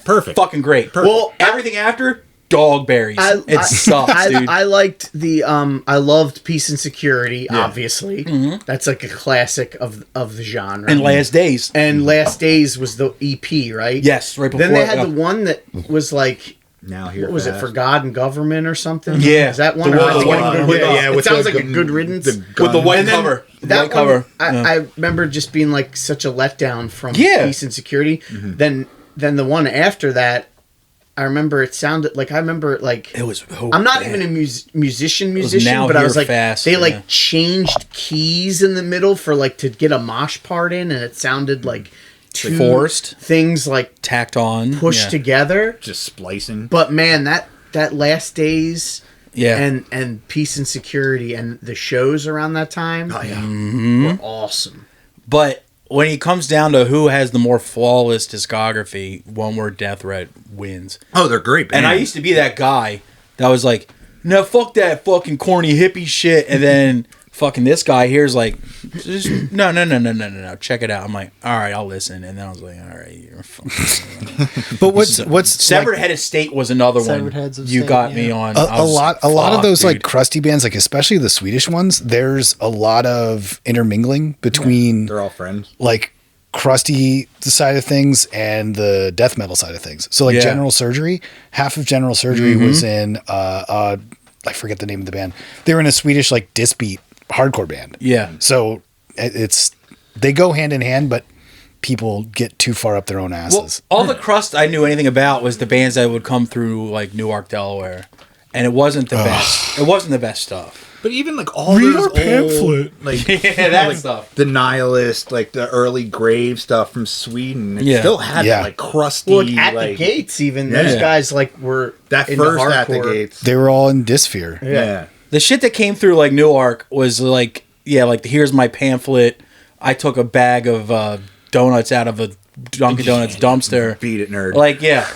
Perfect. fucking great. Well, Everything after, dog berries. It sucks, dude. I liked I loved Peace and Security, obviously. That's like a classic of the genre. And Last Days. And Last Days was the EP, right? Yes, right before. Then they had the one that was like, Now here. what was it, For God and Government or something? Yeah. Is that one? The Or one- am I the thinking one- of Good with the- Riddance? with It sounds the like a gun- Good Riddance. the with the white And then cover. That White cover. I remember just being like such a letdown from Yeah. Peace and Security. Then the one after that, I remember it sounded like It was. I'm not even a musician, Now but I Here was like Fast, they like yeah. changed keys in the middle for like to get a mosh part in, and it sounded like two Forced. things like tacked on. pushed together. Just splicing. But man, that Last Days. Yeah. And Peace and Security and the shows around that time Oh yeah. were awesome. But when it comes down to who has the more flawless discography, One Word Death Threat wins. Oh, they're great. And I used to be that guy that was like, no, fuck that fucking corny hippie shit. And then fucking this guy here's like, just, no, check it out. I'm like, all right, I'll listen. And then I was like, all right, you're fucking. But what's Severed like, Head of State was another Severed one. Heads of You State, got yeah. me on. a lot of those like dude. crusty bands, like especially the Swedish ones. There's a lot of intermingling between They're all friends. like crusty side of things and the death metal side of things. So like Yeah. General Surgery, half of General Surgery was in I forget the name of the band. They were in a Swedish like disc beat hardcore band. Yeah. So it's they go hand in hand, but people get too far up their own Well, asses. all the crust I knew anything about was the bands that would come through like Newark, Delaware, and it wasn't the best. It wasn't the best stuff. But even like all Read those our pamphlet. old, like Yeah, that like, stuff. the Nihilist, like the early Grave stuff from Sweden, it Yeah. still had Yeah. that like crusty, Well, like, at like the gates, even Yeah. those guys like were that into first at the hardcore. gates. They were all in Dysphere. Yeah. The shit that came through like Newark was like, yeah, like here's my pamphlet. I took a bag of donuts out of a Dunkin' Donuts dumpster. Beat it, nerd. Like, yeah.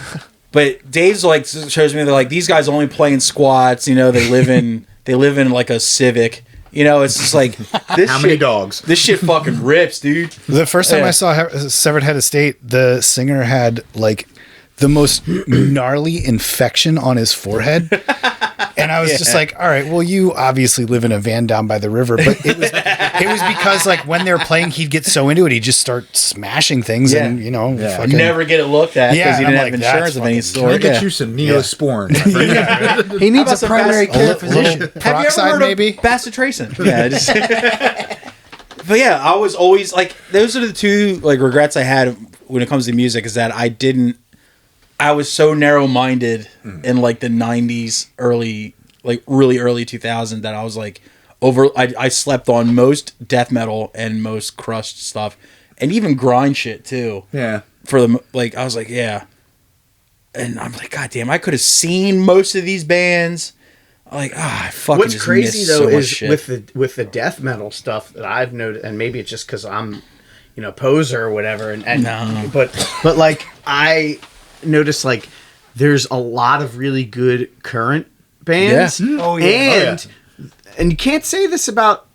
But Dave's like shows me they're like these guys only play in squats. You know, they live in like a Civic. You know, it's just like this. How shit, many dogs? This shit fucking rips, dude. The first time Yeah. I saw Severed Head of State, the singer had like the most gnarly infection on his forehead. And I was just like, all right, well, you obviously live in a van down by the river. But it was because like when they were playing, he'd get so into it, he'd just start smashing things Yeah. and, you know, Yeah. fucking, Never get it looked at because Yeah, he I'm didn't like, have that's insurance of any fucking- Can I sort. get Yeah. you some Neosporin? my friend? He needs about a some primary bas- care little physician. Have you ever peroxide, heard maybe? of bacitracin? Yeah, just. But yeah, I was always like, those are the two like regrets I had when it comes to music is that I was so narrow minded in like the '90s, really early 2000s that I was like I slept on most death metal and most crust stuff, and even grind shit too. Yeah. For the like, I was like, yeah. And I'm like, God damn, I could have seen most of these bands. Like, I fucking What's just crazy missed though so much is shit. with the death metal stuff that I've noticed, and maybe it's just because I'm, poser or whatever, and No. but like I noticed like there's a lot of really good current bands. Yeah. Oh, yeah. And you can't say this about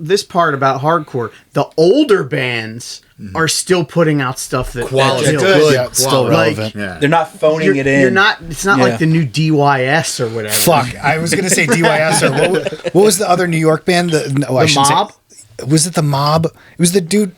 this part about hardcore. The older bands are still putting out stuff that Quality. that's Good. Yeah, it's still Quality. relevant. Yeah. They're not phoning You're, it in. you're not. It's not Yeah. like the new DYS or whatever. Fuck, I was gonna say DYS or what was the other New York band? No, I The shouldn't say- Mob? Was it the Mob? It was the dude,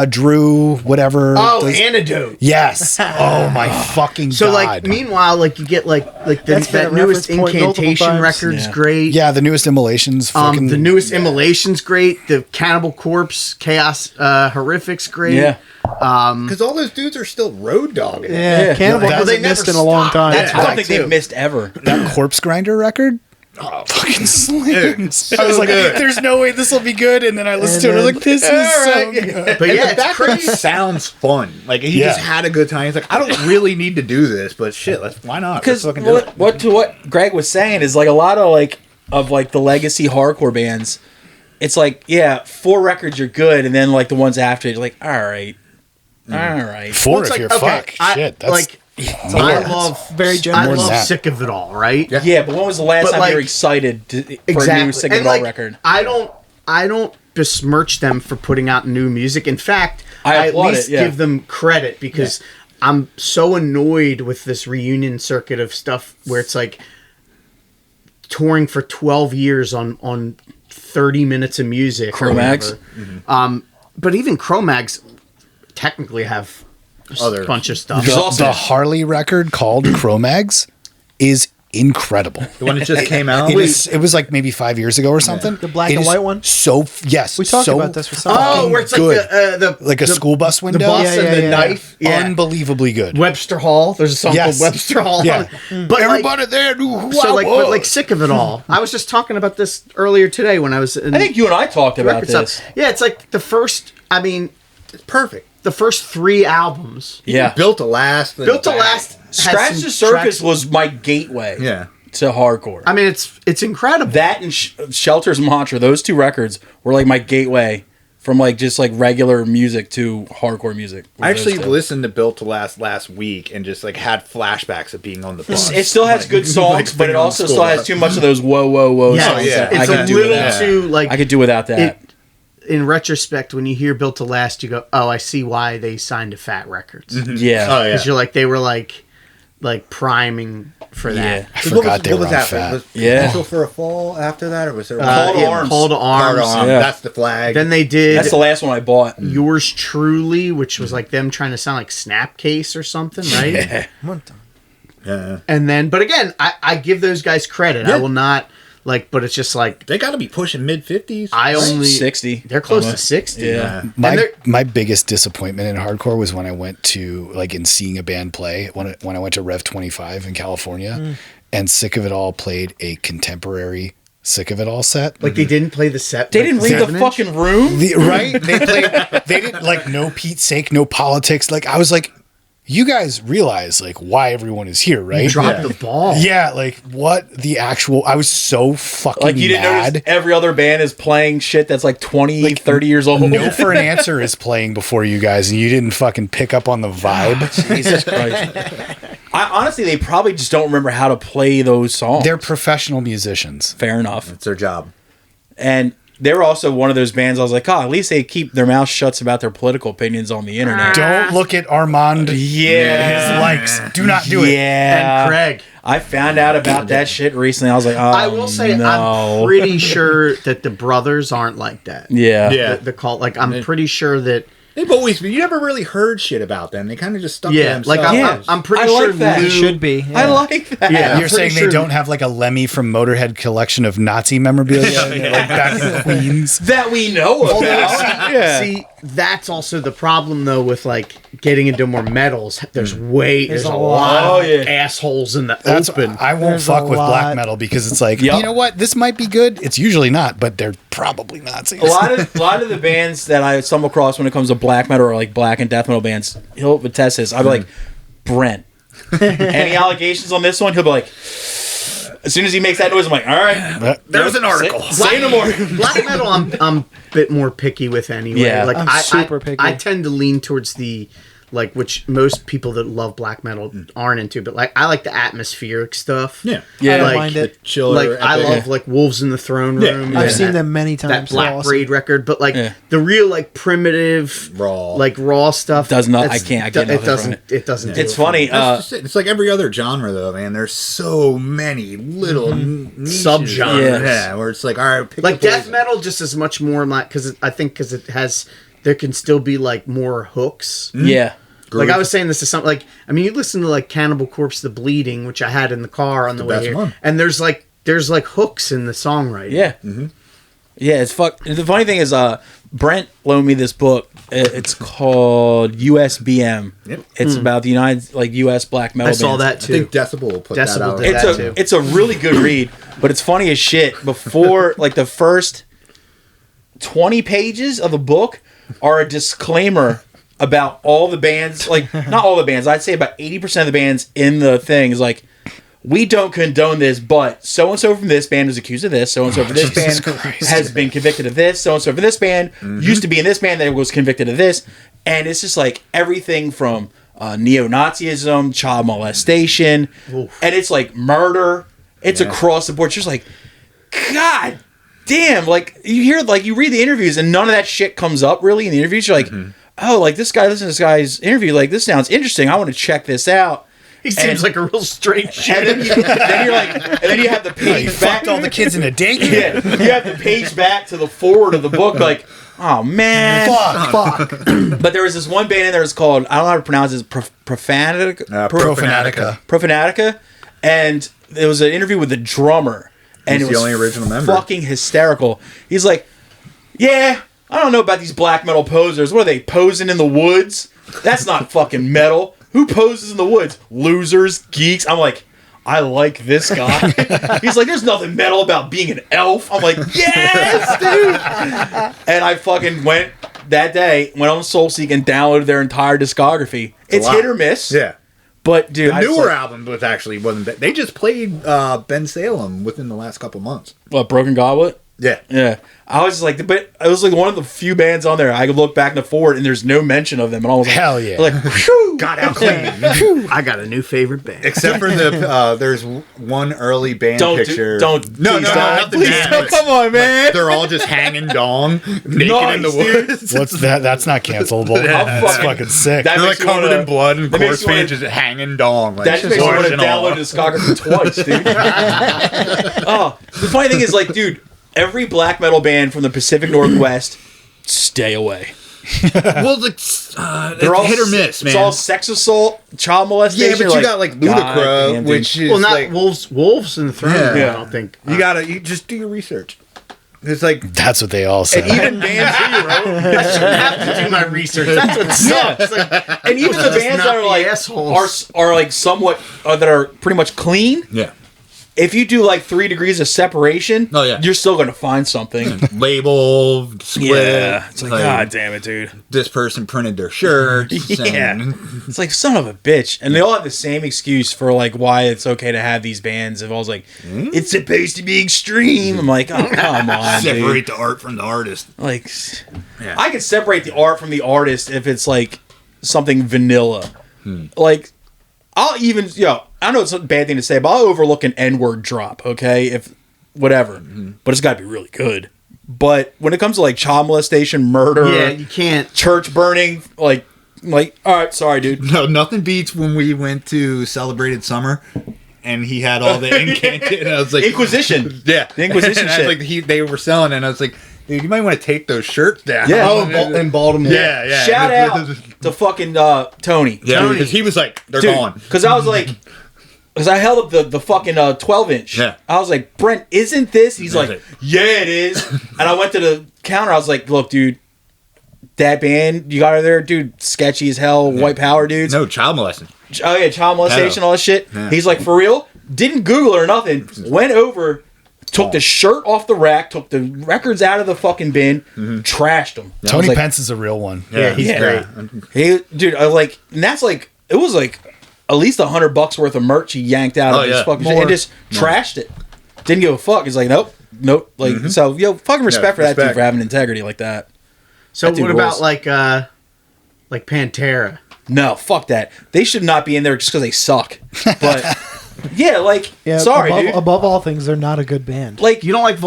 Drew, whatever. Oh, those- Antidote. yes. Oh my fucking So god. like, meanwhile, like you get like That's been that a newest reference point multiple Incantation times. record's Yeah. great. yeah, the newest Immolations. Fucking, The newest Immolation's great. The Cannibal Corpse Chaos Horrific's great. Yeah. Because all those dudes are still road dogging. Yeah, Cannibal Well, hasn't they missed never in a long stop. time. I don't Right, think too. they've missed ever. that Corpse Grinder record. Fucking slams. I was like, good. "There's no way this will be good," and then I listened to it. I was like, "This is so good." But And yeah, the it's background crazy. sounds fun. Like he Yeah. just had a good time. He's like, I don't really need to do this, but shit, why not? Let's Because fucking do it. what Greg was saying is like a lot of the legacy hardcore bands. It's like 4 records you're good, and then like the ones after you're like, all right. 4 It's if like, you're okay, fuck. Shit, that's like I love very I generous. More than love that. Sick of It All, right? Yeah. Yeah, but when was the last But, time like, you were excited for a Exactly. new Sick of And, It All like, record? I don't besmirch them for putting out new music. In fact, I I at applaud least it, yeah. give them credit because I'm so annoyed with this reunion circuit of stuff where it's like touring for 12 years on 30 minutes of music. or Cro-Mags? whatever. But even Cro-Mags technically have Other- a bunch of stuff. There's also- the Harley record called Cro-Mags is incredible. The one that just came out. It was like maybe 5 years ago or something. The black It and is white one? So yes, We talked so about this with some. Oh, where it's like good. the like a school bus the window. bus Yeah, and yeah, the yeah. knife. Yeah. Unbelievably good. Webster Hall. There's a song Yes. called Webster Hall. Yeah. But Everybody there knew who so I like, was. but like Sick of It All. I was just talking about this earlier today when I was in I think you and I talked about record this. stuff. Yeah, it's like the first. I mean, It's perfect. the first 3 albums. Yeah. Built to last. Built to Last. has Scratch some the Surface tracks- was my gateway Yeah. to hardcore. I mean, it's incredible. That and Shelter's Mantra, those 2 records were like my gateway from like just like regular music to hardcore music. I actually listened to Built to last week and just like had flashbacks of being on the bus. It still has good songs, but it also still has too much of those whoa Yeah, songs. yeah. That I It's could a do little without. too like. I could do without that. In retrospect, when you hear "Built to Last," you go, "Oh, I see why they signed to Fat Records." Yeah. Oh yeah. Because you're like they were like priming for that. Yeah. I forgot they were on Fat. Was Yeah. Potential for a Fall after that, or was there Call to Yeah, Arms. Call to Arms. Yeah. That's the flag. Then they did That's the last one I bought. Yours Truly, which was like them trying to sound like Snapcase or something, right? Yeah. yeah. And then, but again, I give those guys credit. Yeah. I will not but it's just like They got to be pushing mid-50s. I only 60. They're close to Almost. 60. Yeah. My biggest disappointment in hardcore was when I went to in seeing a band play when I went to Rev 25 in California, and Sick of It All played a contemporary Sick of It All set. Like they didn't play the set. They didn't read the 7-inch? fucking room. Right? They didn't like no Pete's sake, no politics. Like I was like, you guys realize like why everyone is here, right? Dropped the ball. Yeah, like what the actual I was so fucking Like you didn't mad. notice every other band is playing shit that's like 20, 30 years old. No for an Answer is playing before you guys, and you didn't fucking pick up on the vibe. Jesus Christ. Honestly, they probably just don't remember how to play those songs. They're professional musicians. Fair enough. It's their job. And they were also one of those bands I was like, at least they keep their mouth shut about their political opinions on the internet. Don't look at Armand. Yeah. His likes. Do not do it. Yeah. And Craig. I found out about that shit recently. I was like, oh, I will say no. I'm pretty sure that the brothers aren't like that. Yeah. Yeah. The cult, like I'm pretty sure that. They've always been. You never really heard shit about them. They kind of just stuck to Yeah, themselves. like Yeah. I'm pretty I sure like that. Lou It should be. I yeah. like that. Yeah. I'm You're pretty saying sure- they don't have like a Lemmy from Motorhead collection of Nazi memorabilia like back in Queens? That we know about. Yeah. See, that's also the problem though with like getting into more metals. There's there's a lot Oh, of yeah. assholes in the That's open. I won't There's fuck a with lot. black metal because it's like, Yep. you know what? This might be good. It's usually not, but they're probably Nazis. A lot of the bands that I stumble across when it comes to black metal or like black and death metal bands, he'll attest this. I'll be like, Brent, any allegations on this one? He'll be like, as soon as he makes that noise, I'm like, all right, There's an article. say no more. Black metal, I'm a bit more picky with anyway. Yeah. like I'm I super picky. I tend to lean towards the like which most people that love black metal aren't into, but like I like the atmospheric stuff. Yeah. Yeah. I don't like mind it. Chiller. like I love like Wolves in the Throne Yeah. Room. I've and seen that- them many That times. Black They're awesome. Braid record, but like Yeah. the real like primitive raw stuff Does not- that's- I get nothing it from doesn't it. it doesn't do It's it for funny. me. That's just it. It's like every other genre, though, man. There's so many little niches. Subgenres. Yeah, where it's like, all right, pick Like the death poison. metal just as much more like because it has there can still be like more hooks. Yeah. Like I was saying this to something like I mean you listen to like Cannibal Corpse The Bleeding, which I had in the car on the way best here, one. and there's like hooks in the songwriting. Yeah. Yeah, it's fuck. The funny thing is, Brent loaned me this book. It's called USBM. Yep. It's about the U.S. black metal I saw bands. that I too. think Decibel will put Decibel that out. did It's that a too. it's a really good read, but it's funny as shit. Before like the first 20 pages of the book are a disclaimer about all the bands, like not all the bands. I'd say about 80% of the bands in the thing is like, we don't condone this, but so and so from this band is accused of this. So and so from this Jesus band Christ. has been convicted of this. So and so from this band used to be in this band that was convicted of this, and it's just like everything from neo-Nazism, child molestation, and it's like murder. It's across the board. It's just like, God damn! Like you hear, like you read the interviews, and none of that shit comes up really in the interviews. You're like, oh, like this guy, listen to this guy's interview. Like this sounds interesting. I want to check this out. He seems like a real strange shit. And then you're like, and then you have the page back. Fucked all the kids in a daycare. Yeah, you have the page back to the forward of the book, like, oh man. Fuck. But there was this one band in there. It's called, I don't know how to pronounce it. Profanatica. Profanatica. Profanatica, and there was an interview with the drummer, and He's it was the only original member. fucking hysterical. He's like, yeah, I don't know about these black metal posers. What are they, posing in the woods? That's not fucking metal. Who poses in the woods? Losers, geeks. I'm like, I like this guy. He's like, there's nothing metal about being an elf. I'm like, yes, dude. And I fucking went that day, went on SoulSeek and downloaded their entire discography. It's lot. hit or miss. Yeah. But dude, The newer album was actually wasn't bad. They just played Ben Salem within the last couple months. What, Broken Goblet? Yeah. Yeah. I was just like, but it was like one of the few bands on there. I could look back and forward, and there's no mention of them. And I was like, Hell yeah. like, whew. Got out clean. I got a new favorite band. Except for there's one early band picture. No, not the please band, don't. but Come on, man. they're all just hanging dong, naked in the Nice, dude. woods. What's that? That's not cancelable. That's fucking sick. That They're like makes me covered wanna- in blood, and that makes Corpse me wanna- Paint just hanging dong. Like, That just makes me want to original. download discography twice, dude. Oh, the funny thing is, like, dude, every black metal band from the Pacific Northwest, stay away. Well, they're all hit or miss, man. It's all sex assault, child molestation. Yeah, but you got like Ludacra, which is Well, not like Wolves in the Throne. Yeah. I don't think. you just do your research. It's like That's what they all say. and even bands, I shouldn't have to do my research. That's what sucks. and even the Just bands not that are the like assholes. are like somewhat that are pretty much clean. yeah, If you do like 3 degrees of separation, Oh, yeah. you're still gonna find something. label split. It's like, God damn it, dude. This person printed their shirts. Yeah. and- It's like, son of a bitch. And they all have the same excuse for like why it's okay to have these bands. If I was like, it's supposed to be extreme. I'm like, oh, come on, separate dude. the art from the artist. Like, Yeah. I can separate the art from the artist if it's like something vanilla. Like, I'll even, I know it's a bad thing to say, but I'll overlook an N-word drop, okay? If, whatever. But it's got to be really good. But when it comes to like child molestation, murder, Yeah, you can't. church burning, like, all right, sorry, dude. No, nothing beats when we went to Celebrated Summer, and he had all the incantation. And I was like, Inquisition. yeah, The Inquisition and I shit. was like, they were selling, and I was like, dude, you might want to take those shirts down. Yeah. Oh, in Baltimore. yeah. Shout out to fucking Tony. Yeah, because he was like, they're Dude, gone. because I was like, because I held up the fucking 12-inch. Yeah. I was like, Brent, isn't this? He's like, it? yeah, it is. And I went to the counter. I was like, look, dude, that band you got over there, dude, sketchy as hell, white power dudes. No, child molesting. Oh, yeah, child molestation, Pedo. all that shit. Yeah. He's like, for real? Didn't Google it or nothing. Went over, took the shirt off the rack, took the records out of the fucking bin, trashed them. Tony like, Pence is a real one. Yeah, he's Yeah. great. Dude, I was like, and that's like, it was like at least $100 worth of merch he yanked out Oh, of his yeah. fucking shit and just trashed it. Didn't give a fuck. He's like, nope. Like, so, fucking respect for that dude respect. for having integrity like that. So That dude what about rules. like Pantera? No, fuck that. They should not be in there just because they suck. But, yeah, like, Yeah, sorry, above, dude. above all things, they're not a good band. Like, You don't like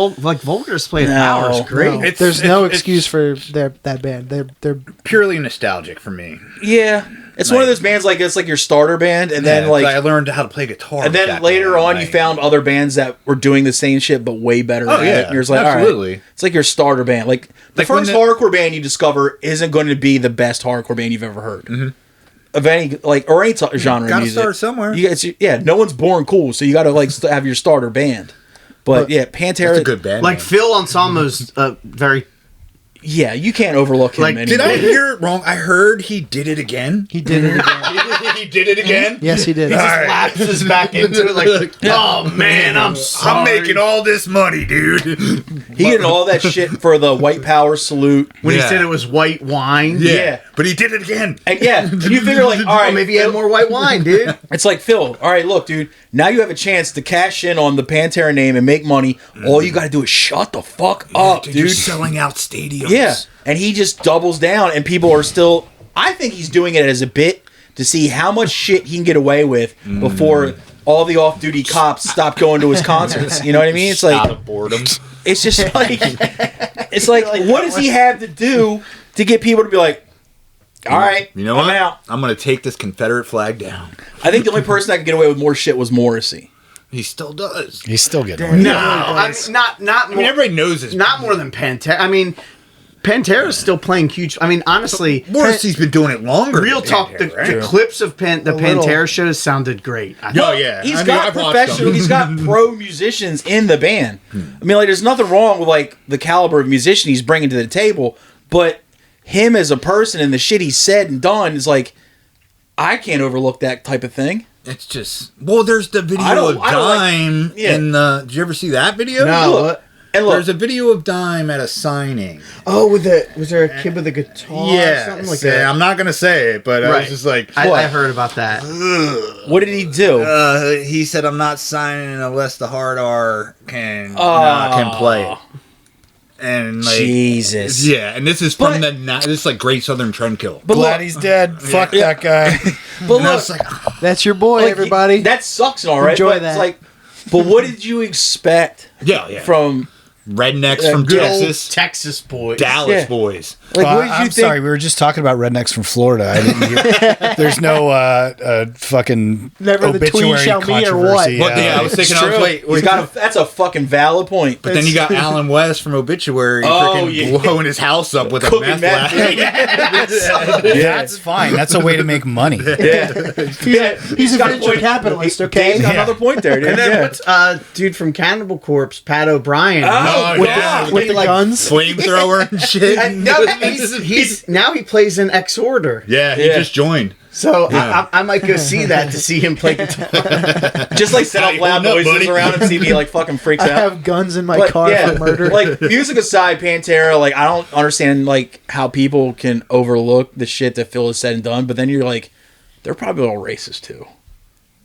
Vulgar's playing No, hours? Great. No, there's no excuse for that band. They're Purely nostalgic for me. yeah. It's one of those bands, like, it's like your starter band, and then, Yeah, like, I learned how to play guitar. and then back later then, on, you like- found other bands that were doing the same shit but way better. Oh, at it. yeah, And you're just like, absolutely. all right. It's like your starter band. Like the Like when first the- hardcore band you discover isn't going to be the best hardcore band you've ever heard. Of any or any genre of Gotta music. start somewhere. No one's born cool, so you got to like have your starter band. But yeah, Pantera. That's a good band. Like name. Phil Anselmo's very. Yeah, you can't overlook him. Like, anymore. Did I hear it wrong? I heard he did it again. he did it again. He did it again. Yes, he did. All right. Lapses back into it like, oh man, I'm sorry. I'm making all this money, dude. He did all that shit for the White Power salute. When he Yeah. said it was white wine. Yeah. But he did it again. And and you figure like, all right, Maybe he had more white wine, dude. It's like, Phil, all right, look, dude, now you have a chance to cash in on the Pantera name and make money. All you got to do is shut the fuck up, dude. You're selling out stadiums. Yeah. And he just doubles down, and people are still. I think he's doing it as a bit to see how much shit he can get away with before all the off duty cops stop going to his concerts. You know what I mean? It's Out like, of boredom. it's just like, it's like, what does he have to do to get people to be like, all right, You know I'm what? out? I'm going to take this Confederate flag down. I think the only person that could get away with more shit was Morrissey. He still does. He's still getting away. No, I mean, not I mean, more, everybody knows this. not more than Pantera. I mean, Pantera's still playing huge. I mean, honestly, Morrissey's been doing it longer. real than talk. Pantera, The right? clips of the little. Pantera shows sounded great. I Oh, thought. yeah. He's I mean, got I've watched professional. them. He's got pro musicians in the band. I mean, like, there's nothing wrong with like the caliber of musician he's bringing to the table, but him as a person and the shit he's said and done is like, I can't overlook that type of thing. It's just... Well, there's the I video don't- of I don't like- Dime yeah. in the... Did you ever see that video? No. Look, and look, There's a video of Dime at a signing. Oh, was there a kid with a guitar? Yeah. something like Yeah, that. I'm not going to say it, but I was Right. just like... I heard about that. what did he do? He said, I'm not signing unless the hard R can play it. And like Jesus. Yeah, and this is from this is like Great Southern Trendkill. But Glad look, he's dead. Fuck that guy. but And I look, was like, That's your boy, like, everybody. that sucks and all right. Enjoy but that. It's like, but what did you expect yeah. from rednecks from Good old Texas, Texas boys. Dallas Yeah. boys. like what did you I'm think? sorry, we were just talking about rednecks from Florida. I didn't hear. There's no fucking Never the tweet obituary shall me or what? controversy. Well, yeah, I was thinking, It's true. wait, That's a fucking valid point. but then you got Alan West from Obituary Oh, freaking yeah. blowing his house up with a Cooking meth meth. lab. That's fine. That's a way to make money. He's a venture capitalist, okay? He's got another point there, dude. And then Yeah. what's dude from Cannibal Corpse, Pat O'Brien? Oh, with yeah. the, With the like, guns. Flamethrower and shit. No, he's now he plays in X Order. Yeah, he Yeah. just joined. So Yeah. I might go see that to see him play guitar. Just like set How up you loud holding up, noises buddy? around him, see me like fucking freaks I out. have guns in my But, car yeah, for murder. Like music aside, Pantera, like I don't understand like how people can overlook the shit that Phil has said and done, but then you're like, they're probably all racist too.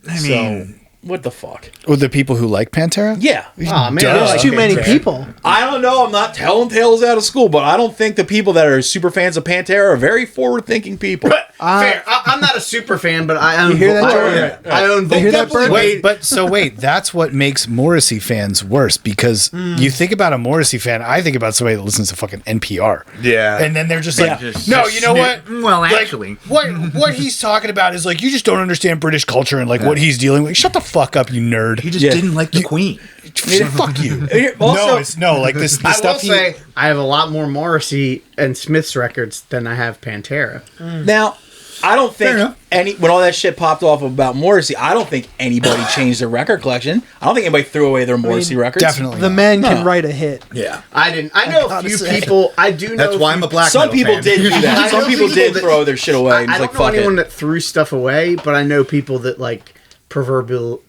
I mean, So what the fuck? With the people who like Pantera? Yeah. Oh man, Duh. I There's like too many Pantera. people. I don't know. I'm not telling tales out of school, but I don't think the people that are super fans of Pantera are very forward-thinking people. Fair. I'm not a super fan, but I own. You hear that, Jordan? I own. You hear that, Brent? Wait, that's what makes Morrissey fans worse because you think about a Morrissey fan, I think about somebody that listens to fucking NPR. yeah. And then they're just like, Just- no, just you know what? snip. Well, Like, actually. what he's talking about is like, you just don't understand British culture and like what he's dealing with. Shut the fuck up, you nerd. He just Yeah. didn't like the Queen. Fuck you. Also- Like this the I will stuff say I have a lot more Morrissey and Smith's records than I have Pantera. Now, I don't Fair think enough. when all that shit popped off about Morrissey, I don't think anybody changed their record collection. I don't think anybody threw away their Morrissey records. definitely. The not. man No. can write a hit. Yeah. I didn't. I know a gotta few say. people. I do know. That's a why few- I'm a black Some metal people fan. did do I that. Some know people people did that- throw their shit away. I And it's don't like, know fuck anyone it. that threw stuff away, but I know people that like proverbially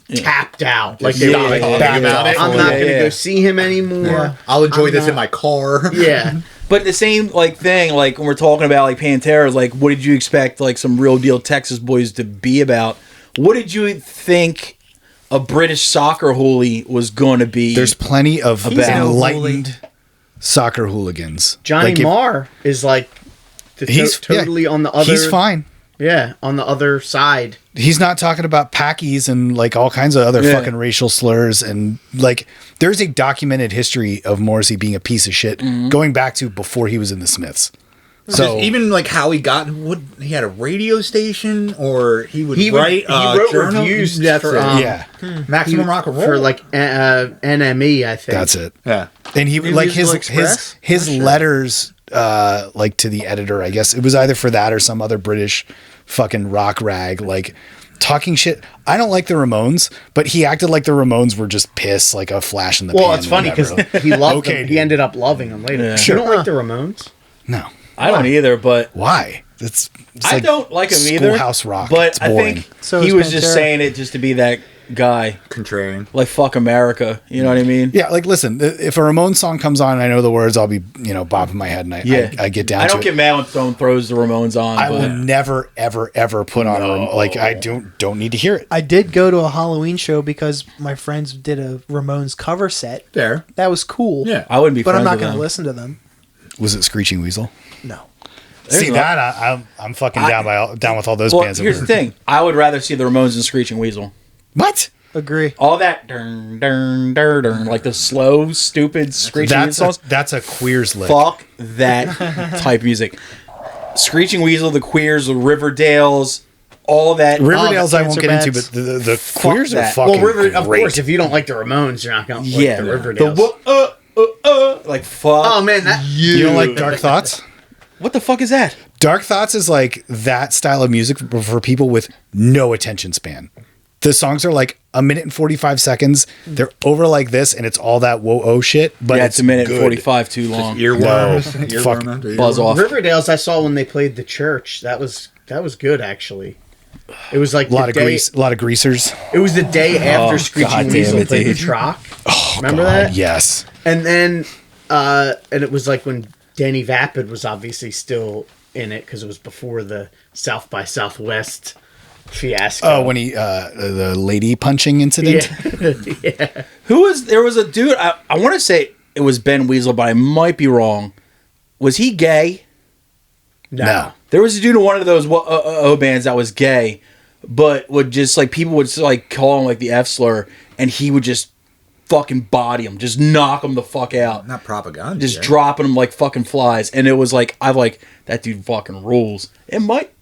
tapped out. Like they Yeah, were like, yeah, yeah, about it. I'm not Yeah, going to yeah. go see him anymore. Yeah. I'll enjoy I'm this in not- my car. Yeah. But the same like thing, like when we're talking about like Pantera, is like, what did you expect like some real deal Texas boys to be about? What did you think a British soccer hooli was going to be? There's plenty of He's no enlightened soccer hooligans. Johnny Like, if- Marr is like He's totally on the other. He's fine. Yeah, on the other side. He's not talking about packies and like all kinds of other Yeah. fucking racial slurs and like there's a documented history of Morrissey being a piece of shit going back to before he was in the Smiths. So Even like how he got, he had a radio station or he would write. he wrote journal? reviews That's for it. yeah, Maximum Rock and Roll for like NME, I think. that's it. Yeah. And he New like Musical his Express? his letters like to the editor, I guess it was either for that or some other British fucking rock rag like talking shit. I don't like the Ramones, but he acted like the Ramones were just piss, like a flash in the pan. Well, it's funny because whatever. he loved Okay, them. dude. He ended up loving them later. Yeah. You Sure. don't like the Ramones? No. I don't either, but Why? It's I don't like him either. Schoolhouse rock. But It's I boring. think So he is was just Pantera. saying it just to be that guy. Contrarian. Like, fuck America. You know what I mean? Yeah, like listen, if a Ramones song comes on and I know the words, I'll be, bopping my head and I get down I to don't it. get mad when someone throws the Ramones on. I but will never, ever, ever put on a like I don't need to hear it. I did go to a Halloween show because my friends did a Ramones cover set. There. That was cool. Yeah. I wouldn't be But I'm friends not with going to them. listen to them. Was it Screeching Weasel? No. See a- that I'm fucking down with all those Well, bands. here's the thing. I would rather see the Ramones than Screeching Weasel. What? Agree. All that dun, dun, dun, dun, like the slow, stupid Screeching Weasel songs. That's a Queers lick. Fuck that type of music. Screeching Weasel, the Queers, the Riverdales, all that. Riverdale's I won't Cancer get into, Bats. but the Queers are that. fucking Well, of great. course, if you don't like the Ramones, you're not going to like Yeah. the The Riverdales. like fuck. Oh man, that You don't like Dark Thoughts? What the fuck is that? Dark Thoughts is like that style of music for people with no attention span. The songs are like a minute and 45 seconds. They're over like this, and it's all that whoa-oh shit. But Yeah, it's a minute and good. 45 too long. Earworms. No. Earworm Fuck. after Buzz earworm. off. Riverdale's I saw when they played the church. That was good actually. It was like A lot the of day, grease, a lot of greasers. It was the day after Oh, Screeching goddamn Weasel it, played the dude. Troc. Remember God, that? Yes. And then and it was like when Danny Vapid was obviously still in it because it was before the South by Southwest fiasco. Oh, when he the lady punching incident. Yeah. There was a dude, I want to say it was Ben Weasel, but I might be wrong. Was he gay? No. There was a dude in one of those bands that was gay, but would just like people would like call him like the F slur, and he would just fucking body him, just knock him the fuck out, Not propaganda. just dropping them like fucking flies. And it was like that dude fucking rules. It might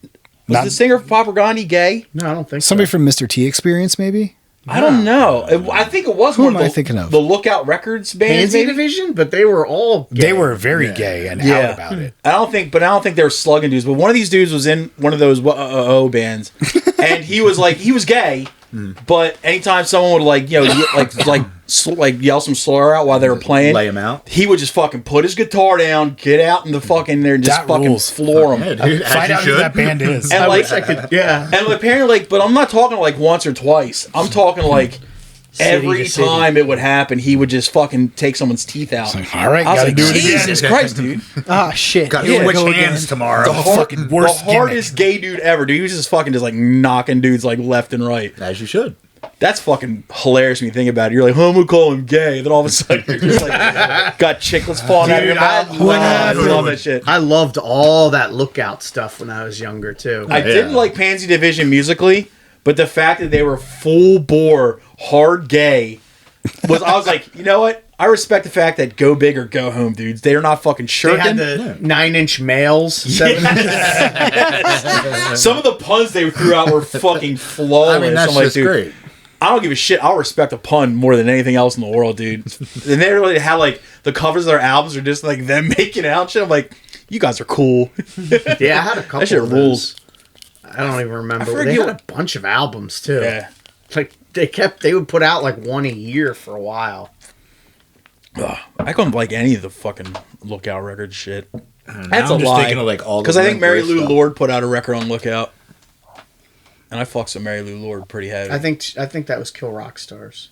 was the singer of Propaganda gay? No, I don't think Somebody so. from Mr. T Experience, maybe. I don't know. I think it was Who one am of I thinking of? the Lookout Records bands. Pansy Maybe? Division, but they were all gay. They were very gay and out about it. I don't think they were slugging dudes. But one of these dudes was in one of those bands, and he was gay. But anytime someone would like yell some slur out while they were playing, lay him out. he would just fucking put his guitar down, get out in the fucking there, and just That fucking rules. floor him. Yeah, dude, as Find you out who should. that band is. And I like, wish I could. Yeah. and apparently, like, but I'm not talking like once or twice. I'm talking like every to city. time it would happen, he would just fucking take someone's teeth out. Like, all right, I was gotta like, do it again. Jesus Christ, dude. Ah, shit. Got Yeah, switch go hands tomorrow. fucking worst the hardest gay dude ever, dude. He was just fucking just like knocking dudes like left and right. As you should. That's fucking hilarious when you think about it. You're like, oh, I'm gonna call him gay. And then all of a sudden you're just like got chiclets falling out of your mouth. I love that shit. I loved all that Lookout stuff when I was younger too. I didn't like Pansy Division musically, but the fact that they were full bore hard gay I was like, you know what? I respect the fact that go big or go home, dudes. They are not fucking They shirking. had the 9-inch males. Some of the puns they threw out were fucking flawless. I mean, that's I'm like, just dude, great. I don't give a shit. I'll respect a pun more than anything else in the world, dude. And they really had like the covers of their albums are just like them making out and shit. I'm like, you guys are cool. Yeah, I had a couple That shit of rules. those. I don't even remember. forget They had what- a bunch of albums too. Yeah. Like they would put out like one a year for a while. Ugh, I couldn't like any of the fucking Lookout Records shit. That's I'm a just lie. thinking of like all the Because I think Mary Lou stuff. Lord put out a record on Lookout. And I fucked some Mary Lou Lord pretty heavy. I think that was Kill Rock Stars.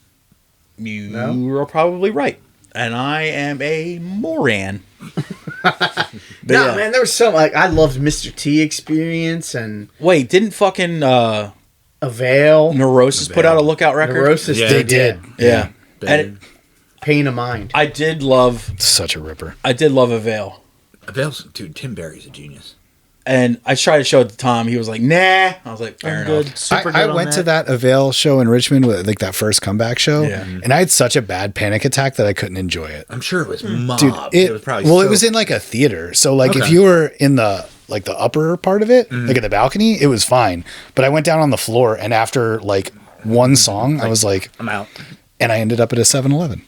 You No? are probably right. And I am a moron. But No, yeah. man, there was some like I loved Mr. T Experience and Wait, didn't fucking Avail. Neurosis put out a Lookout record? Neurosis Yeah, They did. did. Yeah. Babe. And Pain of Mind. I did love Such a ripper. Avail. Avail's, dude, Tim Barry's a genius. And I tried to show it to Tom. He was like, nah. I was like, fair I'm enough. good. Super I good on went to that Avail show in Richmond with like that first comeback show, Yeah. and I had such a bad panic attack that I couldn't enjoy it. I'm sure it was mobbed. Dude, it was probably it was in like a theater. So like if Okay. you were in the like the upper part of it, like at the balcony, it was fine. But I went down on the floor, and after like one song, I was like, I'm out. and I ended up at a 7-Eleven.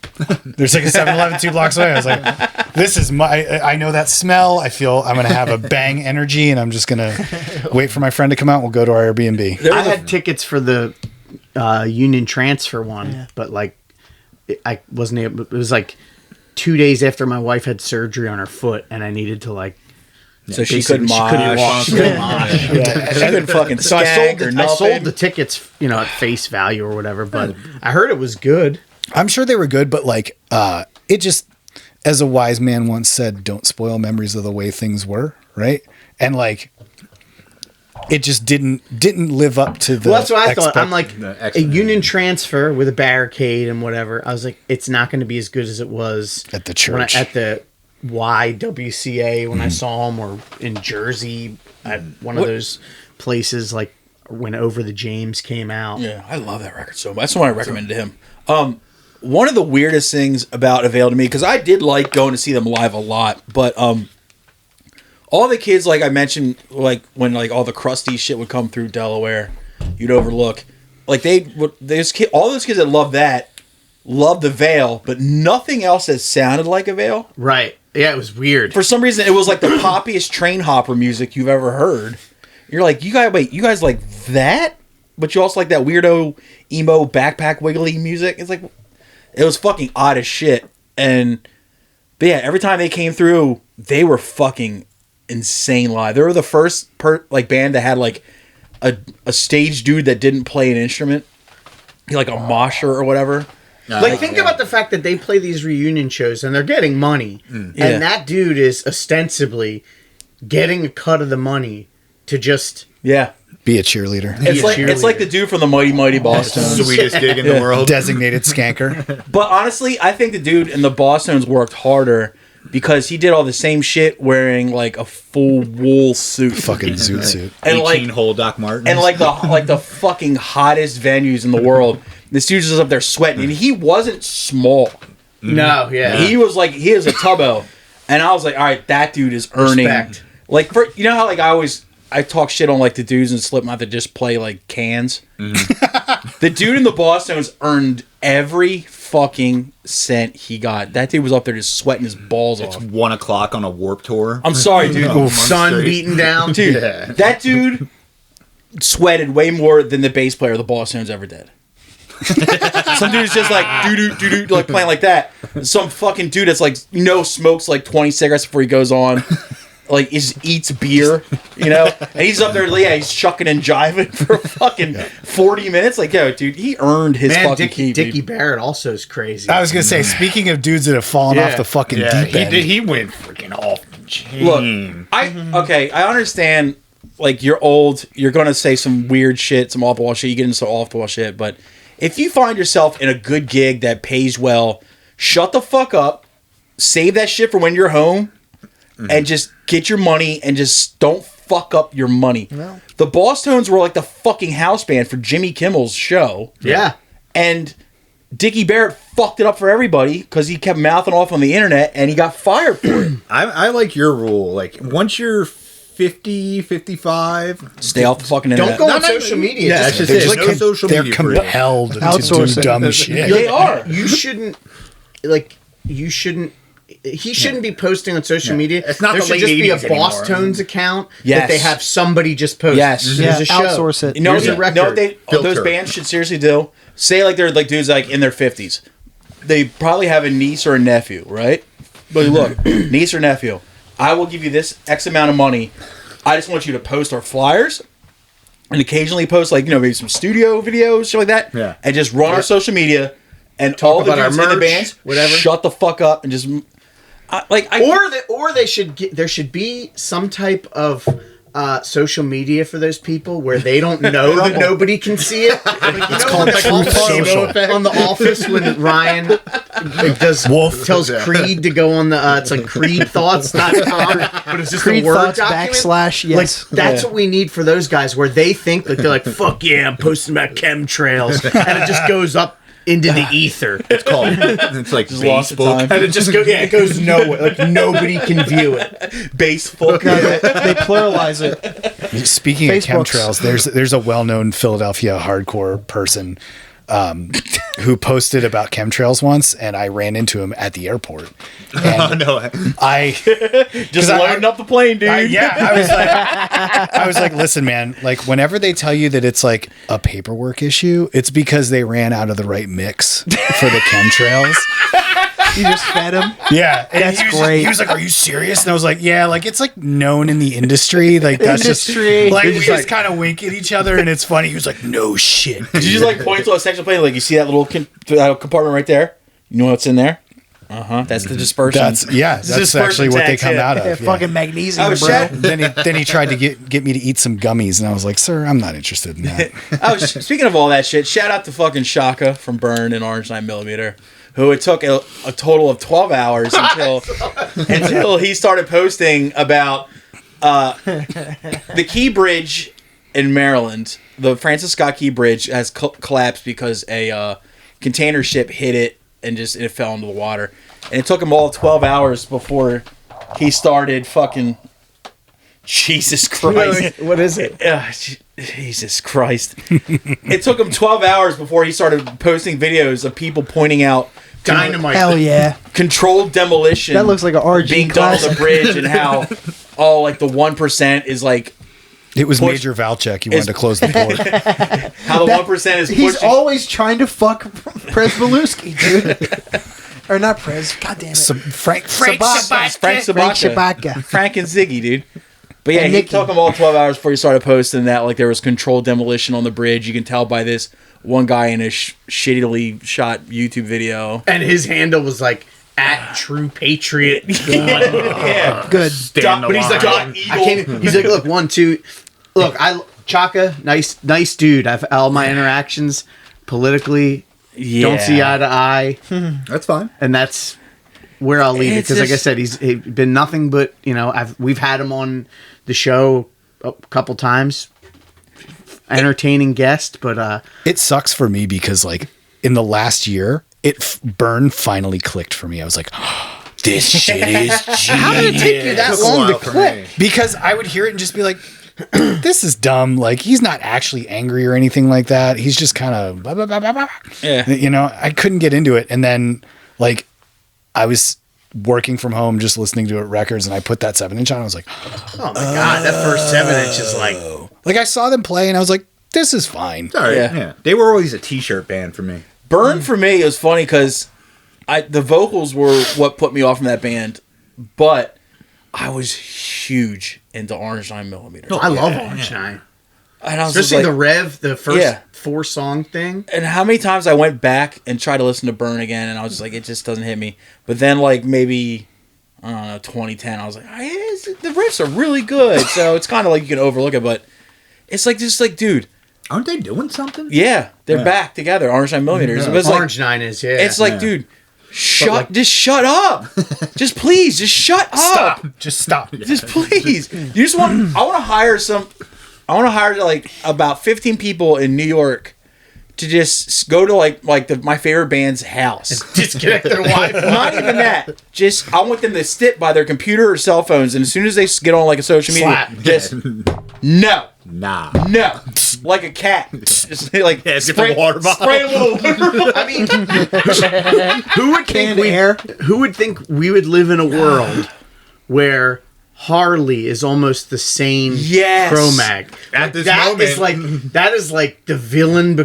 There's like a 7-Eleven 2 blocks away. I was like, this is I know that smell. I feel I'm going to have a bang energy, and I'm just going to wait for my friend to come out. We'll go to our Airbnb. I had tickets for the Union Transfer one, but like I wasn't able. It was like 2 days after my wife had surgery on her foot, and I needed to like. So she basically, couldn't mosh. She couldn't mosh. She couldn't fucking So I skank sold or I nothing. sold the tickets, at face value or whatever. But I heard it was good. I'm sure they were good, but like it just, as a wise man once said, don't spoil memories of the way things were, right? And like it just didn't live up to the. Well, that's what I thought. I'm like The a X-Men. Union Transfer with a barricade and whatever. I was like, it's not going to be as good as it was At the when church. at the YWCA when I saw them, or in Jersey at one of those places like when Over the James came out. Yeah, I love that record so much. That's the one I recommended to him. One of the weirdest things about Avail to me, because I did like going to see them live a lot, but all the kids, like I mentioned, like when like all the crusty shit would come through Delaware, you'd overlook. Like all those kids that loved the Avail, but nothing else that sounded like Avail. Right. Yeah, it was weird. For some reason, it was like the poppiest train hopper music you've ever heard. You're like, you guys like that? But you also like that weirdo emo backpack wiggly music. It's like, it was fucking odd as shit. But yeah, every time they came through, they were fucking insane live. They were the first band that had like a stage dude that didn't play an instrument, like a mosher or whatever. Think about the fact that they play these reunion shows and they're getting money, Yeah. and that dude is ostensibly getting a cut of the money to just Yeah. Be a cheerleader. It's like the dude from the Mighty Mighty Bosstones. Sweetest gig in the world. Designated skanker. But honestly, I think the dude in the Bosstones worked harder because he did all the same shit wearing like a full wool suit. Fucking zoot suit. And 18-hole Doc Martens. And like the fucking hottest venues in the world. This dude's just up there sweating. And he wasn't small. No, yeah. He was like, he is a tubbo. And I was like, all right, that dude is earning. Respect. Like, you know how like I talk shit on like the dudes in Slipknot that just play like cans? The dude in the Bosstones earned every fucking cent he got. That dude was up there just sweating his balls It's off. 1 o'clock on a Warp Tour. I'm sorry, dude. Sun beating down. Dude, Yeah. that dude sweated way more than the bass player of the Bosstones ever did. Some dude's just like doo-doo, like playing like that. Some fucking dude that's like, smokes like 20 cigarettes before he goes on. Like, he just eats beer, And he's up there, he's chucking and jiving for fucking 40 minutes. Like, yo, dude, he earned his fucking keep. Dickie dude. Barrett also is crazy. I was gonna say, speaking of dudes that have fallen off the fucking deep end. He went freaking off the chain. Look, I understand, like, you're old, you're going to say some weird shit, some off-the-wall shit, you get into some off-the-wall shit, but if you find yourself in a good gig that pays well, shut the fuck up, save that shit for when you're home, and just get your money and just don't fuck up your money. No. The Bosstones were like the fucking house band for Jimmy Kimmel's show. Yeah. And Dickie Barrett fucked it up for everybody because he kept mouthing off on the internet and he got fired for it. I like your rule. Like, once you're 50, 55... Stay off the fucking internet. Don't go on social media. Yeah, Just- it's just They're no social they're media. for it. compelled to do Outsourcing. dumb shit. They are. You shouldn't, he shouldn't be posting on social media. It's not there the should late just be a 80s anymore. Boss Tones account Yes. that they have somebody just post. Yes. There's Yeah, a show. outsource it. You know, Here's a record. what those Filter. bands should seriously do? Say like they're like dudes like in their 50s. They probably have a niece or a nephew, right? But look, niece or nephew, I will give you this X amount of money. I just want you to post our flyers and occasionally post like, maybe some studio videos, shit like that. Yeah. And just run our social media and Talk all the about our dudes in the merch, bands, whatever. shut the fuck up and just Or they should get, there should be some type of social media for those people where they don't know that nobody can see it. It's called Truth Social. On The Office when Ryan tells Creed to go on the it's like creedthoughts.com, but it's just Creed a Word Thoughts document. / yes. Like, that's what we need for those guys where they think like they're like, fuck yeah, I'm posting about chemtrails, and it just goes up into the ether. It's called. It's like lost the Facebook. time. And it just goes, it goes nowhere. Like nobody can view it. baseful. They pluralize it. Speaking Facebook's- of chemtrails, there's a well-known Philadelphia hardcore person who posted about chemtrails once, and I ran into him at the airport. And No. I Just I- loading up the plane, dude. I was like, listen, man, like whenever they tell you that it's like a paperwork issue, it's because they ran out of the right mix for the chemtrails. You just fed him. Yeah, and That's he was great. He was like, "Are you serious?" And I was like, "Yeah, like it's like known in the industry, like that's Industry. just like we Just just like- kind of wink at each other, and it's funny." He was like, "No shit." Did you just like point to a section plane? Like, you see that little compartment right there? You know what's in there? That's the dispersion. That's dispersion actually what they tax, come yeah. out of. Yeah, yeah. fucking magnesium, Oh, bro. shit. Then he tried to get me to eat some gummies, and I was like, "Sir, I'm not interested in that." Speaking of all that shit, shout out to fucking Shaka from Burn and Orange 9mm, who it took a total of 12 hours until he started posting about the Key Bridge in Maryland. The Francis Scott Key Bridge has collapsed because a container ship hit it and it fell into the water. And it took him all 12 hours before he started fucking... Jesus Christ. What is it? Jesus Christ. It took him 12 hours before he started posting videos of people pointing out Dynamite. Hell yeah. controlled demolition. That looks like an RG being done on classic. the bridge, and how all like the 1% is like It was Push- Major Valchek. He wanted to close the port. how the 1% is He's pushing. always trying to fuck Prez Belusky, dude. Or not Prez. God damn it. Frank Frank Frank Sabaka. Shabaka. Frank and Ziggy, dude. But yeah, And he Nicky. took him all 12 hours before he started posting that like there was controlled demolition on the bridge. You can tell by this one guy in a shittily shot YouTube video. And his handle was like at True Patriot. Yeah. Good. Stand the But he's like, line. look, I can't. He's like, look, 1, 2. Look, Chaka, nice dude. I've all my interactions politically don't see eye to eye, That's fine. and that's where I'll leave it It's because, like I just- said, he's been nothing but we've had him on the show a couple times, entertaining guest, but It sucks for me because like in the last year, Burn finally clicked for me. I was like, this shit is genius. how did it take you that Took a long to while for click? me. Because I would hear it and just be like, this is dumb. Like, he's not actually angry or anything like that. He's just kind of blah, blah, blah, blah, blah. Yeah. You know, I couldn't get into it. And then, like, I was working from home just listening to it records, and I put that 7-inch on. I was like, Oh my god, that first 7-inch is like I saw them play, and I was like, this is fine. All right. Yeah. Yeah. They were always a t-shirt band for me. Burn for me was funny because the vocals were what put me off from that band, but I was huge into Orange 9mm. I love Orange Nine, And I was especially just the Rev, the first Yeah. 4-song thing. and how many times I went back and tried to listen to Burn again, and I was just like, it just doesn't hit me. But then, like, maybe, I don't know, 2010, I was like, the riffs are really good. So it's kind of like you can overlook it, but it's like, just like, dude, Aren't they doing something? yeah, they're Yeah. back together, Orange 9mm. Yeah. It was like, Orange Nine is it's like, Yeah. dude, like- just shut up. Just please, just shut up. Stop. Just stop. Just please. You just want. I want to hire like about 15 people in New York to just go to like my favorite band's house. disconnect their Wi-Fi. Not even that. Just I want them to sit by their computer or cell phones, and as soon as they get on like a social media, Slap. just no. Nah. No, like a cat. Just like Yeah, different water bottle. spray a little. I mean, who would think Canned air. Who would think we would live in a world where Harley is almost the same Yes. Cro-Mag? At this That moment. is like the villain the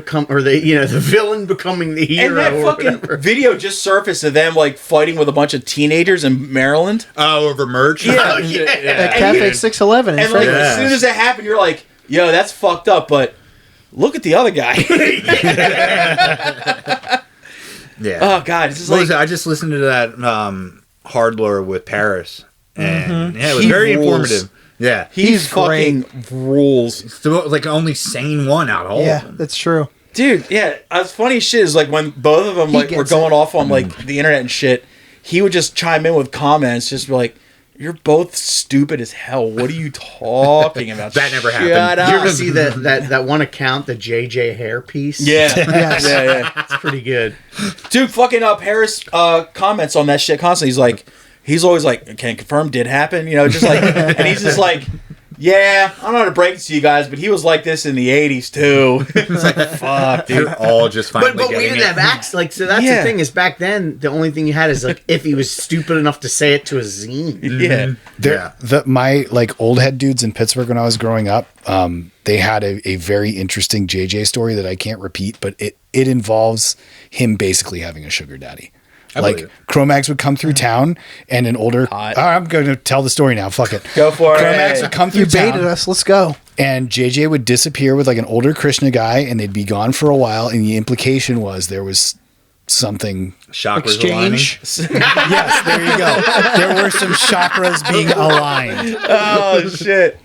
villain becoming the And hero. that or fucking whatever. video just surfaced of them like fighting with a bunch of teenagers in Maryland. Oh, over merch? Yeah. At Cafe 611 in And like Frederick. as soon as that happened, you're like, "Yo, that's fucked up." But look at the other guy. Yeah. Oh god, it's just What was like it? I just listened to that Hard Lore with Paris. And yeah, it was He very rules. informative. Yeah. he's fucking rules, It's the like only sane one out of all Yeah, of them. that's true. dude. Yeah, as funny as shit is like when both of them He like were gets going off on like the internet and shit. He would just chime in with comments, just be like, "You're both stupid as hell. What are you talking about?" That never Shut happened. up." Did you ever see that one account, the JJ hair piece? Yeah, Yes. yeah. It's pretty good. Dude, fucking Paris comments on that shit constantly. He's always like, "Can confirm did happen," you know, just like, and he's just like, "Yeah, I don't know how to break it to you guys, but he was like this in the '80s too." It's like, fuck, dude. They're all just finally But we getting didn't it. have acts so that's Yeah. the thing is back then the only thing you had is like if he was stupid enough to say it to a zine. Yeah, My like old head dudes in Pittsburgh when I was growing up, they had a very interesting JJ story that I can't repeat, but it involves him basically having a sugar daddy. believe Like it. Cro-Mags would come through town, and an older. Hot. I'm going to tell the story now. Fuck it. Go for it. Cro-Mags would come through You baited town, us. Let's go. and JJ would disappear with like an older Krishna guy, and they'd be gone for a while. And the implication was there was something. Chakras aligning. Exchange. Yes, there you go. There were some chakras being aligned, Oh shit!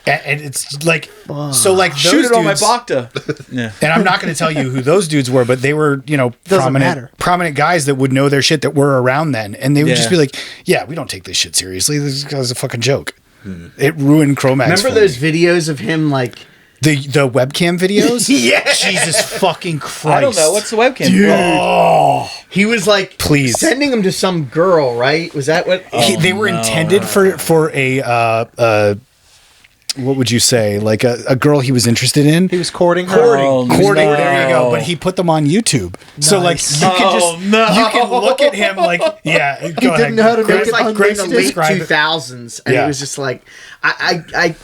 and it's like so. Like those Shoot it on my dudes- Bacta. Yeah. And I'm not going to tell you who those dudes were, but they were, Doesn't matter. prominent guys that would know their shit that were around then. And they would just Yeah. be like, yeah, we don't take this shit seriously. This guy's a fucking joke. It ruined Cro-Mags. Remember for those me. videos of him like the webcam videos? Yeah. Jesus fucking Christ. I don't know what's the webcam. he was like Please. sending them to some girl, right? Was that what They were intended for a what would you say? Like a girl he was interested in. He was courting her. Courting, no. there you go. But he put them on YouTube. So like Nice. you can just no. you can look at him like yeah. He didn't know how to it make was it like in the unlisted. late Describe it. 2000s and Yeah. it was just like I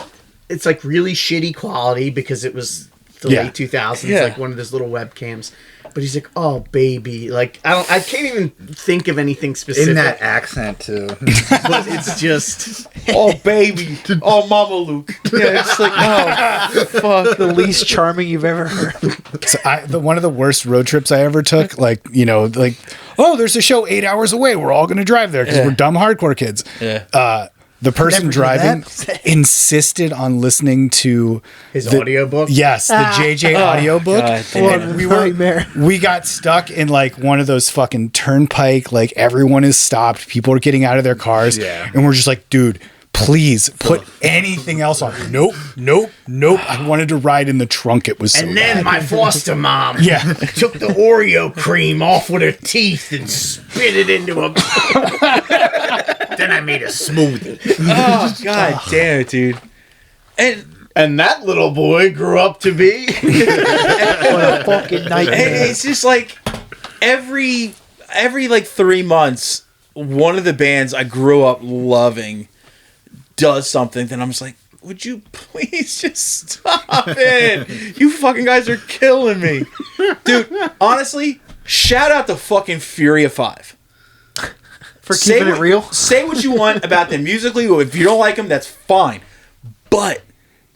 it's like really shitty quality because it was the Yeah. late 2000s Yeah. like one of those little webcams. But he's like, "Oh baby." Like I can't even think of anything specific. In that accent, too. but it's just Oh baby. Oh mama Luke. Yeah, it's like oh fuck. The least charming you've ever heard. So one of the worst road trips I ever took, like oh, there's a show 8 hours away. We're all going to drive there because Yeah. we're dumb hardcore kids. Yeah. The person Never did driving that. insisted on listening to His the audiobook? Yes, the JJ audiobook. God damn. What And a nightmare. we got stuck in like one of those fucking turnpike, like everyone is stopped, people are getting out of their cars, and we're just like, dude, please put anything else on. Nope. I wanted to ride in the trunk. It was so And then bad. my foster mom Yeah. took the Oreo cream off with her teeth and spit it into a. Then I made a smoothie. Oh god damn it, dude. And that little boy grew up to be. What a fucking And nightmare. it's just like every like 3 months, one of the bands I grew up loving does something, then I'm just like, would you please just stop it? You fucking guys are killing me. Dude, honestly, shout out to fucking Furia 5. For keeping it real. Say what you want about them musically. If you don't like them, that's fine. But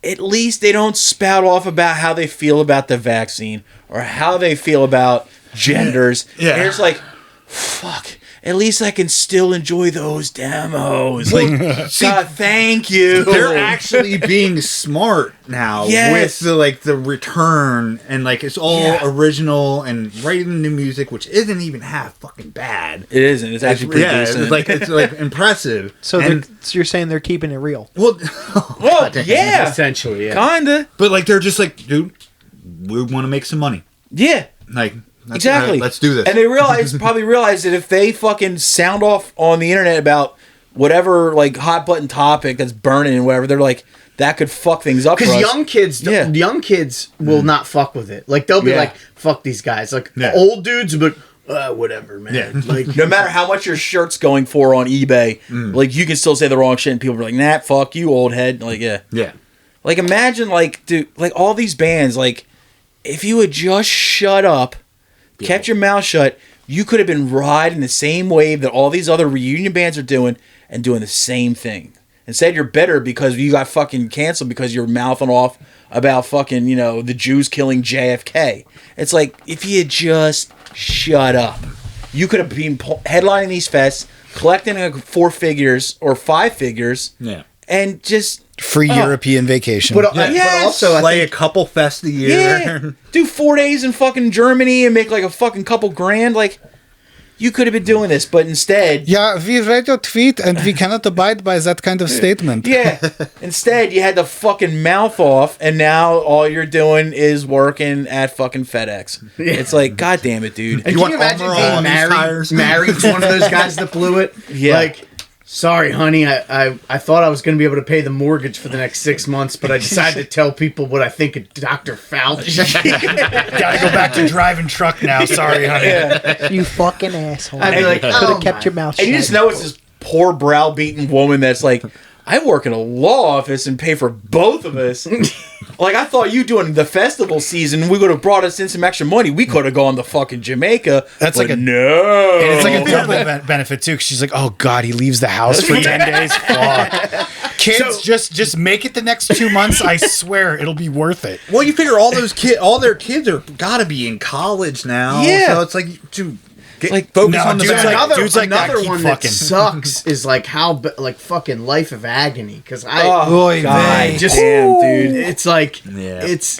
at least they don't spout off about how they feel about the vaccine or how they feel about genders. Yeah. And it's like, fuck. At least I can still enjoy those demos. Like, God, thank you. They're actually being smart now Yes. with the return, and like it's all original and writing new music, which isn't even half fucking bad. It isn't. It's actually pretty decent. it's like impressive. So, And- so you're saying they're keeping it real. well, well, yeah, Essentially, yeah. kinda. but like they're just like, dude, we want to make some money. Yeah. Like Exactly. let's do this. And they probably realize that if they fucking sound off on the internet about whatever like hot button topic that's burning and whatever, they're like, that could fuck things up. Because for us. young kids will not fuck with it. Like they'll be Yeah. like, "Fuck these guys." Like Yeah. old dudes, but whatever, man. Yeah. Like No matter how much your shirt's going for on eBay, like you can still say the wrong shit and people are like, nah, fuck you, old head. Like, yeah. yeah. Like imagine like, dude, like all these bands, like if you had just shut up, kept your mouth shut, you could have been riding the same wave that all these other reunion bands are doing and doing the same thing. Instead, you're bitter because you got fucking canceled because you're mouthing off about fucking, you know, the Jews killing JFK. It's like, if you had just shut up, you could have been headlining these fests, collecting 4 figures or 5 figures, and just... Free European vacation. But, Yes. but also, I Play think a couple fests a year. Yeah, do 4 days in fucking Germany and make like a fucking couple grand. Like, you could have been doing this, but instead, yeah, we read your tweet and we cannot abide by that kind of statement. instead you had to fucking mouth off, and now all you're doing is working at fucking FedEx. It's like, god damn it, dude. Can you imagine Armor being on these tires? married to one of those guys that blew it? Yeah. Like, sorry, honey, I thought I was going to be able to pay the mortgage for the next 6 months, but I decided to tell people what I think of Dr. Fauci. Gotta go back to driving truck now. Sorry, honey. You fucking asshole. I'd be like, could oh have kept my- your mouth shut. And you just know it's this poor browbeaten woman that's like, I work in a law office and pay for both of us. Like, I thought you doing the festival season, we would have brought us in some extra money. We could have gone to fucking Jamaica. That's but like a- no. And it's like a double benefit too, because she's like, "Oh God, he leaves the house for 10 days." Fuck. Kids, just make it the next 2 months. I swear, it'll be worth it. Well, you figure all their kids are gotta be in college now. Yeah. So it's like, dude, Like, focus no, on the dude's bag. like- Another, dudes like that another keep one fucking. that sucks is like like fucking Life of Agony, because oh, Oy God, vey. just damn, dude. it's like Yeah. it's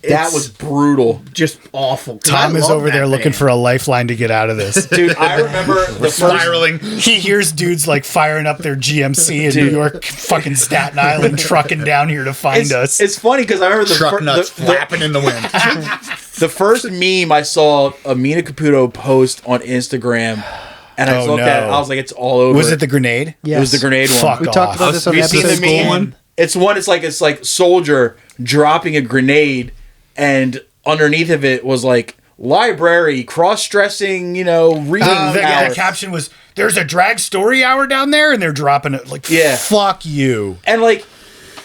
That was brutal. just awful. 'Cause Tom I is love over that there looking band. for a lifeline to get out of this. Dude, I remember the first... Spiraling. He hears dudes like firing up their GMC in New York, fucking Staten Island, trucking down here to find us. It's funny because I remember the, Truck nuts flapping in the wind. the first meme I saw Amina Caputo post on Instagram, and I Oh, looked at it, no. I was like, it's all over. Was it the grenade? Yes. It was the grenade one. Fuck We off. talked about this on Have you seen episode the meme? 1. It's like Soldier dropping a grenade, and underneath of it was like library, cross-dressing, you know, reading The hour. caption was, "There's a drag story hour down there," and they're dropping it. Like, Yeah. fuck you. And like,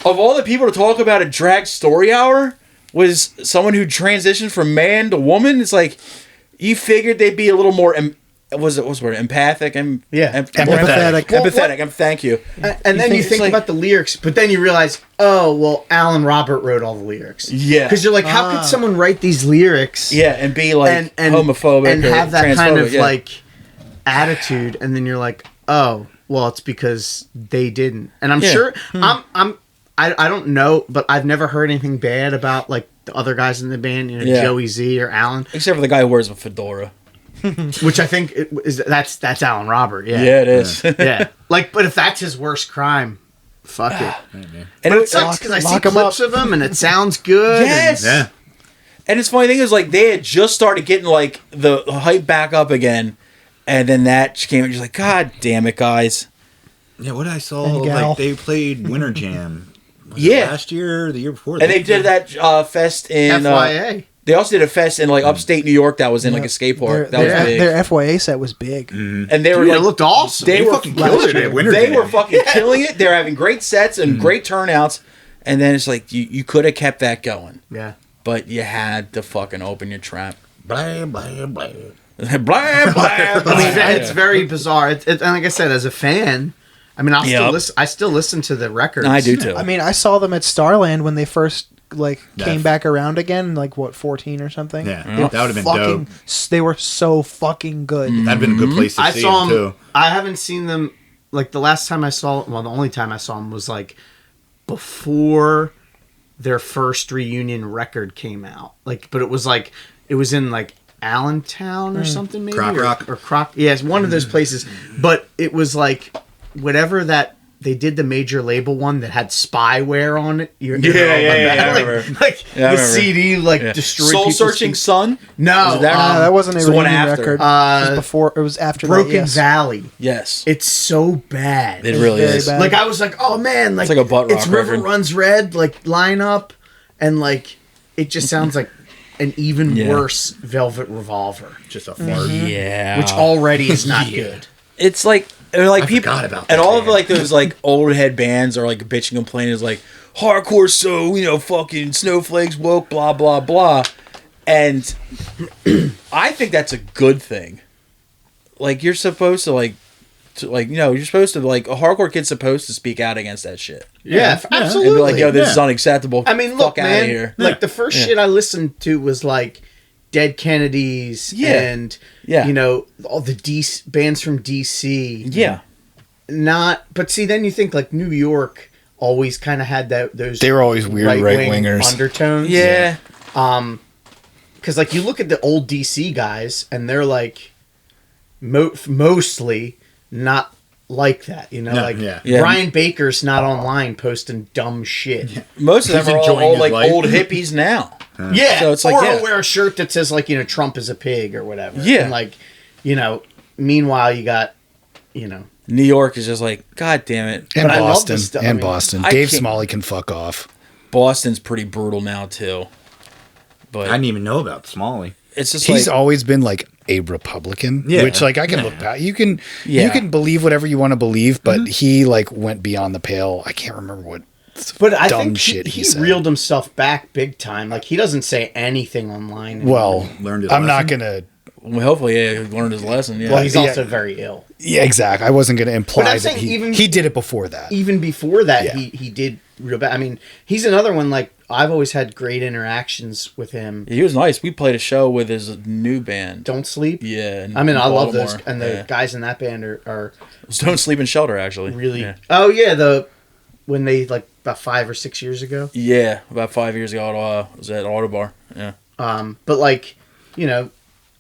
of all the people to talk about a drag story hour, was someone who transitioned from man to woman. It's like, you figured they'd be a little more what's the word, empathic and Empathetic. empathetic. Thank you. And then you it's think like- about the lyrics, but then you realize, oh well, Alan Robert wrote all the lyrics. Yeah. because you're like, how could someone write these lyrics? Yeah, and be like and homophobic and or have that kind transphobic, of yeah. like attitude, and then you're like, oh, Well, it's because they didn't, and I'm Yeah. sure I don't know, but I've never heard anything bad about like the other guys in the band, you know, Yeah. Joey Z or Alan, Except for the guy who wears a fedora. which I think that's Alan Robert. Yeah, Yeah, it is. yeah. Like, but if that's his worst crime, fuck it. And But it it sucks because I see lock 'em clips of him and it sounds good. Yes. Yeah. And it's funny thing is like they had just started getting like the hype back up again, and then that came and just like, God damn it, guys. Yeah, what I saw, And gal. like they played Winter Jam. Was it Yeah. last year or the year before. And they did that fest in. FYA. They also did a fest in like upstate New York that was in like a skate park. That was big. Their FYA set was big. And they were Dude, like, it looked awesome. They were fucking killed it at Winter They Jam. were fucking killing it. They were having great sets and great turnouts. And then it's like you could have kept that going, Yeah. but you had to fucking open your trap. Blah, blah, blah. blah blah blah. It's very bizarre. And like I said, as a fan, I mean, I still listen to the records. I do too. I mean, I saw them at Starland when they first like Yeah. came back around again, like what 14 or something. Yeah. They were That would've been fucking, dope. They were so fucking good. That'd been a good place to I see saw him, them. too. I haven't seen them. Like the last time I saw, well, the only time I saw them was like before their first reunion record came out. Like, but it was in like Allentown or something, maybe Croc Rock. or Croc. Yeah, it's one of those places. But it was like whatever that. They did the major label one that had spyware on it. You know, I like, remember. like Yeah, I the remember. CD destroyed Soul people's Searching feet. Sun. No, Was it that That wasn't a It's the one reunion after. record. It was before. It was after Broken that. Yes. Valley. Yes, It's so bad. it really very is. bad. Like I was like, oh man, like It's like a butt it's rock River record. Runs Red, like lineup, and like it just sounds like an even Yeah. worse Velvet Revolver, Just a fart. Yeah, which already is not good. it's like and like people forgot about and that all of band. like those like old head bands are like bitching and complaining is like hardcore, so fucking snowflakes woke, blah blah blah, and I think that's a good thing. Like you're supposed to you're supposed to like a hardcore kid's supposed to speak out against that shit Yeah, and absolutely. be like, yo, this is Yeah. unacceptable. I mean, fuck look, out man. of here. Like the first shit I listened to was like Dead Kennedys and all the bands from DC. Yeah, But see, then you think like New York always kind of had those. They were always weird right-wing right-wingers. undertones. yeah. Because like you look at the old DC guys and they're like mostly not like that, No, like yeah. Yeah. Brian Baker's not online posting dumb shit. Most of them He's are all enjoying old, his like life. old hippies now. Yeah, So it's like, or yeah. he'll wear a shirt that says like Trump is a pig or whatever. Yeah. and like meanwhile you got New York is just like, God damn it. And But I love Boston. this stuff. I And mean, Boston. I Dave can't- Smalley can fuck off. Boston's pretty brutal now too. But I didn't even know about Smalley. it's just He's like always been like a Republican, Yeah. which like I can look past. You can Yeah. believe whatever you want to believe, but he like went beyond the pale. I can't remember what. But I dumb think shit he said. reeled himself back big time. Like he doesn't say anything online anymore. Well, Learned his I'm not lesson? gonna. well, hopefully he learned his lesson. Yeah. Well, he's Yeah. also very ill. Yeah, exactly. I wasn't gonna imply But I'm that saying he did it before that. Even before that, Yeah. he did real bad. I mean, he's another one. Like I've always had great interactions with him. He was nice. We played a show with his new band. Don't sleep. Yeah. in I mean, I love Baltimore. those, and the guys in that band are Don't Sleep in Shelter, actually. really. Yeah. Oh yeah, when they like about 5 or 6 years ago. Yeah, about 5 years ago, it was at Autobar. Yeah. But like,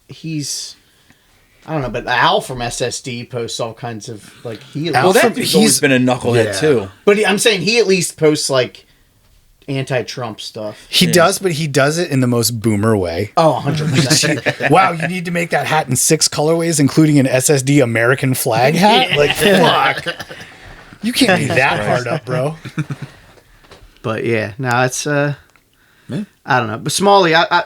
he's. I don't know, but Al from SSD posts all kinds of like he. Well, that from- dude's always he's- been a knucklehead Yeah. too. But I'm saying he at least posts like anti-Trump stuff. He does, but he does it in the most boomer way. Oh, 100%. Wow, you need to make that hat in 6 colorways, incling an SSD American flag hat? Like, fuck. You can't be that hard up, bro. But yeah, no, it's I don't know. But Smalley, I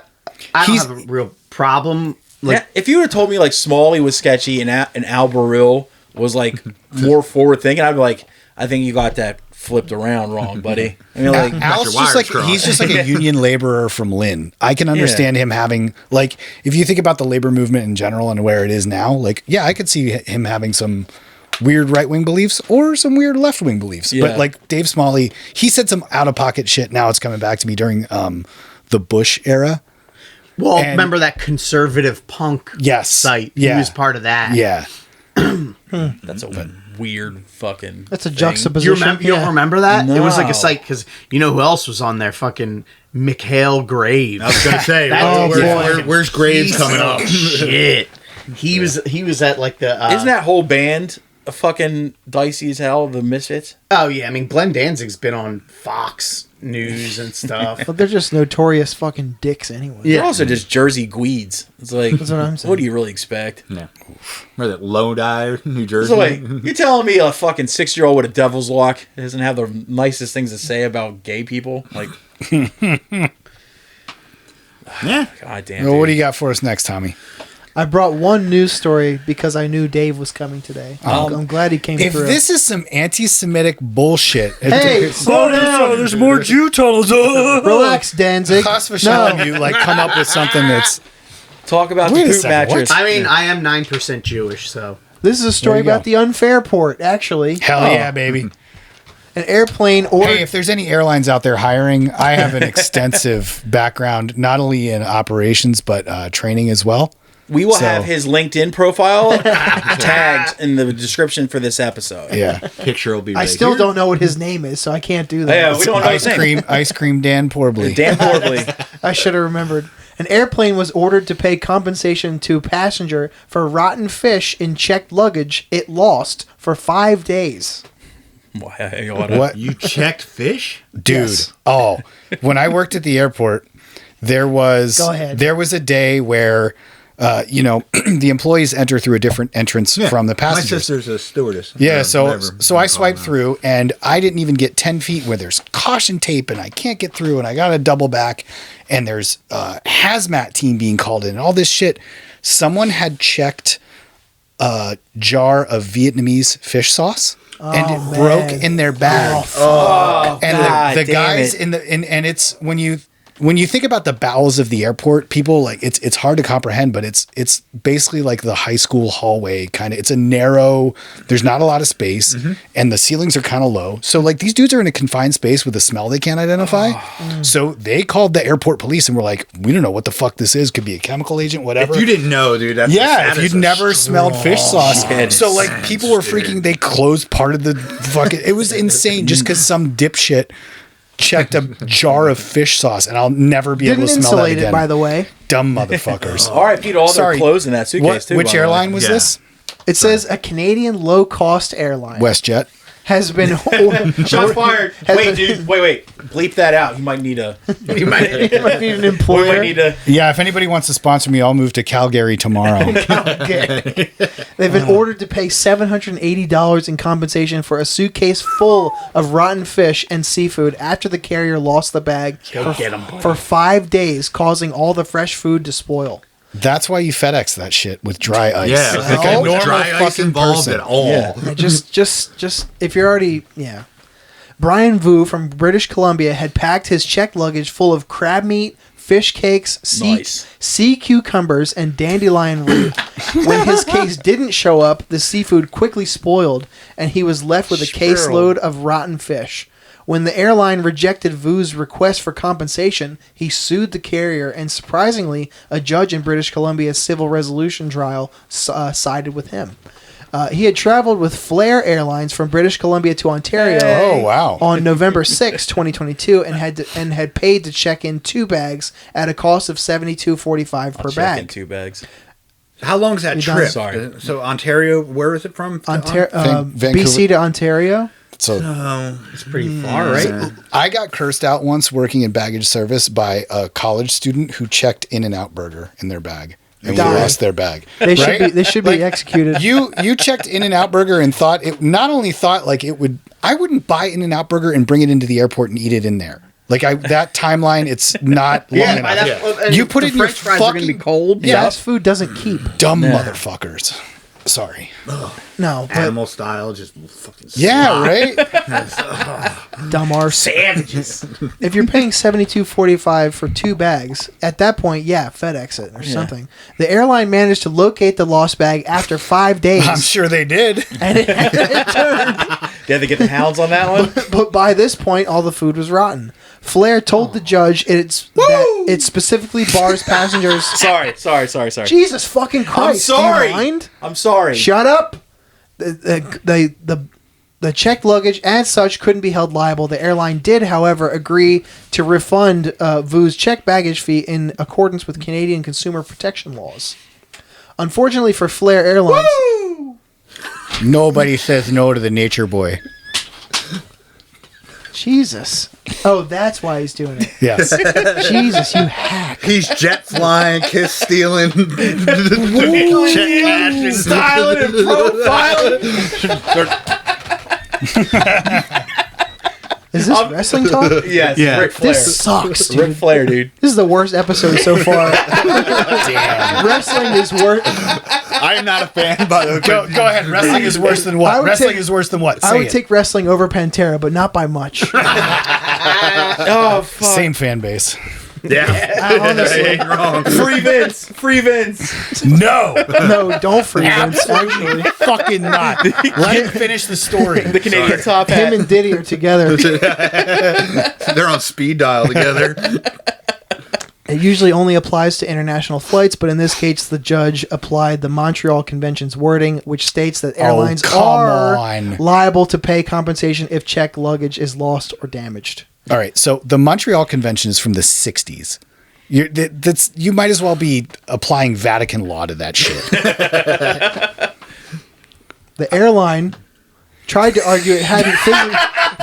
don't He's- have a real problem. Like Yeah, if you would have told me like Smalley was sketchy and Al Baril was like more forward thinking, I'd be like, I think you got that flipped around wrong, buddy. I mean, like, Al's your just wires like crossed. he's just like a union laborer from Lynn. I can understand him having like if you think about the labor movement in general and where it is now, like yeah, I could see him having some weird right-wing beliefs or some weird left-wing beliefs. Yeah. But like Dave Smalley, he said some out-of-pocket shit. Now it's coming back to me during the Bush era. well, and- remember that conservative punk Yes. site? Yeah. He was part of that. Yeah. that's a weird fucking. That's a thing. juxtaposition. You don't remember that? It was like No. a site because you know who else was on there? Fucking Mikhail Graves. I was gonna say, That dude, where's Graves coming up? Shit. He was at like the. Isn't that whole band a fucking dicey as hell? The Misfits. Oh yeah, I mean Glenn Danzig's been on Fox News and stuff. But they're just notorious fucking dicks anyway. They're also just Jersey Gweeds. It's like, That's what I'm saying. what do you really expect? Yeah. Remember that Lodi, New Jersey? So wait, you're telling me a fucking 6-year-old with a devil's lock doesn't have the nicest things to say about gay people? Like, Yeah. god damn. Well, what do dude. you got for us next, Tommy? I brought one news story because I knew Dave was coming today. I'm glad he came If through. this is some anti-Semitic bullshit, Hey, slow down. there's more Jew tunnels. Relax, Danzig. Chas v'shalom, you like come up with something that's Talk about Wait a the poop second, mattress. I mean, I am 9% Jewish, so This is a story There you about go. the unfair port, actually. hell yeah, baby. An airplane ordered. Hey, if there's any airlines out there hiring, I have an extensive background, not only in operations but training as well. We will So- have his LinkedIn profile tagged in the description for this episode. Yeah, Picture will be I right still here. don't know what his name is, so I can't do that. Yeah, we don't know his name. ice cream, Dan Porbly. Dan Portley. I should have remembered. An airplane was ordered to pay compensation to a passenger for rotten fish in checked luggage it lost for 5 days. What, You checked fish? dude? Yes. Oh, when I worked at the airport, there was Go ahead. there was a day where, the employees enter through a different entrance from the My passengers. sister's a stewardess. Yeah, Or so whatever so I you call swiped it now. through, and I didn't even get 10 feet where there's caution tape, and I can't get through, and I got to double back, and there's hazmat team being called in, and all this shit. Someone had checked a jar of Vietnamese fish sauce, and it man. broke in their bag. And God the damn guys it. in the and it's when you think about the bowels of the airport, people like it's hard to comprehend, but it's basically like the high school hallway kind of. It's a narrow. There's not a lot of space, and the ceilings are kind of low. So like these dudes are in a confined space with a smell they can't identify. So they called the airport police and were like, "We don't know what the fuck this is. Could be a chemical agent, whatever." If you didn't know, dude, that's Yeah, if that is you'd a never smelled fish sauce. shit. So like people were freaking, they closed part of the fucking, it was insane just because some dipshit checked a jar of fish sauce, and I'll never be Didn't able to smell that insulate again. it, by the way. Dumb motherfuckers. R.I.P. to all Sorry. their clothes in that suitcase, What, too. which by the way. airline was Yeah. this? It says a Canadian low-cost airline WestJet. has been... Shots fired. Has Wait, been- dude. Wait. Bleep that out. You might need a. You might need an We employer. might need a. Yeah, if anybody wants to sponsor me, I'll move to Calgary tomorrow. Okay. They've been ordered to pay $780 in compensation for a suitcase full of rotten fish and seafood after the carrier lost the bag for 5 days, causing all the fresh food to spoil. That's why you FedEx that shit with dry ice. Yeah, Like okay, a with normal dry ice fucking involved person. at all. Yeah, just if you're already Brian Vu from British Columbia had packed his checked luggage full of crab meat, fish cakes, Nice. sea cucumbers, and dandelion root. When his case didn't show up, the seafood quickly spoiled, and he was left with a caseload of rotten fish. When the airline rejected Vu's request for compensation, he sued the carrier, and surprisingly, a judge in British Columbia's civil resolution trial sided with him. He had traveled with Flair Airlines from British Columbia to Ontario Oh, wow. on November 6, 2022, and had paid to check in 2 bags at a cost of $72.45 per Check in bag. 2 bags. How long is that You're done. trip? Sorry. So Ontario, where is it from? Vancouver. BC to Ontario. So It's pretty far, right? I got cursed out once working in baggage service by a college student who checked In-N-Out Burger in their bag. And we Die. lost their bag. They should Right? be. They should be Like, executed. You checked In-N-Out Burger and thought it. Not only thought like it would. I wouldn't buy In-N-Out Burger and bring it into the airport and eat it in there. Like that timeline, it's not long enough. You put it in your French fries are going to be fucking- cold. Yeah. Fast food doesn't keep. Dumb motherfuckers. Sorry. No, but Animal style, just fucking. Yeah, right. dumb arse. Sandwiches. If you're paying $72.45 for 2 bags, at that point, FedEx it or something. The airline managed to locate the lost bag after 5 days, I'm sure they did. and it turned. Did they get the hounds on that one? But by this point, all the food was rotten. Flair told the judge that it specifically bars passengers. Sorry. Jesus fucking Christ! I'm sorry. Do you mind? I'm sorry. Shut up. The checked luggage as such couldn't be held liable. The airline did, however, agree to refund Vu's checked baggage fee in accordance with Canadian consumer protection laws. Unfortunately for Flair Airlines... Woo! Nobody says no to the nature boy. Jesus. Oh, that's why he's doing it. Yes. Jesus, you hack. He's jet flying, kiss stealing, check cashing, Styling and profiling. Is this wrestling talk? Yes, Yeah. Ric Flair. This sucks, dude. Ric Flair, dude. This is the worst episode so far. Damn. Wrestling is worse. I am not a fan, by the way. Go ahead. Wrestling is worse than I what? would Wrestling take- is worse than what? I Say would it. take wrestling over Pantera, but not by much. Oh, fuck. Same fan base. Yeah. Honestly. Ain't wrong. Free Vince. Free Vince. No. No, don't free Vince. Actually, Fucking not. Let him finish the story. The Canadian top hat. him and Diddy are together. They're on speed dial together. It usually only applies to international flights, but in this case, the judge applied the Montreal Convention's wording, which states that airlines come are on. liable to pay compensation if checked luggage is lost or damaged. All right. So the Montreal Convention is from the 60s. You might as well be applying Vatican law to that shit. The airline tried to argue it hadn't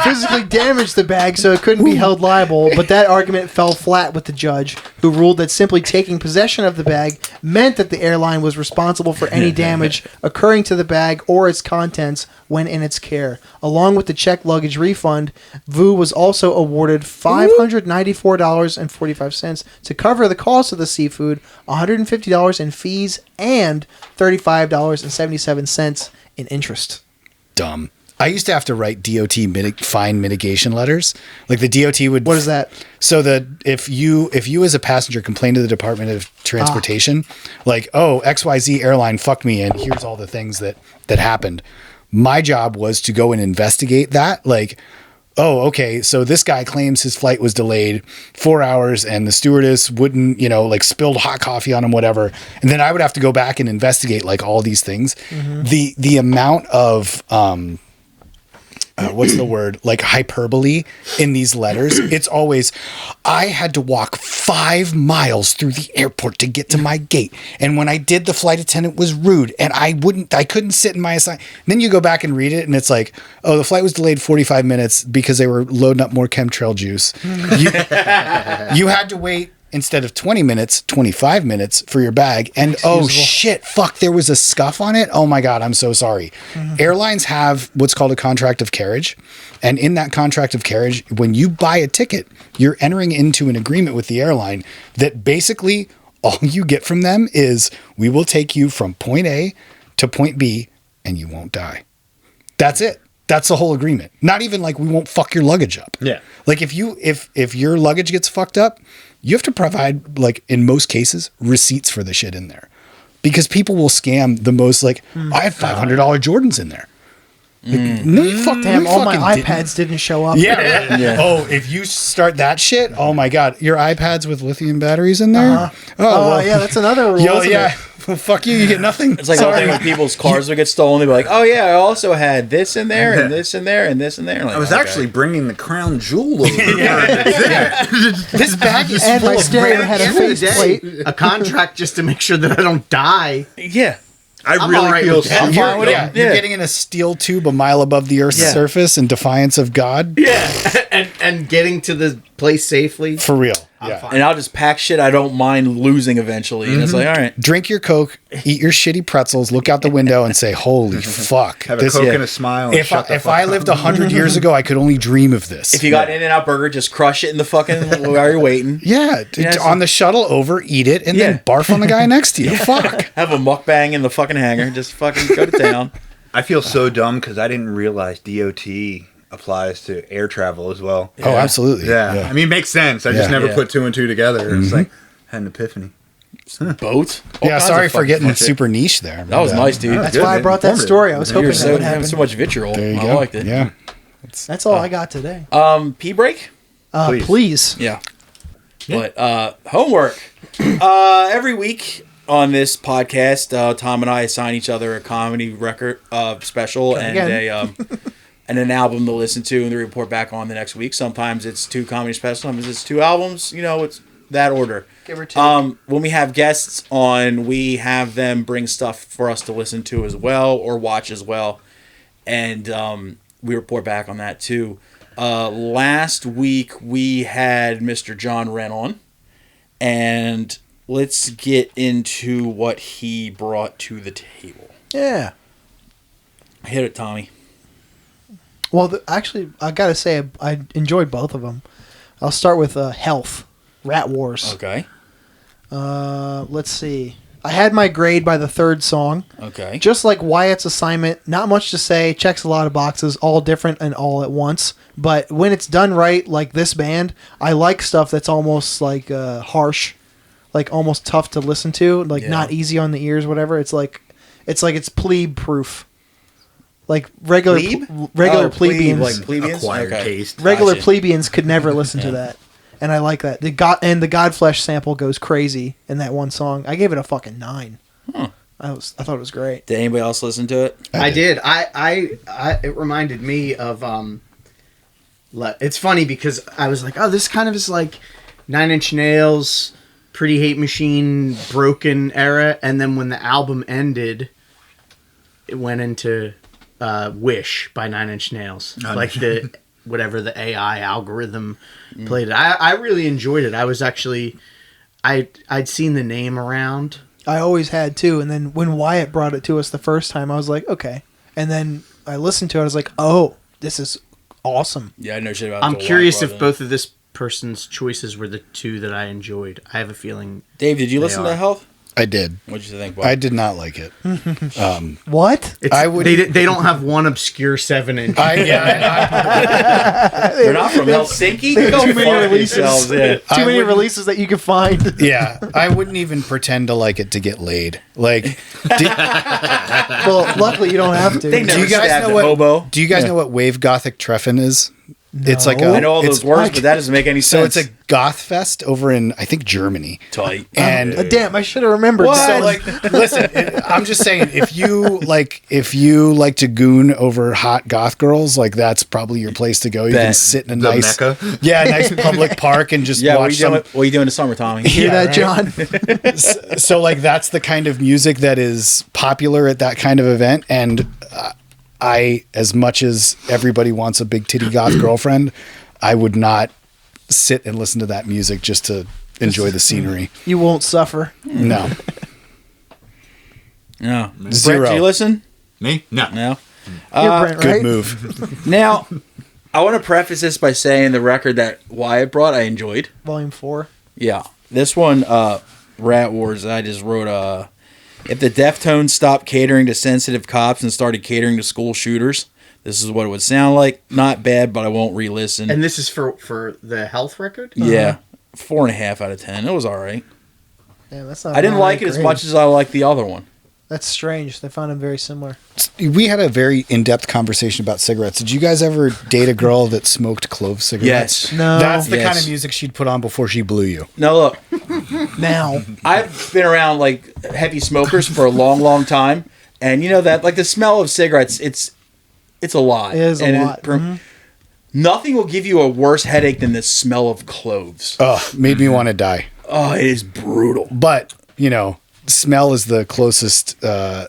physically damaged the bag, so it couldn't be held liable, but that argument fell flat with the judge, who ruled that simply taking possession of the bag meant that the airline was responsible for any damage occurring to the bag or its contents when in its care. Along with the checked luggage refund, Vu was also awarded $594.45 to cover the cost of the seafood, $150 in fees, and $35.77 in interest. Dumb. I used to have to write DOT fine mitigation letters. Like the DOT would. What is that? So that if you as a passenger complain to the Department of Transportation, like, oh, XYZ airline fucked me and here's all the things that happened. My job was to go and investigate that. Like, oh, okay, so this guy claims his flight was delayed 4 hours and the stewardess wouldn't, like spilled hot coffee on him, whatever. And then I would have to go back and investigate like all these things. Mm-hmm. The amount of what's the word? Like hyperbole in these letters. It's always, I had to walk 5 miles through the airport to get to my gate. And when I did, the flight attendant was rude and I couldn't sit in my assignment. Then you go back and read it and it's like, oh, the flight was delayed 45 minutes because they were loading up more chemtrail juice. You had to wait, instead of 20 minutes, 25 minutes for your bag. And oh shit, fuck, there was a scuff on it. Oh my God, I'm so sorry. Mm-hmm. Airlines have what's called a contract of carriage. And in that contract of carriage, when you buy a ticket, you're entering into an agreement with the airline that basically all you get from them is, we will take you from point A to point B and you won't die. That's it. That's the whole agreement. Not even like, we won't fuck your luggage up. Yeah. Like if your luggage gets fucked up, you have to provide, like in most cases, receipts for the shit in there, because people will scam the most. Like, I have $500 Jordans in there. Like, no, you fuck, Damn, you all my fucking iPads didn't show up. Yeah, right? Yeah. Oh, if you start that shit, oh my God, your iPads with lithium batteries in there. Oh, yeah, that's another rule. Yo, isn't yeah. it? Well, fuck you. You get nothing. It's like the whole thing when people's cars would get stolen. They'd be like, "Oh yeah, I also had this in there, and this in there, and this in there." Like, I was okay. actually bringing the crown jewel over. This bag is And full my of stereo rare had a End of the faceplate. day, a contract just to make sure that I don't die. Yeah. I I'm really alright feel with that. so fine with it. You're Yeah. getting in a steel tube a mile above the Earth's Yeah. surface in defiance of God. Yeah, and getting to the place safely. For real. I'm Yeah. fine. And I'll just pack shit I don't mind losing eventually. And it's like, all right. Drink your Coke, eat your shitty pretzels, look out the window and say, holy fuck. Have a This- Coke yeah. and a smile. And if shut the if fuck I up. lived 100 years ago, I could only dream of this. If you got an In-N-Out burger, just crush it in the fucking while you're waiting. yeah, Yeah, on the shuttle over, eat it, and then Yeah. barf on the guy next to you. Fuck. Have a mukbang in the fucking hangar. Just fucking go to town. I feel so dumb because I didn't realize DOT applies to air travel as well. Oh, absolutely. Yeah. I mean, it makes sense. I just Yeah. never Yeah. put two and two together. It's like, had an epiphany. Boat. All Yeah, kinds sorry of for fucking getting shit. super niche there. That was nice, dude. That's Good, why I man. brought that Informative. story. I was hoping You're that so would having happen. so much vitriol. There you I go. liked it. Yeah. That's all I got today. Pee break? Please. Please. Yeah. But homework. Every week on this podcast, Tom and I assign each other a comedy record special and and an album to listen to and to report back on the next week. Sometimes it's 2 comedy specials, sometimes it's 2 albums. You know, it's that order. Give or take. When we have guests on, we have them bring stuff for us to listen to as well or watch as well, and we report back on that too. Last week we had Mr. John Wren on, and let's get into what he brought to the table. Yeah. Hit it, Tommy. Well, actually, I gotta say, I enjoyed both of them. I'll start with Health, Rat Wars. Okay. Let's see. I had my grade by the 3rd song. Okay. Just like Wyatt's Assignment, not much to say, checks a lot of boxes, all different and all at once. But when it's done right, like this band, I like stuff that's almost like harsh, like almost tough to listen to, like not easy on the ears, whatever. It's plebe proof. Like regular plebeians, like plebeians? Acquired taste. regular Gotcha. plebeians could never listen to that, and I like that. The Godflesh sample goes crazy in that one song. I gave it a fucking 9. Huh. I thought it was great. Did anybody else listen to it? I did. It reminded me of it's funny because I was like, oh, this kind of is like 9 Inch Nails, Pretty Hate Machine, Broken era, and then when the album ended, it went into Wish by 9 Inch Nails. Like the whatever the AI algorithm played it. I really enjoyed it. I was actually I'd seen the name around. I always had too, and then when Wyatt brought it to us the first time, I was like, okay. And then I listened to it, I was like, oh, this is awesome. Yeah, I know shit about it. I'm curious if both of this person's choices were the 2 that I enjoyed. I have a feeling. Dave, did you listen to Health? I did. What did you think? Bob? I did not like it. What? They don't have one obscure 7-inch. They're not from Helsinki. Go Too many fuck releases. yourselves, yeah. Too many releases that you can find. Yeah, I wouldn't even pretend to like it to get laid. Like, Well, luckily you don't have to. They never you guys stabbed know a what? hobo. do you guys know what wave gothic treffen is? It's like No. a, I know all those it's- words, but that doesn't make any So sense. it's a goth fest over in I think Germany. tight. And Damn, I should have remembered so that. like, listen, I'm just saying, if you like to goon over hot goth girls, like that's probably your place to go. You can Bet. sit in a The nice, Mecca? nice public park and just Yeah, what are, watch you doing, what are you doing this summer, Tommy? Hear Yeah, that, John? So like that's the kind of music that is popular at that kind of event, and I, as much as everybody wants a big titty goth girlfriend, I would not sit and listen to that music just to enjoy the scenery. You won't suffer. No. No. Zero. Brent, did you listen? Me? No. No. You're Brent, Good right? move. Now, I want to preface this by saying the record that Wyatt brought, I enjoyed. Volume 4. Yeah. This one, Rat Wars, I just wrote, if the Deftones stopped catering to sensitive cops and started catering to school shooters, this is what it would sound like. Not bad, but I won't re-listen. And this is for the Health record? Yeah. 4.5 out of 10. It was all right. Yeah, that's not. I didn't not like that it as great. much as I liked the other one. That's strange. They found them very similar. We had a very in-depth conversation about cigarettes. Did you guys ever date a girl that smoked clove cigarettes? Yes. No. That's the Yes. kind of music she'd put on before she blew you. Now, look. Now. I've been around like heavy smokers for a long, long time, and you know that like the smell of cigarettes, it's a lot. It is a And lot. Mhm. Nothing will give you a worse headache than the smell of cloves. Oh, made me want to die. Oh, it is brutal. But, smell is the closest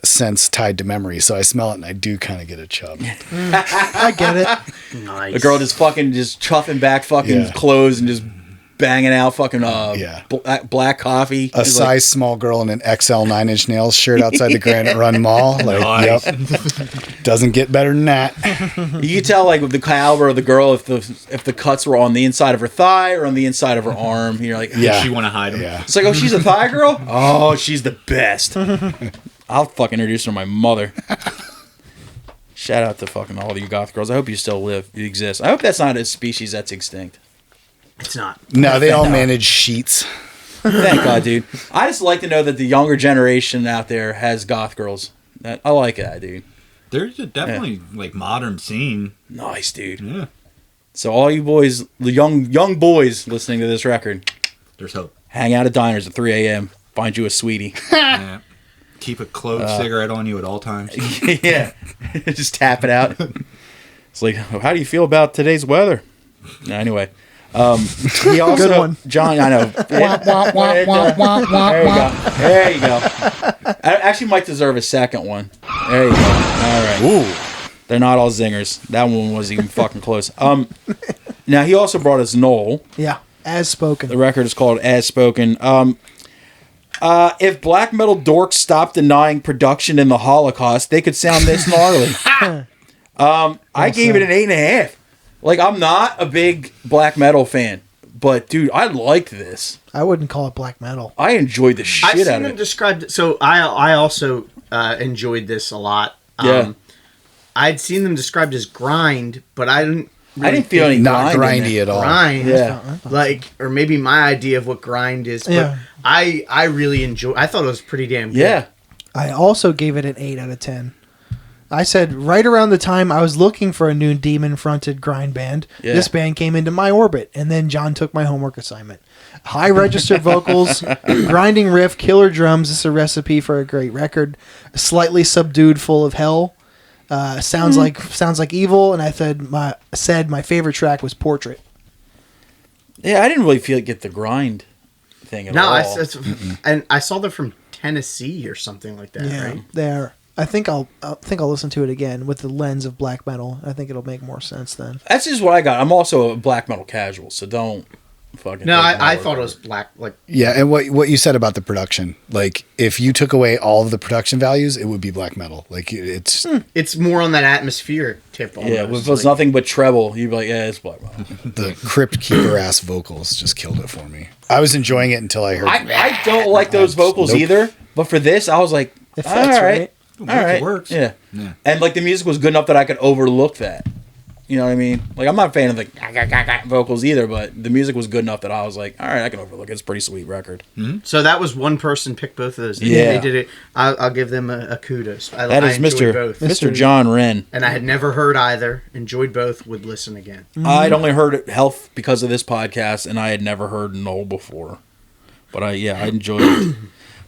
sense tied to memory. So I smell it and I do kind of get a chub. I get it. Nice. The girl just chuffing back fucking Yeah. clothes and just banging out fucking Yeah. black coffee. A It's size small girl in an XL 9 Inch Nails shirt outside the Granite Run Mall. Like, Nice. yep. Doesn't get better than that. You could tell like with the caliber of the girl if the cuts were on the inside of her thigh or on the inside of her arm. You're like, Yeah. She want to hide them. Yeah. It's like, oh, she's a thigh girl? Oh, she's the best. I'll fucking introduce her to my mother. Shout out to fucking all of you goth girls. I hope you still you exist. I hope that's not a species that's extinct. It's not. No, they all manage sheets. Thank God, dude. I just like to know that the younger generation out there has goth girls. I like that, dude. There's a definitely like modern scene. Nice, dude. Yeah. So all you boys, the young boys listening to this record, There's hope. hang out at diners at 3 a.m. find you a sweetie. Yeah. Keep a clove cigarette on you at all times. Yeah. Just tap it out. It's like, how do you feel about today's weather? Anyway. He also, Good one. John, I know. There you go. There you go. I actually might deserve a second one. There you go. All right. Ooh. They're not all zingers. That one wasn't even fucking close. Now, he also brought us Noel. Yeah, as spoken. The record is called As Spoken. If black metal dorks stopped denying production in the Holocaust, they could sound this gnarly. I gave it an 8.5. Like, I'm not a big black metal fan, but dude, I liked this. I wouldn't call it black metal. I enjoyed the shit I've seen out of them it. described. So I also enjoyed this a lot. Yeah. I'd seen them described as grind, but I didn't. I didn't feel any Not grind in grindy it. at all. grind. Yeah. Like, or maybe my idea of what grind is. But Yeah. I really enjoy. I thought it was pretty damn good. Yeah. I also gave it an 8 out of 10. I said right around the time I was looking for a new demon-fronted grind band, Yeah. this band came into my orbit, and then John took my homework assignment. High register vocals, grinding riff, killer drums. This is a recipe for a great record. Slightly subdued, full of hell. Sounds like evil. And I said my favorite track was Portrait. Yeah, I didn't really feel get the grind thing at No, all. and I saw they're from Tennessee or something like that, Yeah, right? they are. I think I'll listen to it again with the lens of black metal. I think it'll make more sense then. That's just what I got. I'm also a black metal casual, so don't fucking. No, take my I word thought for it was black. Like, Yeah, and what you said about the production, like if you took away all of the production values, it would be black metal. Like it's it's more on that atmosphere tip. Almost. Yeah, if it was nothing but treble, you'd be like, yeah, it's black metal. the crypt keeper ass vocals just killed it for me. I was enjoying it until I heard. I don't like those vocals Nope. either, but for this, I was like, It all fits, right. right? All right. It works. Yeah. Yeah. And like the music was good enough that I could overlook that. You know what I mean? Like I'm not a fan of the vocals either, but the music was good enough that I was like, all right, I can overlook it. It's a pretty sweet record. So that was one person picked both of those. Yeah. They did it. I'll give them a kudos. That is enjoyed Mr. both. Mr. John Wren. And I had never heard either. Enjoyed both. Would listen again. I'd only heard Health because of this podcast, and I had never heard Noel before. But I enjoyed it.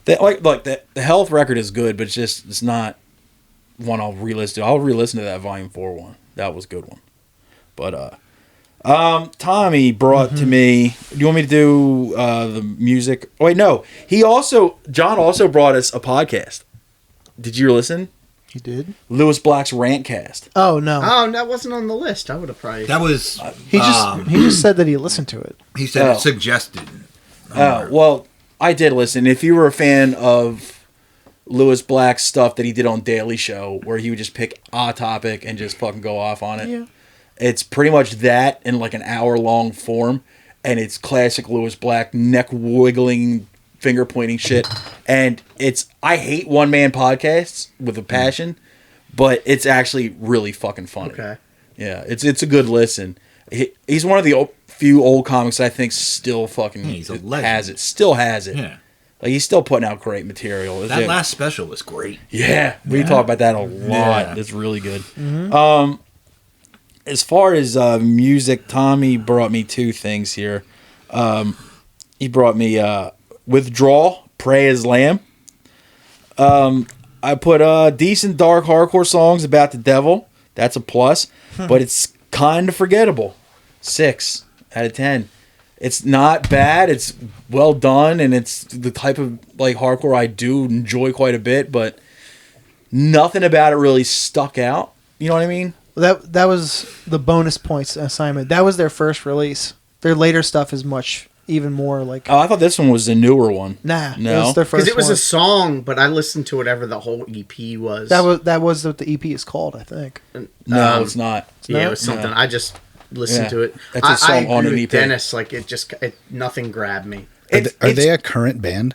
The Health record is good, but it's not one I'll re-listen to. I'll re-listen to that Volume 4 one. That was a good one. But Tommy brought to me. Do you want me to do the music? Oh, wait, no. John also brought us a podcast. Did you listen? You did? Lewis Black's Rantcast. Oh no. Oh, that wasn't on the list. I would have probably. That was. He just said that he listened to it. He said Oh. it suggested. Oh, well, I did listen. If you were a fan of Lewis Black's stuff that he did on Daily Show, where he would just pick a topic and just fucking go off on it, Yeah. it's pretty much that in like an hour-long form, and it's classic Lewis Black, neck-wiggling, finger-pointing shit. And I hate one-man podcasts with a passion, but it's actually really fucking funny. Okay. Yeah, it's a good listen. He's one of the few old comics I think still fucking He's a legend. has it. Still has it. Yeah. Like he's still putting out great material. That last special was great. Yeah, we talk about that a lot. Yeah. It's really good. As far as music, Tommy brought me two things here. He brought me Withdrawal, Pray as Lamb. I put decent dark hardcore songs about the devil. That's a plus. But it's kind of forgettable. 6 out of 10. It's not bad. It's well done, and it's the type of like hardcore I do enjoy quite a bit. But nothing about it really stuck out. You know what I mean? That was the bonus points assignment. That was their first release. Their later stuff is even more like. Oh, I thought this one was the newer one. Nah, No? it was their first. Because it was one. a song, but I listened to whatever the whole EP was. That was what the EP is called, I think. No, it's not. Yeah, it was something. No. I just listened Yeah. to it. That's a song I on agree an with EP. Dennis, like nothing grabbed me. Are they a current band?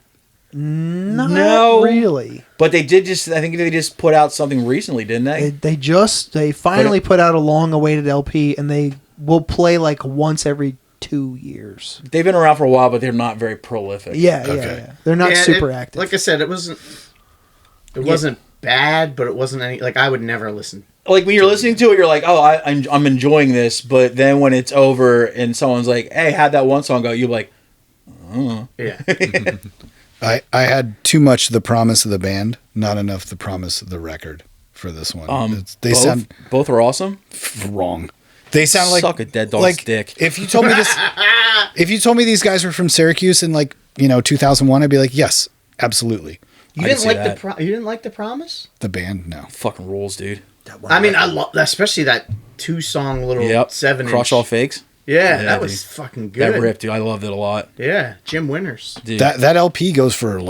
Not No. really. But they did I think they just put out something recently, didn't they? They finally put out a long-awaited LP, and they will play like once every 2 years. They've been around for a while, but they're not very prolific. Yeah, Okay. yeah. They're not Yeah, super it- active. Like I said, it wasn't bad, but it wasn't any. Like I would never listen. Like when you're listening to it, you're like, "Oh, I'm enjoying this," but then when it's over and someone's like, "Hey, how'd that one song go?" You're like, Yeah. I had too much the promise of the band, not enough the promise of the record for this one. They sound both are awesome. wrong. They sound like Suck a dead dog's dick. If you told me this, if you told me these guys were from Syracuse in 2001, I'd be like, yes, absolutely. You didn't like you didn't like the promise? The band, no. Fucking rules, dude. I mean, I love especially that 2-song little 7-inch. Crush All Fakes. Yeah, that was fucking good. That ripped, dude. I loved it a lot. Yeah, Jim Winters. Dude. That LP goes for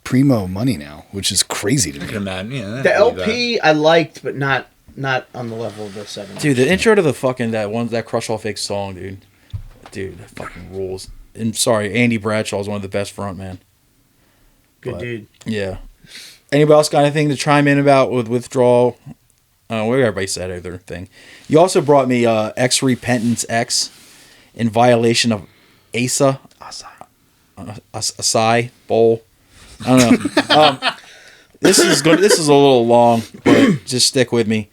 primo money now, which is crazy to me. I can imagine. Yeah, The LP I liked, but not on the level of the 7. Dude, the intro to the fucking that Crush All Fakes song, dude, that fucking rules. And sorry, Andy Bradshaw is one of the best frontman. Good dude. Yeah. Anybody else got anything to chime in about with Withdrawal? Everybody said their thing. You also brought me X Repentance X in violation of ASA. Acai Bowl. I don't know. This is a little long, but just stick with me.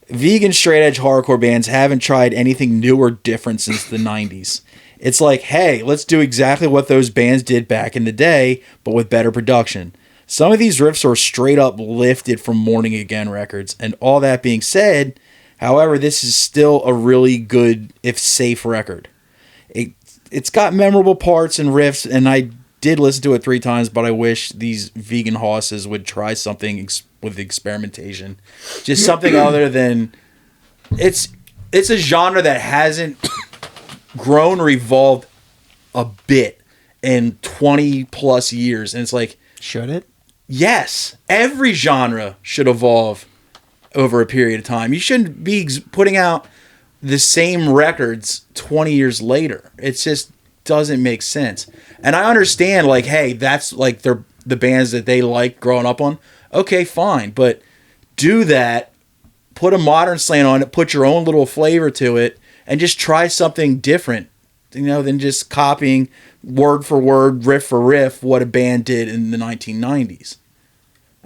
Vegan straight edge hardcore bands haven't tried anything new or different since the 90s. It's like, hey, let's do exactly what those bands did back in the day, but with better production. Some of these riffs are straight up lifted from Morning Again records, and all that being said, however, this is still a really good, if safe, record. It's got memorable parts and riffs, and I did listen to it 3 times, but I wish these vegan hosses would try something with experimentation. Just something other than... It's a genre that hasn't grown or evolved a bit in 20 plus years, and it's like... Should it? Yes, every genre should evolve over a period of time. You shouldn't be putting out the same records 20 years later. It just doesn't make sense. And I understand, hey, that's the bands that they like growing up on. Okay, fine, but do that. Put a modern slant on it. Put your own little flavor to it, and just try something different. Than just copying word for word, riff for riff, what a band did in the 1990s.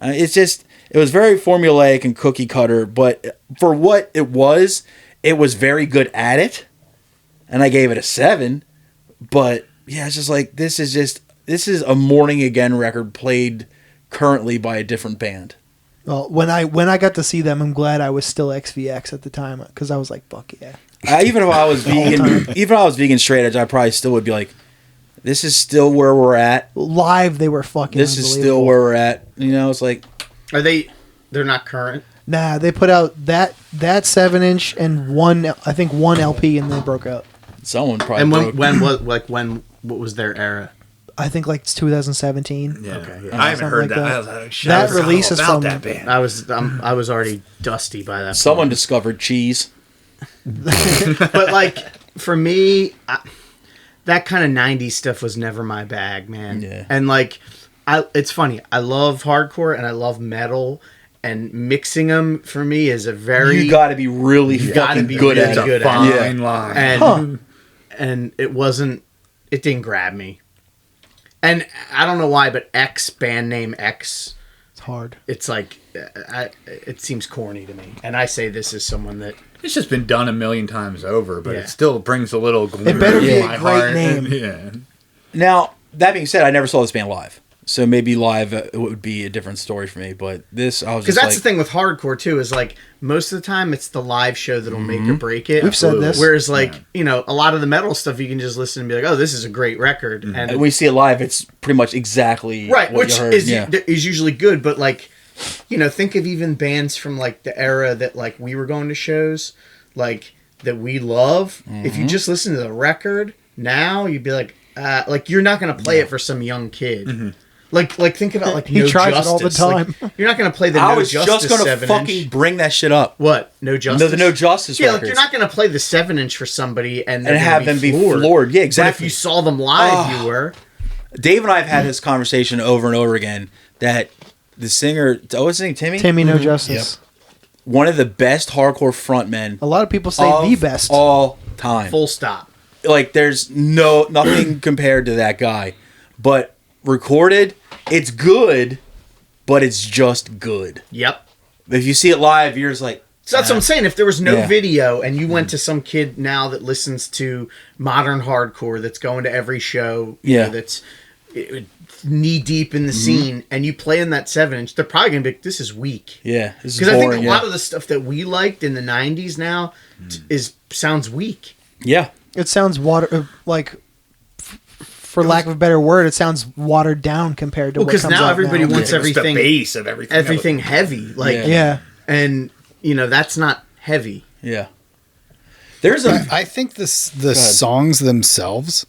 It was very formulaic and cookie cutter, but for what it was very good at it. And I gave it a 7. But yeah, it's just this is a Morning Again record played currently by a different band. Well, when I got to see them, I'm glad I was still XVX at the time, because I was like, fuck yeah. Even if I was vegan straight edge, I probably still would be like, this is still where we're at. Live, they were fucking This is still where we're at. It's like... They're not current? Nah, they put out that 7-inch and one LP, and they broke up. Someone probably what was their era? I think it's 2017. Yeah. Okay. Yeah. I haven't heard that. that. I was like, shit, That release is from that band. I was already dusty by that Someone point. discovered cheese. But for me, that kind of 90s stuff was never my bag, man. Yeah. And it's funny. I love hardcore and I love metal, and mixing them for me is a very... You got to be really fucking good at it. Good Fine at it. line. And it didn't grab me. And I don't know why, but band name X, It's hard. it's it seems corny to me. And I say this as someone that... It's just been done a million times over, but Yeah. it still brings a little glimmer It better be to a my great heart. name. Yeah. Now, that being said, I never saw this band live. So maybe live it would be a different story for me. But this, I was Because just that's the thing with hardcore, too, is most of the time it's the live show that'll make or break it. We've said this. Whereas, a lot of the metal stuff, you can just listen and be like, oh, this is a great record. And And when we see it live, it's pretty much exactly right, what which you heard. is usually good. But, think of even bands from, the era that, we were going to shows, that we love. If you just listen to the record now, you'd be like, you're not going to play it for some young kid. Think about He No tries it Justice. all the time. You're not going to play the I No was Justice just going to 7-inch. fucking bring that shit up. What? No Justice? The No Justice Yeah, records. you're not going to play the 7-inch for somebody and have them be floored. Yeah, But exactly. if you saw them live, you were. Dave and I have had this conversation over and over again that the singer, what's his name, Timmy? Timmy No Justice. One of the best hardcore frontmen A lot of people say of the best. all time. Full stop. There's nothing compared to that guy. But recorded, it's good, but it's just good. Yep. If you see it live, you're just like... So that's what I'm saying. If there was no Yeah. video and you went to some kid now that listens to modern hardcore that's going to every show, Yeah. that's knee deep in the scene, and you play in that 7-inch, they're probably gonna be like, "This is weak." Yeah, this is Because I think boring. a lot of the stuff that we liked in the '90s now sounds weak. Yeah. It sounds for lack of a better word, it sounds watered down compared to what Because comes now out everybody now. wants It was everything, the base of everything. heavy, like Yeah. and that's not heavy. Yeah. There's a I think the songs themselves,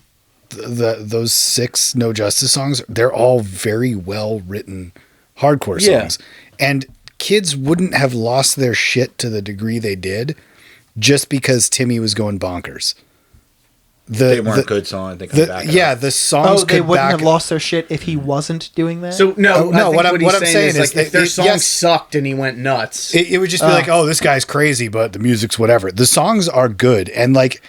those 6 No Justice songs, they're all very well written hardcore songs. And kids wouldn't have lost their shit to the degree they did just because Timmy was going bonkers. They weren't good songs. They could back it up. the songs They could wouldn't have back lost their shit if he wasn't doing that. So no, I think what I'm he's saying is like, if their song yes. sucked and he went nuts. It would just be like, oh, this guy's crazy, but the music's whatever. The songs are good. And like,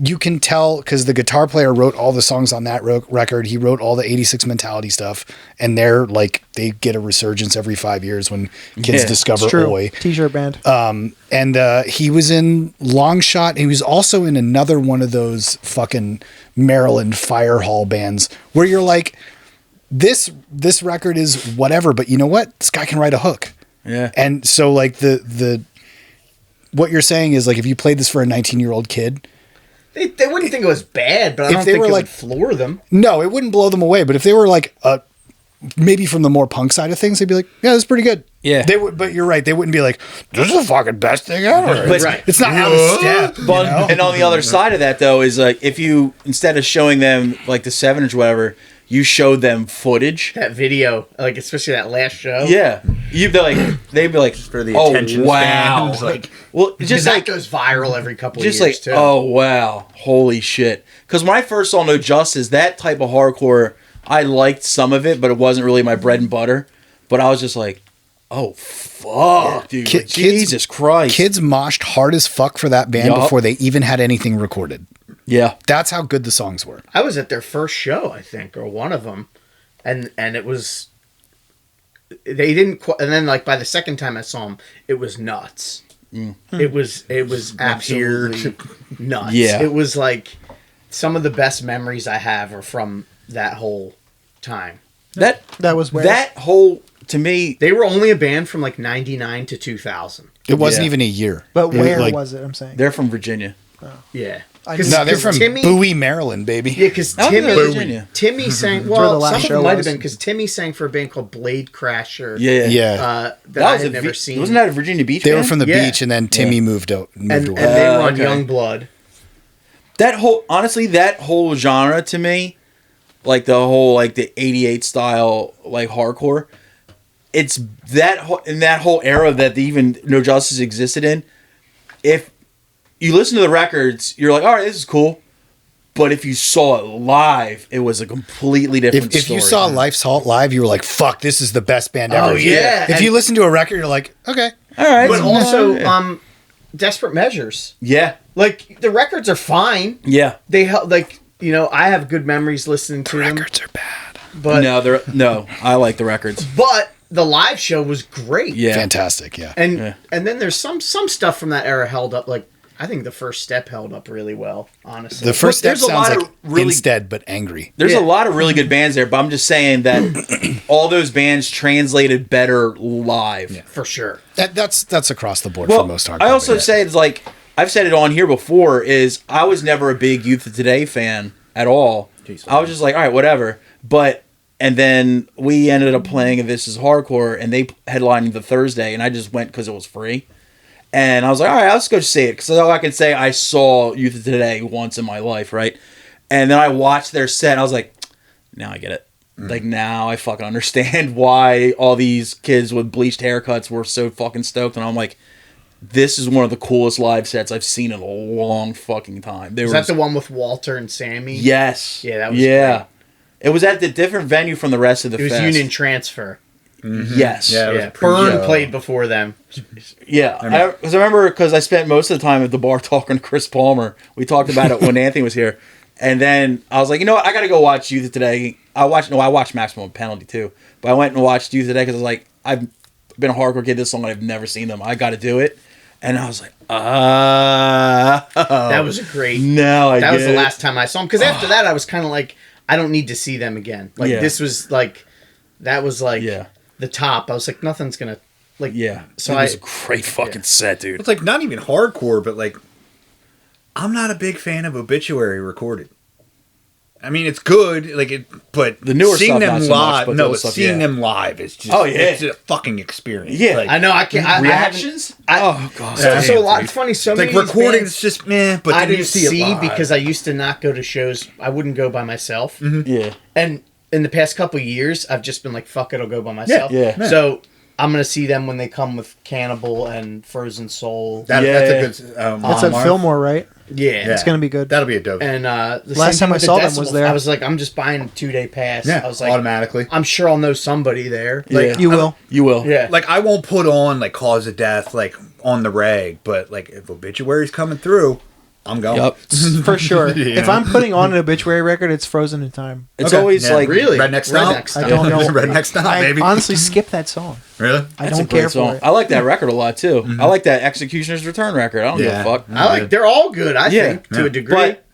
you can tell because the guitar player wrote all the songs on that record. He wrote all the 86 Mentality stuff. And they're like, they get a resurgence every 5 years when kids discover it's true. Oi. T-shirt band. And he was in Long Shot. He was also in another one of those fucking Maryland fire hall bands where you're like, this record is whatever, but you know what? This guy can write a hook. Yeah. And so like the what you're saying is like if you played this for a 19-year-old kid, They wouldn't think it was bad, but I If don't they think were it like- would floor them. no, it wouldn't blow them away. But if they were like maybe from the more punk side of things, they'd be like, yeah, that's pretty good. Yeah. They would, but you're right. They wouldn't be like, this is the fucking best thing ever. But- It's, Right. it's not out of step. But, you know? and on the other side of that, though, is like if you, instead of showing them like the 7-inch or whatever, you showed them footage. That video, like especially that last show. Yeah. They'd be like, For the oh, attention wow. span. Like, Well, Just just that like, goes viral every couple just of years like, too. oh, wow. Holy shit. Because when I first saw No Justice, that type of hardcore, I liked some of it, but it wasn't really my bread and butter. But I was just like, oh, fuck, dude. Like, Jesus Christ. Kids moshed hard as fuck for that band Yup. before they even had anything recorded. Yeah. That's how good the songs were. I was at their first show, I think, or one of them, and it was. They didn't, and then like by the second time I saw them, it was nuts. It was absolutely nuts. Yeah. It was like some of the best memories I have are from that whole time. That was where That whole, to me, They were only a band from like '99 to 2000. It wasn't Yeah. even a year. But It where like- was it? I'm saying. they're from Virginia. Yeah. I 'Cause- No, they're 'cause from Timmy. Bowie, Maryland, baby. Yeah, because I don't think Timmy, they're Virginia. Timmy sang. where the Well, last some of show them might have was. been because Timmy sang for a band called Blade Crasher. Yeah. Yeah. That I was had a never V- seen. Wasn't that a Virginia Beach They were band? from the Yeah. beach, and then Timmy Yeah. moved away. and they were on okay. Youngblood. That whole, honestly, that whole genre to me, like the whole, like the 88 style, like hardcore, it's in that whole era that even No Justice existed in. If you listen to the records, you're like, all right, this is cool. But if you saw it live, it was a completely different If story. you saw Life's Halt live, you were like, fuck, this is the best band ever. Oh, yeah. If And- you listen to a record, you're like, okay. all right. But also, yeah. Desperate Measures. Yeah. Like the records are fine. Yeah. They help. Like I have good memories listening to them. Records are bad. But No, I like the records. but the live show was great. Yeah. Fantastic, yeah. And Yeah. and then there's some stuff from that era held up. Like I think the First Step held up really well. Honestly, The first step there's a sounds lot like of really- Instead, but angry. There's Yeah. a lot of really good bands there, but I'm just saying that all those bands translated better live. for sure. That's across the board Well, for most hardcore. I also bands. say it's like I've said it on here before. Is I was never a big Youth of Today fan at all. Jeez. I was just like, all right, whatever. But and then we ended up playing This Is Hardcore, and they headlined the Thursday, and I just went because it was free. And I was like, all right, let's go see it. Because all I can say, I saw Youth of Today once in my life, right? And then I watched their set, and I was like, now I get it. Like, now I fucking understand why all these kids with bleached haircuts were so fucking stoked. And I'm like, this is one of the coolest live sets I've seen in a long fucking time. Is that the one with Walter and Sammy? Yes. Yeah, that was great. It was at the different venue from the rest of the It was fest. Union Transfer. Yes. Yeah, it was Yeah, pre-show. Burn played before them. Yeah, because I remember because I spent most of the time at the bar talking to Chris Palmer. We talked about it when Anthony was here, and then I was like, you know what, I got to go watch Youth Today. I watched Maximum Penalty too, but I went and watched Youth Today because I was like, I've been a hardcore kid this long and I've never seen them. I got to do it, and I was like, That was a great. no, That was the last time I saw him. Because after that, I was kind of like, I don't need to see them again. Like Yeah. this was like, that was like Yeah. the top. I was like, nothing's gonna like. Yeah. So it I was a great fucking set, dude. It's like not even hardcore, but like I'm not a big fan of Obituary recorded. I mean, it's good, like it, but The newer seeing stuff, them not so much, live, but the no, old but stuff, seeing yeah. them live is just, Oh, yeah. it's a fucking experience. Yeah. like, I know I can't. I Reactions? Oh god. So a lot. dude. It's funny. So like many of these recordings, bands just meh. But I then you didn't see it live. because I used to not go to shows. I wouldn't go by myself. Yeah. And in the past couple of years, I've just been like, "Fuck it, I'll go by myself." Yeah. So I'm gonna see them when they come with Cannibal and Frozen Soul. That's Yeah. a good. That's at Marv. Fillmore, right? Yeah. It's gonna be good. That'll be a dope. And the Last same time I thing saw with them the was Decibel. there. I was like, I'm just buying a 2-day pass. Yeah, I was like, automatically. I'm sure I'll know somebody there. Like, Like, You will. You will. yeah. Like I won't put on like Cause of Death like on the reg, but like if Obituary's coming through, I'm going. Yup. For sure. Yeah. If I'm putting on an Obituary record, it's Frozen in Time. It's Okay. always Yeah, like really? Redneck Stomp? Redneck Stomp. I don't know. Redneck Stomp, I baby. honestly skip that song. Really? I That's a don't great care song. for it. I like that record a lot too. I like that Executioner's Return record. I don't give Yeah. a fuck. I like. They're all good. I Yeah. think to Yeah. a degree. But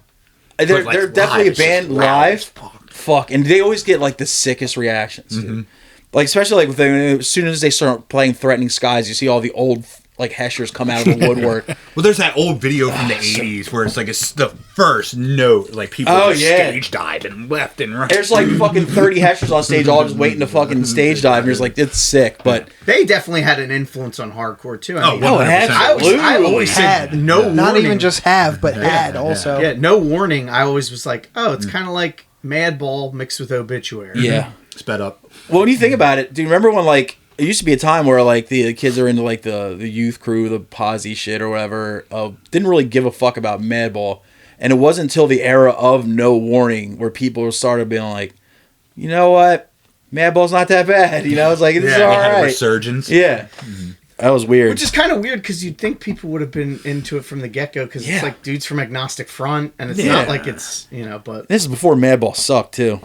they're But, like, they're definitely live, a it's just band loud live. as fuck. Fuck, and they always get like the sickest reactions, dude. Like especially like with as soon as they start playing Threatening Skies, you see all the old like heshers come out of the woodwork. Well, there's that old video from the '80s where it's like it's the first note, like people Oh, just yeah. stage diving left and right. There's like fucking 30 heshers on stage, all just waiting to fucking stage dive. And you're just like, it's sick, but They definitely had an influence on hardcore too. Oh, no, 100%. I always Had. said no warning. Not even just have, but had also. Yeah, no warning. I always was like, oh, it's kind of like Madball mixed with Obituary. yeah. Sped up. Well, when you think about it, do you remember when like it used to be a time where like the kids are into like the youth crew, the posse shit or whatever, didn't really give a fuck about Madball, and it wasn't until the era of No Warning where people started being like, you know what, Madball's not that bad, you know, it's like it's Yeah, all they had a right. resurgence. Yeah, that was weird. Which is kind of weird because you'd think people would have been into it from the get go because Yeah. it's like dudes from Agnostic Front and it's Yeah. not like it's, you know, but. This is before Madball sucked too.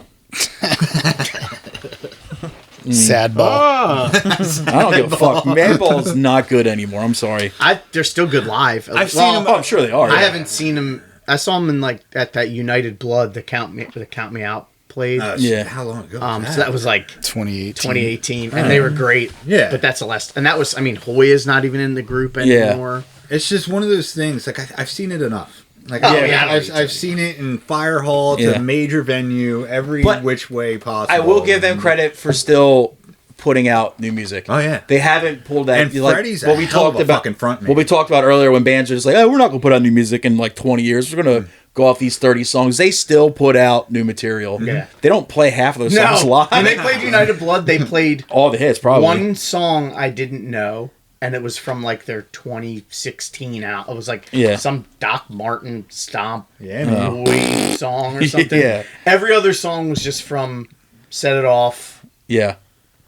Sad ball. I don't give a fuck. Madball's not good anymore. I'm sorry. They're still good live. I've seen them. Oh, I'm sure they are. I yeah. haven't seen them. I saw them in like at that United Blood, the Count Me Out played. Yeah. How long ago? So that was like 2018. 2018, and they were great. Yeah. but that's the last. And that was, I mean, Hoya's not even in the group anymore. It's just one of those things. Like I've seen it enough. Like Oh, yeah, I don't need to. I've seen it in fire hall to Yeah. major venue, every But which way possible. I will give them credit for still putting out new music. Oh, yeah. They haven't pulled that. And like, Freddie's what a we hell of talked a about, fucking frontman. what we talked about earlier when bands are just like, oh, we're not going to put out new music in like 20 years. We're going to go off these 30 songs. They still put out new material. Yeah. They don't play half of those songs No, live. when they played United Blood, they played all the hits, probably. one song I didn't know, and it was from like their 2016 out. It was like Yeah. some Doc Martin Stomp Yeah, man. Boy song or something. Yeah. Every other song was just from Set It Off, Yeah.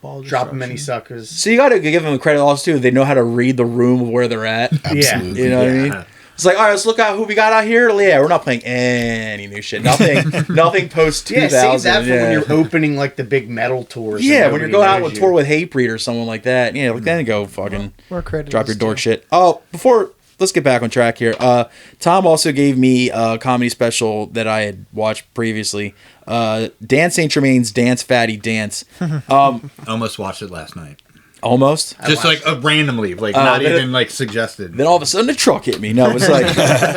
Ball Drop 'em Many Destruction. Suckers. So you got to give them credit also, too. They know how to read the room of where they're at. Absolutely. You know what I mean? It's like, all right, let's look out who we got out here. Yeah, we're not playing any new shit. Nothing post 2000. Yeah, save that for yeah. when you're opening like the big metal tours. and Yeah, when you're nobody going out knows with you. tour with Hatebreed or someone like that. Yeah, like then go fucking More credit drop is your dork due. shit. Oh, let's get back on track here. Tom also gave me a comedy special that I had watched previously. Dan St. Germain's Dance Fatty Dance. Almost watched it last night. Almost. Just like randomly, like not then even like suggested. Then all of a sudden the truck hit me. No, it was like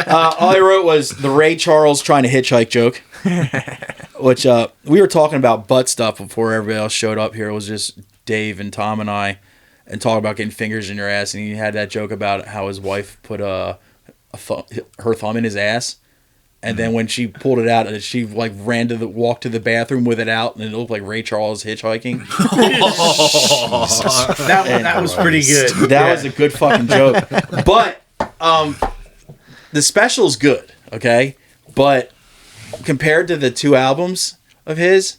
all I wrote was the Ray Charles trying to hitchhike joke, which we were talking about butt stuff before everybody else showed up here. It was just Dave and Tom and I, and talking about getting fingers in your ass. And he had that joke about how his wife put her thumb in his ass, and then when she pulled it out, she like walked to the bathroom with it out, and it looked like Ray Charles hitchhiking. that was pretty good. That was a good fucking joke. But the special's good, okay? But compared to the two albums of his,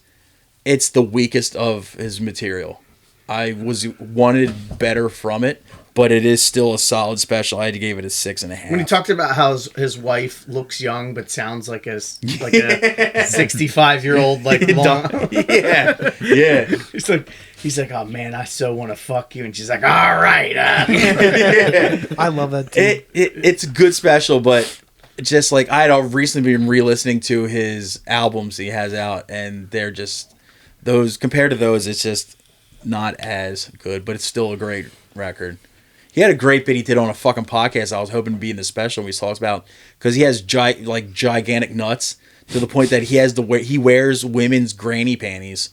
it's the weakest of his material. I wanted better from it, but it is still a solid special. I had to give it a 6.5. When he talked about how his wife looks young but sounds like a 65-year-old like long. yeah. He's like, oh man, I so want to fuck you, and she's like, all right. I love that too. It's a good special, but just like I had recently been re-listening to his albums he has out, and they're just those compared to those, it's just not as good, but it's still a great record. He had a great bit he did on a fucking podcast I was hoping to be in the special he talks about, because he has gigantic nuts to the point that he wears women's granny panties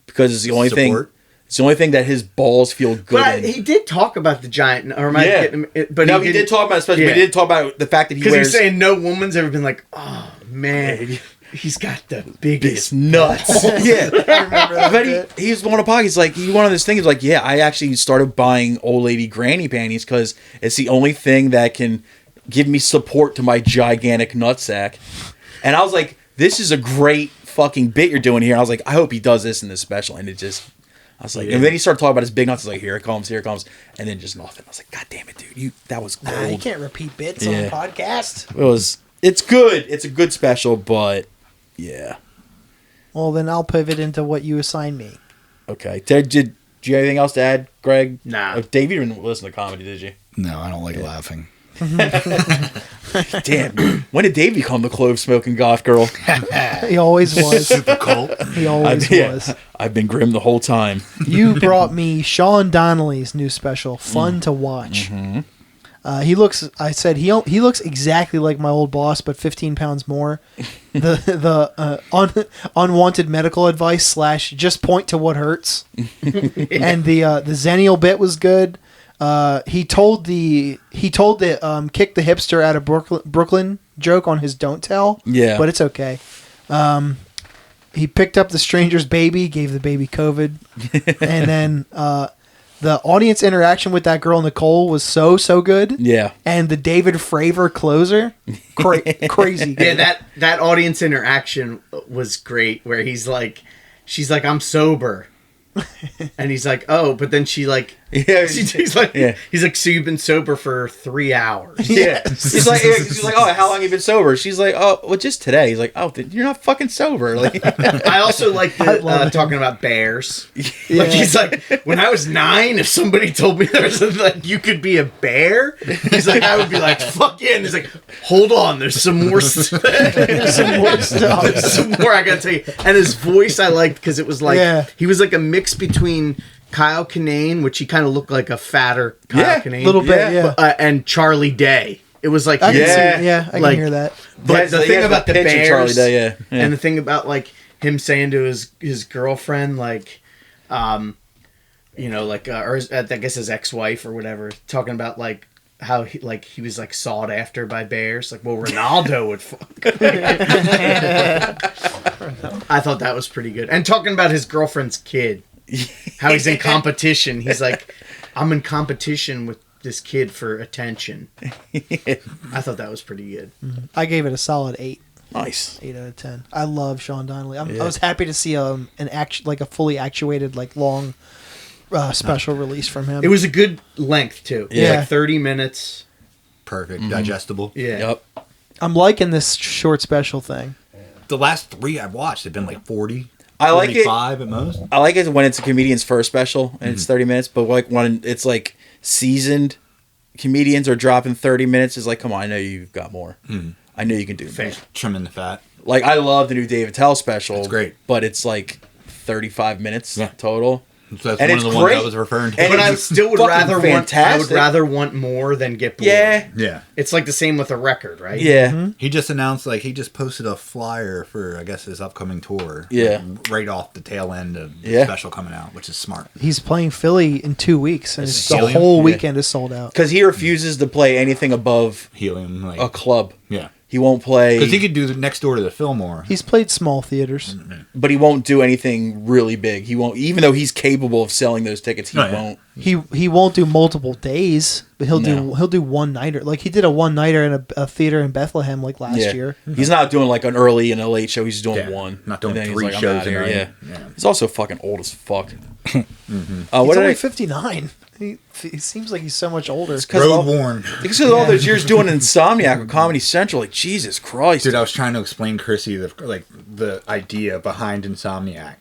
because it's the only thing. It's the only thing that his balls feel good But in. he did talk about the giant. Or am I getting, but no, he did talk about it, especially. Yeah. We did talk about the fact that he Because wears he's saying no woman's ever been like, oh man, he's got the biggest nuts. Yeah, I remember that but bit. he's one of the pockets. Like he one of those things. Like yeah, I actually started buying old lady granny panties because it's the only thing that can give me support to my gigantic nutsack. And I was like, this is a great fucking bit you're doing here. And I was like, I hope he does this in this special. And it just. I was like, and then he started talking about his big nuts. I was like, here it comes, and then just nothing. I was like, God damn it, dude, that was gold. Nah, you can't repeat bits on a podcast. It's good. It's a good special, but yeah. Well, then I'll pivot into what you assign me. Okay. Do you have anything else to add, Greg? Nah. Dave, you didn't listen to comedy, did you? No, I don't like laughing. Damn. When did Dave become the clove smoking goth girl? He always was. Super cult. He always was. I've been grim the whole time. You brought me Sean Donnelly's new special, Fun to Watch. He looks. I said he looks exactly like my old boss, but 15 pounds more. The unwanted medical advice / just point to what hurts. And the Xennial bit was good. He told the kick the hipster out of Brooklyn joke on his don't tell. Yeah, but it's okay. He picked up the stranger's baby, gave the baby COVID, and then the audience interaction with that girl Nicole was so good. Yeah, and the David Fravor closer, crazy good. Yeah, that audience interaction was great. Where she's like, I'm sober. And he's like, oh, but then she like, he's like, so you've been sober for 3 hours. Yeah, she's like, oh, how long have you been sober? She's like, oh, well, just today. He's like, oh, you're not fucking sober. Like, I also like talking about bears. Like he's like, when I was 9, if somebody told me there was like you could be a bear, he's like, I would be like, fuck yeah. And he's like, hold on, there's some more stuff. Some more stuff. There's some more I gotta tell you. And his voice I liked because it was like he was like a mix between Kyle Kinane, which he kind of looked like a fatter Kyle Kinane, little bit, and Charlie Day. It was like I can hear that. But the thing about the bears, Charlie Day, and the thing about like him saying to his girlfriend, like, you know, like, or I guess his ex-wife or whatever, talking about like how he was like sought after by bears. Like, well, Ronaldo would fuck. I thought that was pretty good. And talking about his girlfriend's kid, how he's in competition. He's like, I'm in competition with this kid for attention. I thought that was pretty good. I gave it a solid 8. nice. 8 out of 10. I love Sean Donnelly. I was happy to see a fully actuated like long special release from him. It was a good length too. It was Yeah. like 30 minutes. Perfect. Digestible. Yeah. Yep. I'm liking this short special thing. The last 3 I've watched have been like 40. I like it. 45 at most. I like it when it's a comedian's first special and it's 30 minutes, but like when it's like seasoned comedians are dropping 30 minutes, is like, come on, I know you've got more. I know you can do more. Trimming the fat. Like, I love the new Dave Attell special. It's great. But it's like 35 minutes total. So that's And one it's of the ones great. I was referring to. And But I it's still would fucking rather fantastic. want more than get bored. Yeah. Yeah. It's like the same with a record, right? Yeah. He just announced, like, he just posted a flyer for, I guess, his upcoming tour. Yeah. Like, right off the tail end of the Yeah. special coming out, which is smart. He's playing Philly in 2 weeks, and Is the it Helium? whole Yeah. weekend is sold out. Because he refuses to play anything above Helium, like, a club. yeah. He won't play. Because he could do the next door to the Fillmore. He's played small theaters. But he won't do anything really big. He won't, even though he's capable of selling those tickets. He Oh, yeah. won't. He won't do multiple days, but he'll No. do one nighter. Like he did a one nighter in a theater in Bethlehem like last Yeah. year. He's not doing like an early and a late show. He's doing Yeah. one. Not doing And then 3 he's like, I'm shows outta in a here. night. Yeah. Yeah. He's also fucking old as fuck. He's What did only I? 59. He seems like he's so much older. Road worn. Because of all those years doing Insomniac with Comedy Central, like Jesus Christ. Dude, I was trying to explain Chrissy the idea behind Insomniac.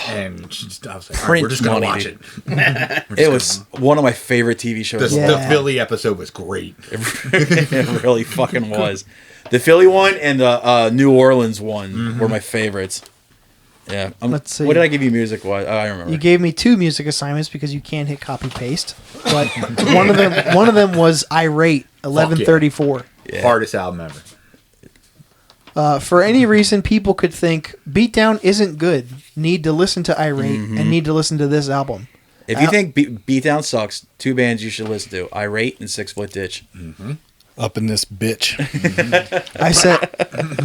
And I was like, all right, we're just going to watch Print it. It was one of my favorite TV shows. The Yeah. Philly episode was great. It really fucking was. The Philly one and the New Orleans one were my favorites. Yeah. Let's see. What did I give you music wise? Oh, I remember. You gave me 2 music assignments because you can't hit copy paste. But one of them was Irate 1134. Yeah. Hardest album ever. For any reason, people could think Beatdown isn't good. Need to listen to Irate and need to listen to this album. If you think Beatdown sucks, 2 bands you should listen to: Irate and 6 Foot Ditch. Up in this bitch.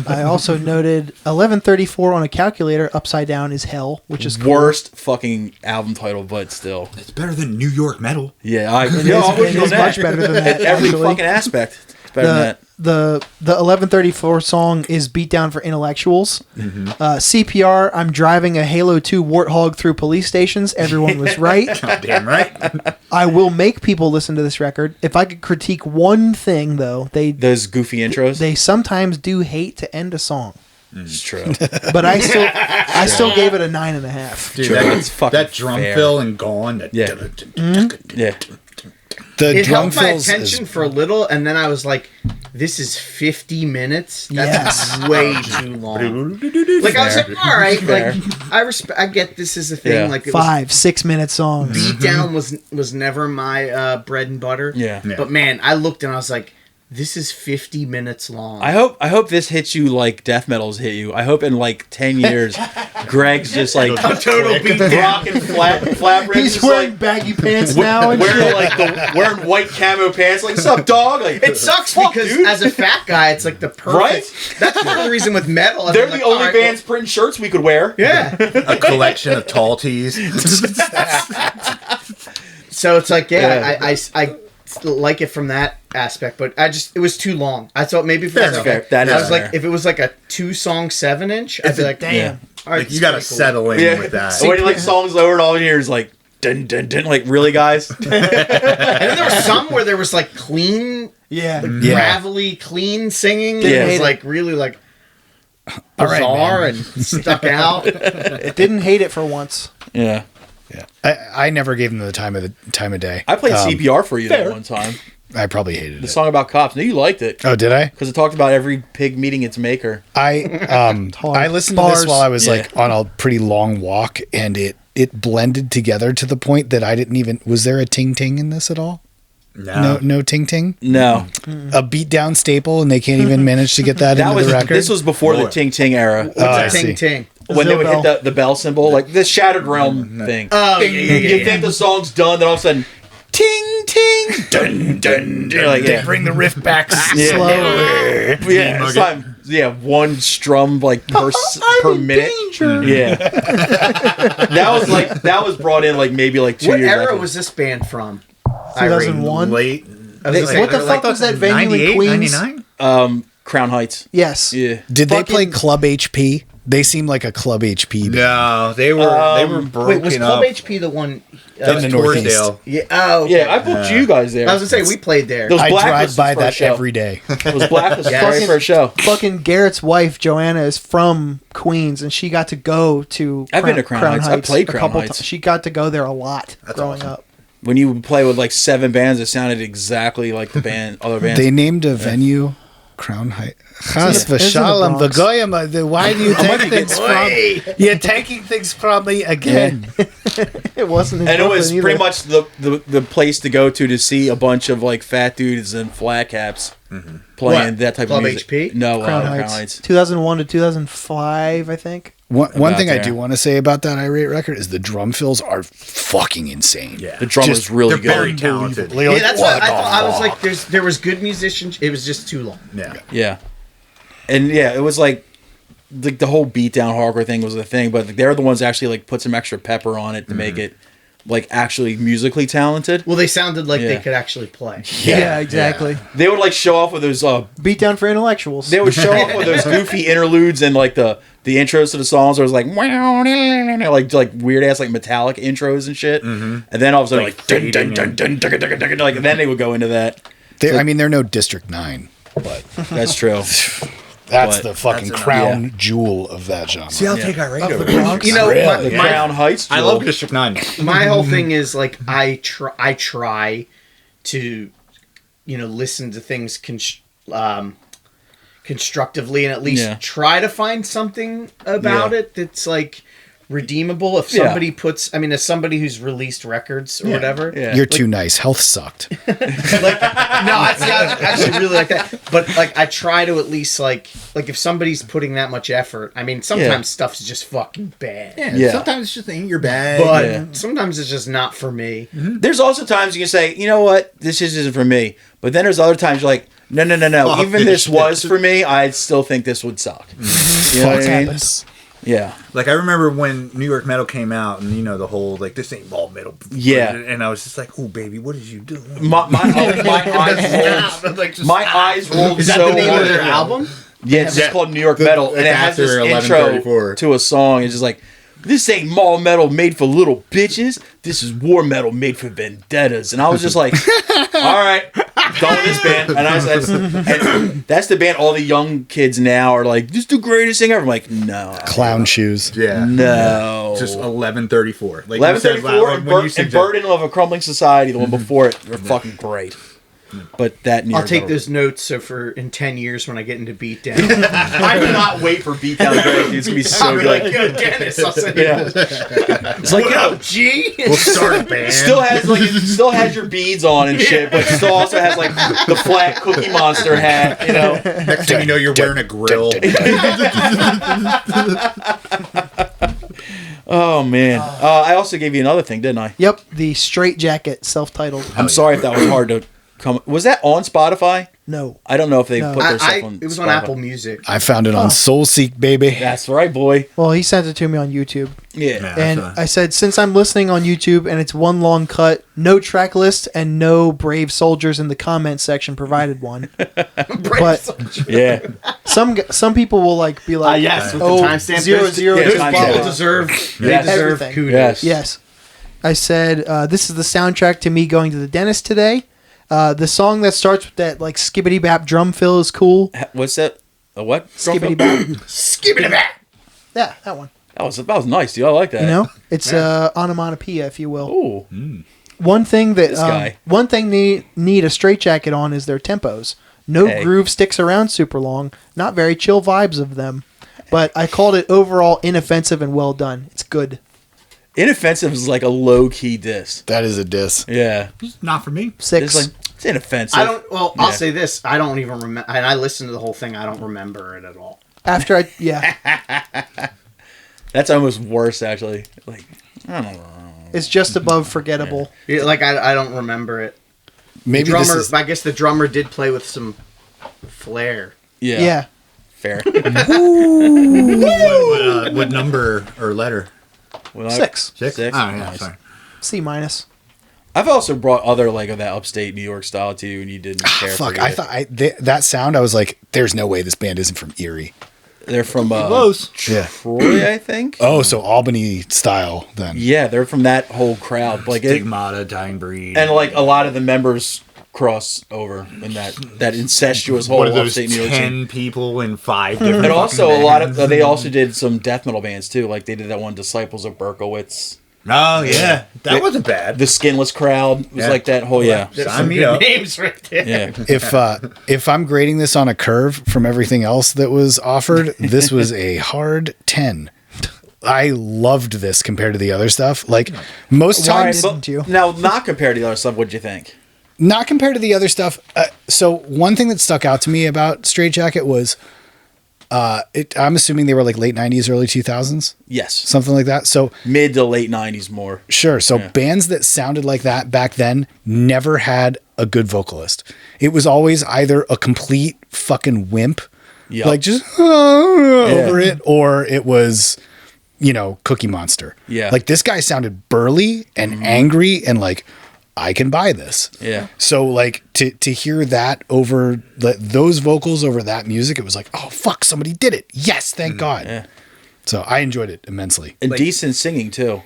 I also noted 1134 on a calculator. Upside down is hell, which is cool. Worst fucking album title, but still. It's better than New York metal. Yeah, It is much better than that. Every actually. fucking aspect. It's better than that. The 1134 song is Beatdown for Intellectuals. CPR, I'm driving a Halo 2 Warthog through police stations. Everyone was right. Damn right. I will make people listen to this record. If I could critique one thing, though, Those goofy intros. they sometimes do hate to end a song. It's true. But I still gave it a 9.5. Dude, It's fucking that drum fair. fill and gone. Yeah. Yeah. The It drum held my fills attention is, for a little, and then I was like, "This is 50 minutes. That's Yes. way too long." Like I was like, "All right, Fair. like I get this is a thing. Yeah. Like it was, 5-6 minute songs. Beatdown was never my bread and butter. Yeah. Yeah. But man, I looked and I was like, this is 50 minutes long. I hope this hits you like death metal's hit you. I hope in like 10 years, Greg's just like total beatdown. rocking flat rims. He's wearing baggy pants now and wearing shit. like wearing white camo pants. Like, what's up, dog? Like, It sucks fuck, because dude. as a fat guy, it's like the perfect. Right? That's part of the reason with metal. They're I'm the like, only all right, bands printing shirts we could wear. well, yeah. A collection of tall tees. So it's like, Yeah. I like it from that aspect, but it was too long. I thought maybe for That's fair. That I is was fair. like, if it was like a 2-song 7-inch, I'd be like, damn. Yeah. all right, Like, you got to this is settle in Yeah. with that. So when like songs over and all you hear is like dun dun dun. Like, really, guys? pretty cool. And then there was some where there was like clean, Yeah. Yeah. gravelly, clean singing. Yeah. It was like really like All right, bizarre man. and stuck out. Didn't hate it for once. Yeah. Yeah. I never gave them the time of day. I played CPR for you that one time. I probably hated The it. song about cops. No, you liked it. Oh, did I? Because it talked about every pig meeting its maker. I listened to Bars. this while I was Yeah. like on a pretty long walk, and it blended together to the point that I didn't even. Was there a ting ting in this at all? No ting ting. No. A beatdown staple, and they can't even manage to get that, That into was the record. this was before the ting ting era. Oh, I What's a see. ting ting? When they would Zil hit the bell symbol, like the Shattered Realm thing. Oh, You think the song's done, then all of a sudden, ting ting, dun dun. You're like, They yeah, bring the riff back Yeah. slow. yeah, it's like, yeah, one strum like per minute. Yeah, that was brought in like maybe like 2 What years. era after. was this band from? 2001. Late. I was gonna say, What the like, fuck was that venue in 98, Queens? 99? Crown Heights. Yes. Yeah, Did they play Fucking- Club HP? They seem like a Club HP band. No, they were broken Wait, was Club up. HP the one? That was in the Northeast. Torresdale. Yeah. Oh, okay. yeah. I booked you guys there. I was gonna say we played there. Those I Black drive was by the that first show. every day. It was Black was Yes. very first show. Fucking Garrett's wife Joanna is from Queens, and she got to go to. I've been to Crown Heights. I played a Crown couple Heights. times. She got to go there a lot growing awesome. up. When you would play with like 7 bands, it sounded exactly like the band, other bands. They named a venue Crown Heights. Chas in the v'shalom Bronx. v'goyim. Why do you take things from? You're taking things from me again. It wasn't. In And it Brooklyn was either. pretty much the place to go to see a bunch of like fat dudes and flat caps playing What? that type Club of music. HP? No, Crown Crown Heights. Heights. 2001 to 2005, I think. One About thing I there. do want to say about that Irate record is the drum fills are fucking insane. Yeah. The drummer's Just- really They're very good. talented. Unbelievably, Yeah, like, that's what I the thought. I was fuck? like, there was good musicians. It was just too long. Yeah. Yeah, and yeah, it was like the whole beatdown hardcore thing was the thing, but they're the ones that actually like put some extra pepper on it to make it like actually musically talented. Well, they sounded like they Yeah. could actually play. Yeah, exactly. They would like show off with those. Beatdown for intellectuals. They would show off with those goofy interludes and like the intros to the songs. Where it was like like weird ass like metallic intros and shit. And then all of a sudden like dun dun dun dun dun dun dun dun, like and then they would go into that. I mean, they're no District 9, but That's true. that's But the fucking that's crown jewel of that genre. See, I'll take Irate over. You know, The my, Crown Heights. I love District 9. my whole thing is like I try to, listen to things constructively and at least Yeah. try to find something about it that's like redeemable. If somebody puts, as somebody who's released records or whatever. Yeah. You're too nice. Health sucked. I actually really like that. But like, I try to at least like if somebody's putting that much effort. Sometimes stuff's just fucking bad. Yeah. Sometimes it just ain't your bag. But sometimes it's just not for me. There's also times you can say, you know what, this just isn't for me. But then there's other times you're like, no. Fuck Even this this was for me, I still think this would suck. You know what I mean? Yeah. Like, I remember when New York metal came out, and the whole like, this ain't all metal. Yeah. And I was just like, oh baby, what did you do? My eyes rolled. My eyes rolled Is that so the name hard. of their album? Yeah, it's just called New York Metal, and it has this after intro 11:34. to a song. It's just like, this ain't mall metal made for little bitches. This is war metal made for vendettas. And I was just like, all right, done with this band. And that's the band all the young kids now are like, this is the greatest thing ever. I'm like, no. Clown shoes. Yeah. No. Just 11:34. Like 11:34 and Burden of a Crumbling Society, the one before it, are fucking great. But that New I'll York take Metal- those notes so for in 10 years when I get into Beatdown. I cannot wait for Beatdown Greg. It's gonna be so good. Good Dennis, I'll send you. Yeah. It's like, What up, G? We'll start a band. it still has your beads on and shit, but it still also has like the flat Cookie Monster hat, you know. Next thing you know, you're wearing a grill. Oh man. I also gave you another thing, didn't I? Yep, the Straight Jacket, self-titled. I'm sorry if that was hard to come. Was that on Spotify? No. I don't know if they No. put their stuff on It was on Spotify. Apple Music. I found it on Soulseek, baby. That's right, boy. Well, he sent it to me on YouTube. Yeah. And I said, since I'm listening on YouTube and it's one long cut, no track list and no brave soldiers in the comment section provided one. But Yeah. some people will like be like, Yes, with oh, the timestamp. 0, Those 0, yeah, those timestamp. people Yeah. deserve, they Yes. deserve Everything. kudos. Yes. Yes. I said, this is the soundtrack to me going to the dentist today. The song that starts with that like skibbity bap drum fill is cool. What's that? A what? Skibbity bap. Skibbity back. Yeah, that one. That was nice, dude. I like that. You know, it's onomatopoeia, if you will. Ooh. One thing that This guy. one thing they need a straitjacket on is their tempos. No Hey. groove sticks around super long. Not very chill vibes of them. But I called it overall inoffensive and well done. It's good. Inoffensive is like a low key diss. That is a diss. Yeah. Not for me. 6. It's like it's inoffensive. I'll Yeah. say this. I don't even remember. And I listened to the whole thing. I don't remember it at all. After I yeah, That's almost worse actually. Like I don't know. it's just above forgettable. Yeah, like I don't remember it. Maybe this Drummer. is I guess the drummer did play with some flair. Yeah. Yeah. Fair. What number or letter? Well, 6. 6? Six? Oh, yeah, Nice. sorry. C minus. I've also brought other like of that upstate New York style to you, and you didn't care. fuck. for I it. thought that sound. I was like, "There's no way this band isn't from Erie." They're from Close. Yeah. Troy, I think. Oh, so Albany style then. Yeah, they're from that whole crowd. Like it, Stigmata, Dying Breed. and like a lot of the members cross over in that incestuous whole What are those upstate New York scene. 10 people in 5 different And also fucking a lot of bands? they also did some death metal bands too. Like they did that one Disciples of Berkowitz. Oh, yeah. That wasn't bad. The Skinless Crowd was Yeah. like that whole yeah. Sign me up. Names right there. Yeah. If I'm grading this on a curve from everything else that was offered, this was a hard 10. I loved this compared to the other stuff. Like most Why times, didn't you? Now, not compared to the other stuff, what'd you think? not compared to the other stuff. So one thing that stuck out to me about Straight Jacket was, I'm assuming they were like late 90s, early 2000s, Yes. something like that. So Mid to late 90s more. sure. So Yeah. bands that sounded like that back then never had a good vocalist. It was always either a complete fucking wimp, Yep. like just over it, or it was, Cookie Monster. Yeah. Like this guy sounded burly and angry and like, I can buy this. Yeah. So like to hear that over those vocals over that music, it was like, oh fuck, somebody did it. Yes, thank God. Yeah. So I enjoyed it immensely. And Like- decent singing too.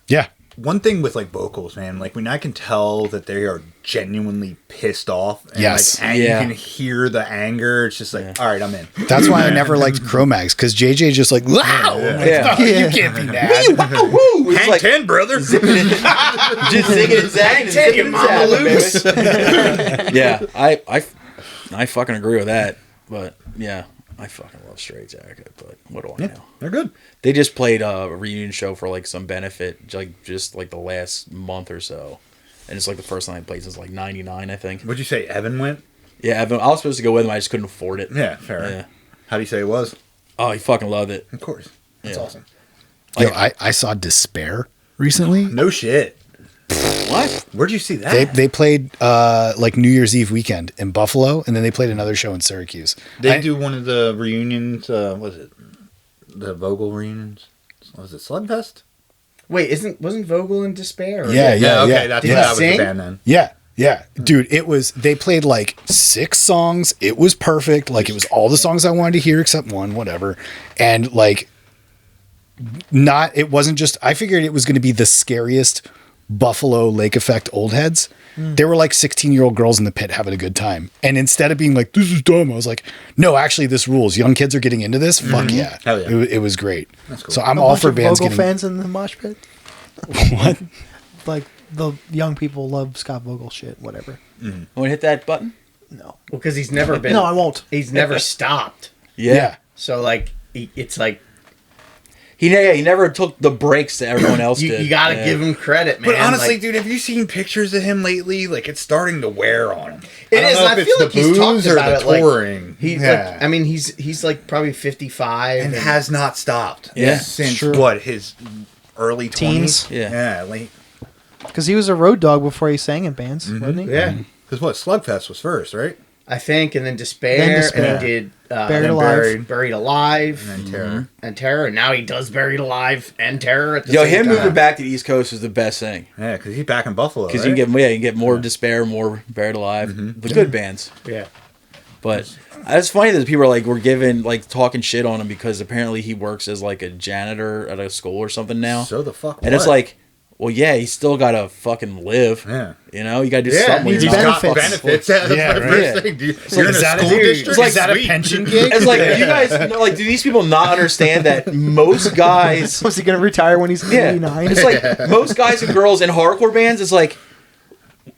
Yeah. One thing with like vocals, man, like when I can tell that they are genuinely pissed off, and Yes. like, and Yeah. you can hear the anger. It's just like, all right, I'm in. That's why I never liked Cro-Mags, because JJ just like, wow, Yeah. you can't be mad. Woo! It's Hang like 10, brother. just singing and zagging and zipping and Mama zapping, baby. Yeah, I fucking agree with that. But yeah, I fucking love Straight Jacket. But what do I know? They're good. They just played a reunion show for like some benefit, like just like the last month or so, and it's like the first time I played since like '99, I think. Would you say Evan went? Yeah, Evan, I was supposed to go with him. I just couldn't afford it. Yeah, fair. Yeah. How do you say it was? Oh, he fucking loved it. Of course. That's Yeah. awesome. Yo, I saw Despair recently. No shit. What? Where'd you see that? They played like New Year's Eve weekend in Buffalo, and then they played another show in Syracuse. They do one of the reunions. Was it the Vogel reunions? Was it Slugfest? Wait, wasn't Vogel in Despair? or- Yeah, yeah, Okay, yeah. that's Did that he was sing? the band then. Yeah, dude, they played like 6 songs. It was perfect. Like, it was all the songs I wanted to hear except one, whatever. And like, it wasn't just, I figured it was going to be the scariest Buffalo Lake Effect old heads. There were like 16-year-old girls in the pit having a good time. And instead of being like, this is dumb, I was like, no, actually this rules. Young kids are getting into this. Fuck yeah. Hell yeah. It was great. That's cool. So I'm A all bunch for of bands Vogel getting fans in the mosh pit. what? Like the young people love Scott Vogel shit. Whatever. Want to hit that button? No. Well, because he's never been. No, I won't. He's never stopped. Yeah. So like, it's like He never took the breaks that everyone else you, did. you got to Yeah. give him credit, man. But honestly, Like, dude, have you seen pictures of him lately? Like, it's starting to wear on him. It I don't is, know and if I it's feel the like he's talked booze or about the it, like, touring. he's Yeah. like, I mean, he's like probably 55 and has not stopped. Yeah, since sure. what, his early Teens? 20s? Yeah. Yeah, late. Because he was a road dog before he sang in bands, wasn't he? Yeah, Because what, Slugfest was first, right? I think, and then Despair, Then Despair. and he did Buried then Alive. Buried Alive, And then Terror. and Terror, and now he does Buried Alive and Terror at the Yo, same him time. moving back to the East Coast was the best thing. Yeah, because he's back in Buffalo. Because right? you can get more Despair, more Buried Alive, the good bands. Yeah, But it's funny that people are like, we're giving, like, talking shit on him because apparently he works as, like, a janitor at a school or something now. So the fuck And it's what? like, well, yeah, he's still got to fucking live. Yeah. You know, you got to do Yeah, something. he's with needs your got benefits. benefits. That's Yeah, my right. first Yeah. thing. You're in a Is that school district? like- is that a Sweet. pension gig? It's like, you guys know, like, do these people not understand that most guys, Was he going to retire when he's yeah, 89? it's like most guys and girls in hardcore bands, it's like,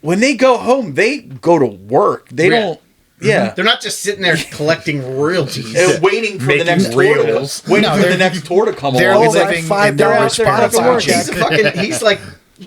when they go home, they go to work. They Yeah. don't, yeah. they're not just sitting there collecting royalties. And waiting for the Making next reels. tour. Waiting No, for the they're- next tour to come they're along. Oh, living like in their $5 rich parents' Spotify check. He's fucking. He's like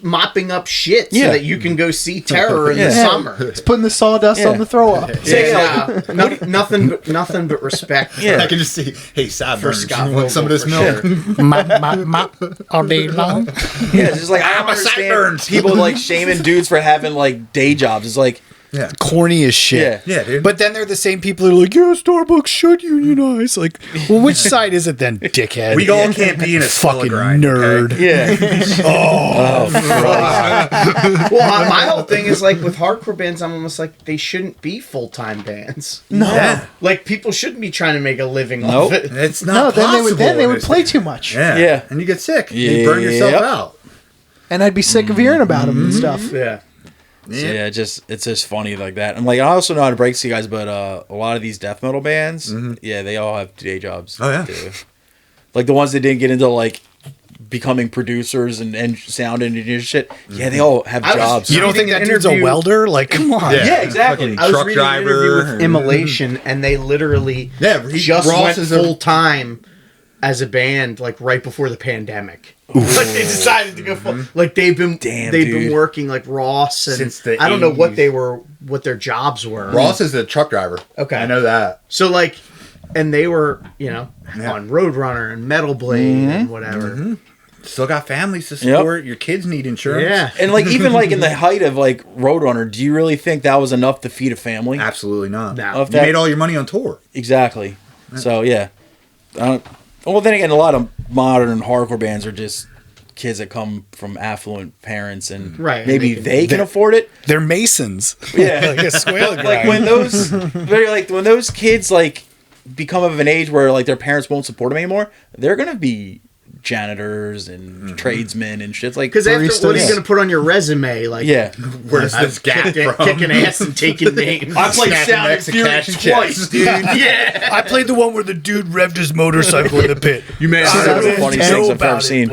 mopping up shit so Yeah. that you can go see Terror in Yeah. the summer. He's putting the sawdust Yeah. on the throw up. Yeah. Nothing but respect. Yeah. I can just see, hey, Sideburns, Scott you want some of this Vogel, milk? Mop all day long. Yeah, it's just like, I don't I'm a understand sideburns. people like shaming dudes for having like day jobs. It's like, Yeah. Corny as shit. Yeah. Yeah, dude. But then they're the same people who are like, yeah, Starbucks should unionize. Like, well, which side is it then, dickhead? We all can't be in a fucking grind, nerd. okay? yeah. Well, my whole thing is like with hardcore bands, I'm almost like they shouldn't be full time bands. No. Yeah. Like people shouldn't be trying to make a living Nope. off it. It's No, not then possible. they in would this play day. too much. Yeah. Yeah. And you get sick. You burn yourself Yep. out. And I'd be sick of hearing about him and stuff. Yeah. So yeah, it's just funny like that. I'm like, I also know how to break to you guys, but a lot of these death metal bands, yeah, they all have day jobs. Oh, yeah. too. Like the ones that didn't get into like becoming producers and sound engineers and shit. Yeah, they all have I was- jobs. You don't think that dude's a Interview- welder? Like, come on. Yeah, exactly. Fucking I was truck reading an interview driver. with Immolation, and they literally just Ross went is a- full time as a band, like right before the pandemic. Like they decided to go full. Like they've been Damn, been dude. working like Ross and Since the I don't know what 80s. what their jobs were. Ross is a truck driver. Okay. I know that. So like, and they were Yeah. on Roadrunner and Metal Blade and whatever. Still got families to support. Your kids need insurance. Yeah. And like even like in the height of like Roadrunner, do you really think that was enough to feed a family? Absolutely not. No. Of You that- made all your money on tour. Exactly. So yeah. Well, then again, a lot of modern hardcore bands are just kids that come from affluent parents, and Right, maybe and they can afford it. They're Masons. Yeah. Like a square Like when those kids like become of an age where like their parents won't support them anymore, they're gonna be janitors and tradesmen and shit. Like Because after, what are you baristas. going to put on your resume? Like, Yeah. Where's this gap from? kicking ass and taking names. I played Snapping Sound and necks and Furious cashing twice, checks. dude. yeah. I played the one where the dude revved his motorcycle in the pit. You may That's one of the funniest things I've ever seen.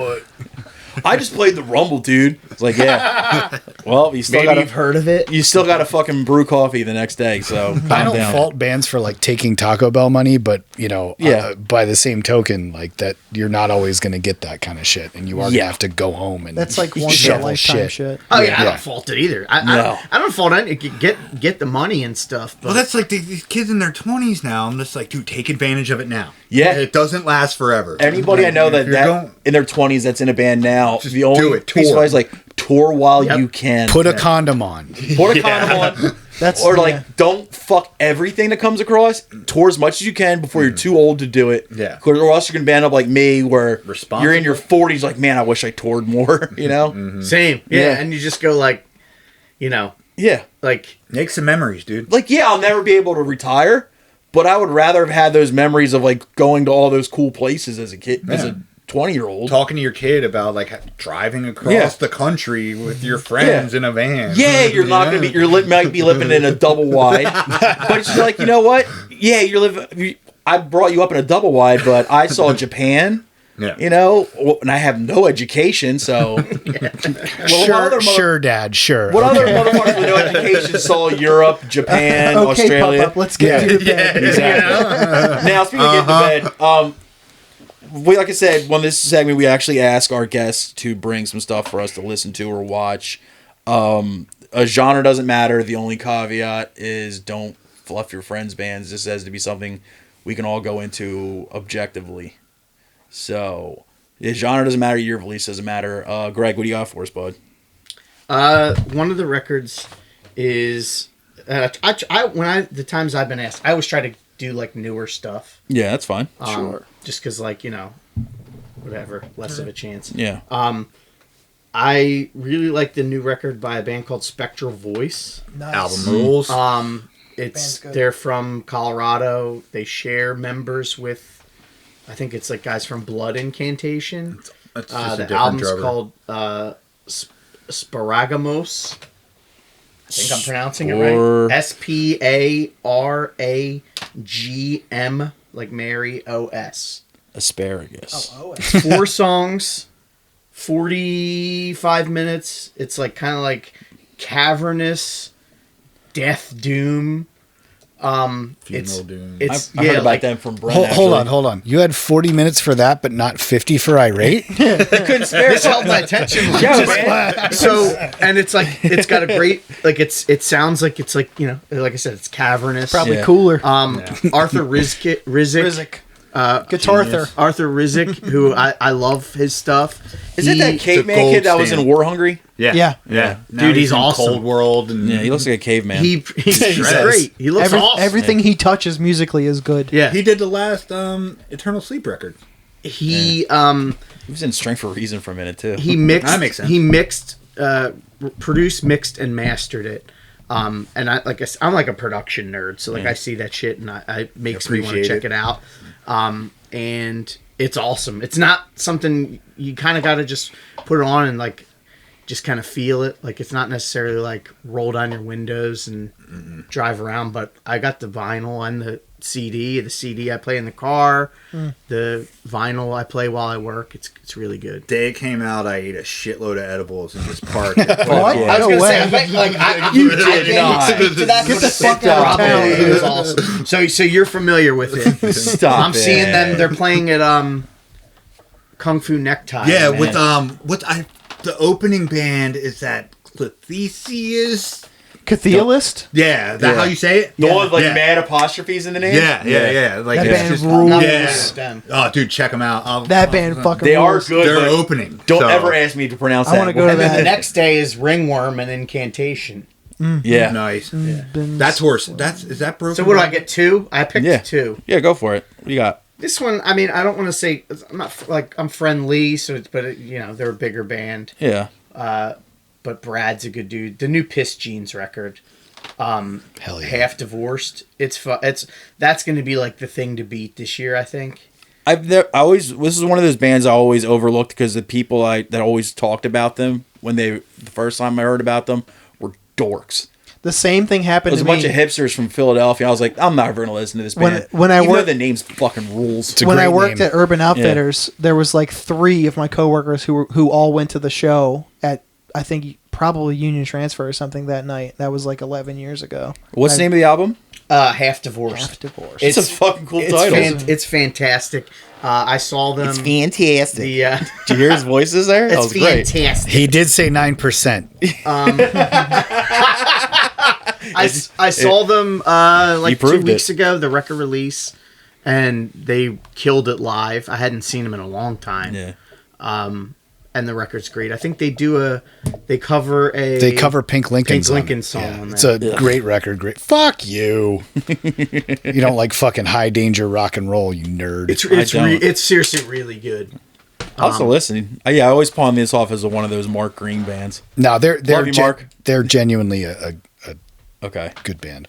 I just played the Rumble, dude. It's like, yeah. Well, you still Maybe got you've heard of it. you still got to fucking brew coffee the next day. So I calm don't down. fault bands for like taking Taco Bell money, but Yeah. by the same token, like that, you're not always going to get that kind of shit, and you are going to Yeah. have to go home and That's like once in a shovel lifetime shit. Oh yeah, I Yeah. don't fault it either. I No. I don't fault any. Get the money and stuff. But Well, that's like these kids in their 20s now. I'm just like, dude, take advantage of it now. Yeah. It doesn't last forever. Anybody I know If that, you're going- in their 20s that's in a band now, Just the only do it. piece of Tour. advice is like tour while Yep. you can. put a condom on. Put a condom on. That's Or like, yeah. don't fuck everything that comes across. Tour as much as you can before you're too old to do it. Yeah. Or else you're gonna band up like me, where Responsible. you're in your 40s. Like, man, I wish I toured more. You know? same. Yeah, Yeah. and you just go like, Yeah. like Make some memories, dude. Like, yeah, I'll never be able to retire, but I would rather have had those memories of like going to all those cool places as a kid, as a 20-year-old. Talking to your kid about like driving across Yeah. the country with your friends in a van. Yeah, you're not gonna be. Might be living in a double wide, but it's just like, you know what? Yeah, I brought you up in a double wide, but I saw Japan. Yeah. You know, and I have no education, so. Well, what other Sure, Dad. Sure. What other motherfuckers with no education saw Europe, Japan, Okay, Australia? Pop-Up, let's get to the bed. Exactly. Now, speaking of getting to bed, like I said, on this segment, we actually ask our guests to bring some stuff for us to listen to or watch. A genre doesn't matter. The only caveat is don't fluff your friends' bands. This has to be something we can all go into objectively. So, the genre doesn't matter. Year of release doesn't matter. Greg, what do you got for us, bud? one of the records is the times I've been asked, I always try to do like newer stuff. Yeah, that's fine. Sure. Just because like whatever, less of a chance. Yeah. I really like the new record by a band called Spectral Voice. Nice. Album rules. Band's It's good. they're from Colorado. They share members with, I think it's like guys from Blood Incantation. That's just a The different album's drummer. called Sporagomos. I think I'm pronouncing it Spor- right. Sparagm, like Mary, OS. Asparagus. Oh, 4 songs, 45 minutes. It's like kind of like cavernous death doom. Funeral Doom. It's I heard about like them from Brent. Hold actually. on. You had 40 minutes for that, but not 50 for irate? They couldn't spare this held my attention. Yeah, man. So, and it's like it's got a great like it sounds like it's like like I said, it's cavernous. Probably Yeah. cooler. Arthur Rizk, Rizek. Guitar genius. Arthur Rizk, who I love his stuff. Is it that He's a caveman gold kid that was in standard. War Hungry? Yeah. Yeah. Yeah. Now Dude, he's in awesome. Cold World. And Yeah, he looks like a caveman. He's shreds. great. He looks awesome. Everything he touches musically is good. Yeah, He did the last Eternal Sleep record. he He was in Strength for Reason for a minute too. he mixed. That makes sense. He mixed, produced, mixed, and mastered it. And I'm like a production nerd, so like I see that shit and I makes me want to Appreciate check it out. And it's awesome. It's not something you kind of got to just put it on and like just kind of feel it. Like it's not necessarily like roll down your windows and drive around. But I got the vinyl and the CD. The CD I play in the car. The vinyl I play while I work. It's really good. Day it came out, I ate a shitload of edibles and just parked. What? yeah. I was No gonna way. say, I bet, like, You I did can't not. speak to that. Get the fuck out of town. It was awesome. So you're familiar with it. Stop I'm seeing it. them. They're playing at Kung Fu Necktie. Yeah, man. with the opening band is that Clethesius. Cathealist? Yeah, that how you say it? The one with like Yeah. mad apostrophes in the name. Yeah. Like That it's band just rules. Not yeah. with them. Oh, dude, check them out. That band fucking They are rules. good. They're but opening. Don't so- ever ask me to pronounce I that. wanna go to And then that. the next day is Ringworm and Incantation. Yeah. Nice. Been- That's horse. Is that broken? So what do I get? 2? I picked Yeah. 2. Yeah, go for it. What do you got? This one, I mean, I don't want to say I'm not like I'm friendly, so it's, but they're a bigger band. Yeah. But Brad's a good dude. The new Piss Jeans record, Hell yeah. Half Divorced. It's that's going to be like the thing to beat this year, I think. This is one of those bands I always overlooked because the people that always talked about them when the first time I heard about them were dorks. The same thing happened There's to a me. bunch of hipsters from Philadelphia. I was like, I'm never gonna listen to this band. When I Even though worked- the name's fucking rules. a When I great worked name. at Urban Outfitters, there was like 3 of my coworkers who all went to the show at, I think, probably Union Transfer or something that night. That was like 11 years ago. What's the name of the album? Half Divorced. Half Divorced. It's a fucking cool title. It's fantastic. I saw them. fantastic. The Did you hear his voices there? That it's was great. fantastic. He did say 9%. I saw them like 2 proved weeks it. ago, the record release, and they killed it live. I hadn't seen them in a long time. Yeah. And the record's great. I think they cover Pink Lincoln's Pink Lincoln song Yeah, on it's that. a great record. Great. Fuck you. You don't like fucking high danger rock and roll, you nerd. It's seriously really good. I was listening. I always pawn this off as one of those Mark Green bands. No, they're Love you, Mark. they're genuinely a Okay. good band.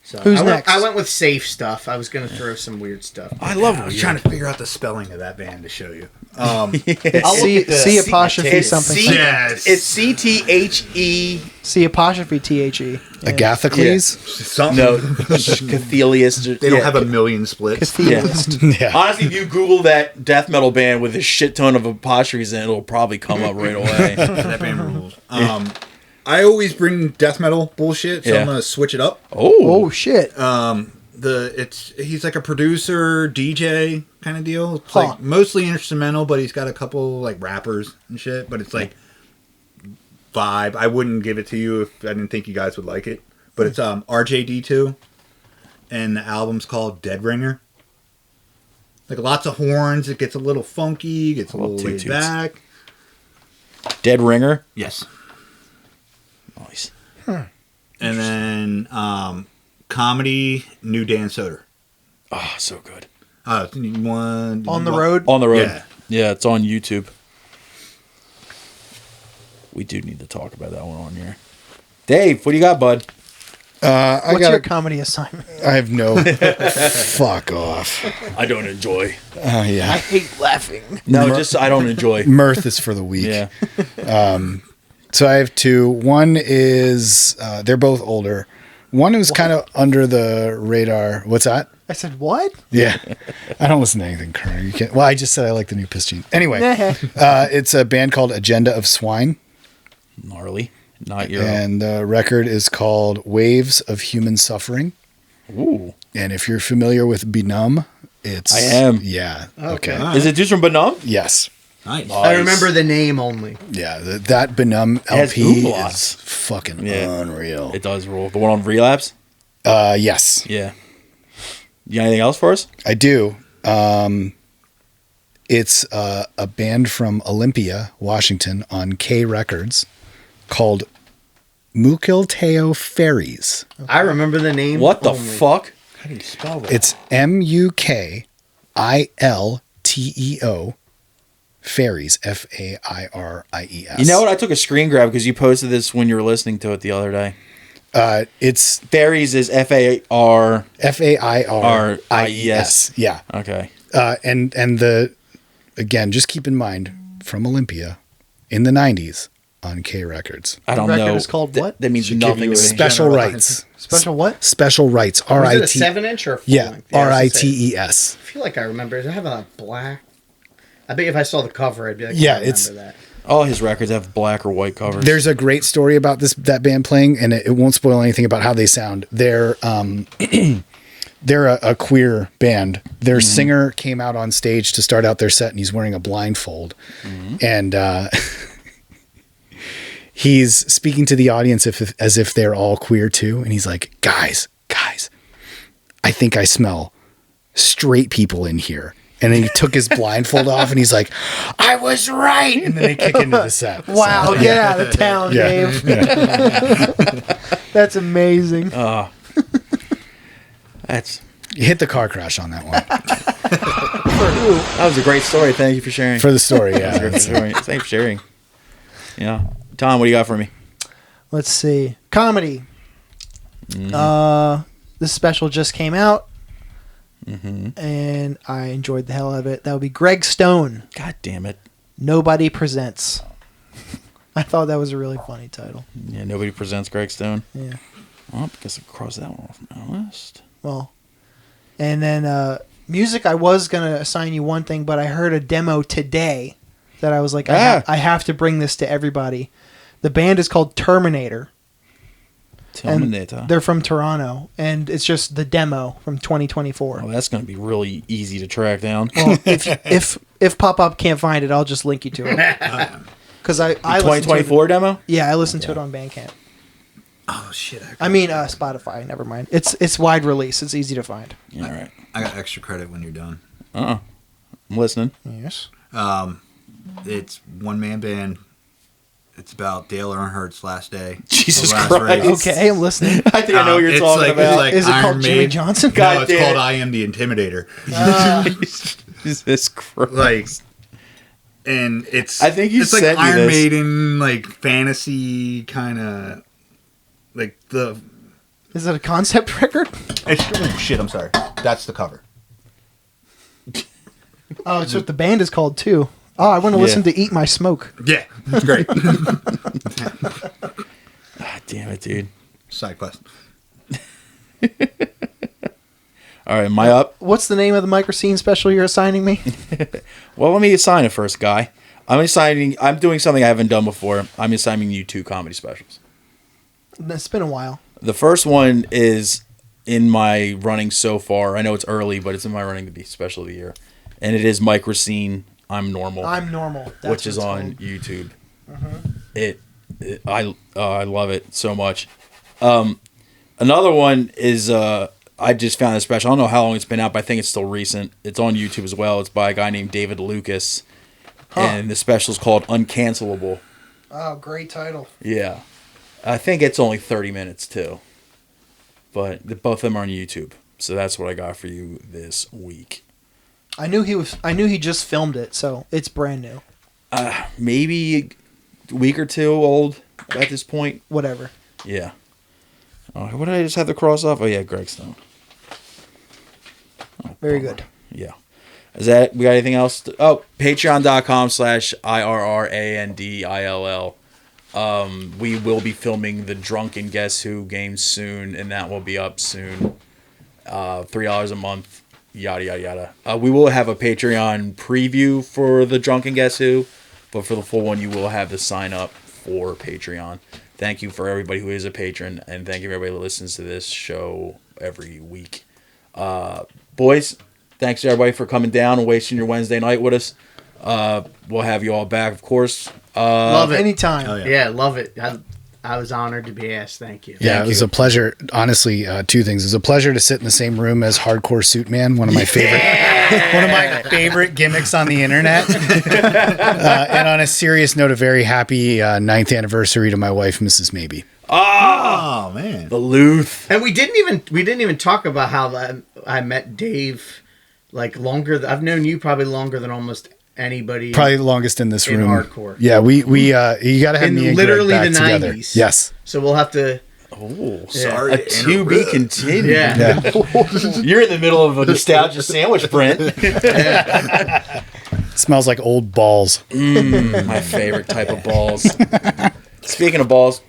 So Who's I next? went with safe stuff. I was going to throw some weird stuff. I love I was trying to figure out the spelling of that band to show you. I'll look C, at the- C apostrophe it's something. C- Yes. It's CTHE. C apostrophe THE. Agathocles? Something. No, Cathelius. They don't have a million splits. Cathedalist. Yeah. Honestly, if you Google that death metal band with a shit ton of apostrophes in it, it'll probably come up right away. That band rules. I always bring death metal bullshit, so Yeah. I'm gonna switch it up. Oh shit. He's like a producer, DJ kind of deal. It's Huh. like mostly instrumental, but he's got a couple like rappers and shit. But it's like vibe. I wouldn't give it to you if I didn't think you guys would like it. But it's RJD2, and the album's called Deadringer. Like lots of horns. It gets a little funky. Gets a little toot laid toots. back. Dead Ringer. Yes. Nice. And then comedy, New Dan Soder. Oh, so good. On the road. On the road. Yeah. Yeah, it's on YouTube. We do need to talk about that one on here. Dave, what do you got, bud? What's your comedy assignment? I have no. Fuck off. I don't enjoy. I Yeah. hate laughing. No, just I don't enjoy. Mirth is for the weak. Yeah. So I have 2. One is they're both older. One was kind of under the radar. What's that? I said, what? Yeah, I don't listen to anything current. You can't. Well, I just said I like the new Piscine. Anyway, Nah. it's a band called Agenda of Swine, Gnarly. Not your. and the record is called Waves of Human Suffering. Ooh. And if you're familiar with Benum, it's I am. Yeah. Okay. Is it dudes from Benum? Yes. Nice. I remember the name only. Yeah. That Benum has LP umlauts. is fucking Yeah. unreal. It does rule. The one on Relapse? Yes, Yeah. You got anything else for us? I do. It's a band from Olympia, Washington, on K Records called Mukilteo Fairies. I remember the name. What the only. fuck? How do you spell that? It's Mukilteo Fairies, Fairies. You know what? I took a screen grab because you posted this when you were listening to it the other day. It's Fairies is FAR. Fairies. Yeah. Okay. And the again, just keep in mind from Olympia in the 90s on K Records. I don't record know. is called what? That means Should give nothing you to a me. Special general Rights. Special what? Special Rights. Was it a RIT. 7-inch or a full Yeah. length? I was gonna say. RITES. I feel like I remember. Does it have a black? I bet if I saw the cover, I'd be like, Yeah, I remember it's- that. All his records have black or white covers. There's a great story about that band playing, and it won't spoil anything about how they sound. They're they're a queer band. Their singer came out on stage to start out their set, and he's wearing a blindfold, and he's speaking to the audience as if they're all queer too, and he's like, guys, I think I smell straight people in here. And then he took his blindfold off, and he's like, I was right. And then they kick into the set. Wow, So, get out of town, Yeah. Dave. That's amazing. That's you hit the car crash on that one. that was a great story. Thank you for sharing. For the story, yeah. Thanks for sharing. Yeah, Tom, what do you got for me? Let's see. Comedy. This special just came out. And I enjoyed the hell out of it. That would be Greg Stone. God damn it! Nobody Presents. I thought that was a really funny title. Yeah, nobody presents Greg Stone. Yeah. Well, I guess I'll cross that one off my list. Well, and then music, I was going to assign you one thing, but I heard a demo today that I was like, I have to bring this to everybody. The band is called Terminator. Terminator. And they're from Toronto, and it's just the demo from 2024. Oh, that's going to be really easy to track down. Well, if Pop Up can't find it, I'll just link you to it. Because I 2024 demo? Yeah, I listened to it on Bandcamp. Oh shit! Spotify. Never mind. It's wide release. It's easy to find. All right. I got extra credit when you're done. I'm listening. Yes. It's one man band. It's about Dale Earnhardt's last day. Jesus last Christ. race. Okay, I'm listening. I think I know what you're talking about. Is it called Jimmy Johnson? God No, it's damn called it. I Am the Intimidator. Jesus Christ. Like, and it's I think you it's like sent me Iron this. Maiden, like fantasy kind of like the. Is it a concept record? Oh shit! I'm sorry. That's the cover. Oh, it's what the band is called too. Oh, I want to listen to Eat My Smoke. Yeah, it's great. God damn it, dude. Side quest. All right, am I up? What's the name of the Microscene special you're assigning me? Well, let me assign it first, guy. I'm doing something I haven't done before. I'm assigning you 2 comedy specials. It's been a while. The first one is in my running so far. I know it's early, but it's in my running to be special of the year. And it is Mike Recine, I'm Normal. I'm Normal. That's which is what it's on called. YouTube. Uh-huh. I love it so much. Another one is I just found this special. I don't know how long it's been out, but I think it's still recent. It's on YouTube as well. It's by a guy named David Lucas, and the special is called Uncancellable. Oh, great title. Yeah, I think it's only 30 minutes too, but both of them are on YouTube. So that's what I got for you this week. I knew he just filmed it, so it's brand new. Maybe a week or 2 old at this point. Whatever. Yeah. Oh, what did I just have to cross off? Oh, yeah, Greg Stone. Very good. Yeah. We got anything else? patreon.com/IRRANDILL. We will be filming the Drunken Guess Who game soon, and that will be up soon. $3 a month, yada, yada, yada. We will have a Patreon preview for the Drunken Guess Who, but for the full one, you will have to sign up for Patreon. Thank you for everybody who is a patron, and thank you for everybody that listens to this show every week. Boys, thanks to everybody for coming down and wasting your Wednesday night with us. We'll have you all back, of course. Love it. Anytime. Oh, yeah. Yeah, love it. I was honored to be asked. Thank you. Yeah, it was a pleasure. Honestly, 2 things. It was a pleasure to sit in the same room as Hardcore Suit Man, one of my favorite gimmicks on the internet. And on a serious note, a very happy 9th anniversary to my wife, Mrs. Maybe. Oh man. The Luth. And we didn't even talk about how I met Dave like longer. I've known you probably longer than almost anybody. Probably the longest in this in room. hardcore. Yeah, we you got to have In me and literally Greg back the together. 90s. Yes. So we'll have to. Oh, Sorry. a to be continued. Yeah. You're in the middle of a nostalgia sandwich, Brent. Smells like old balls. My favorite type of balls. Speaking of balls,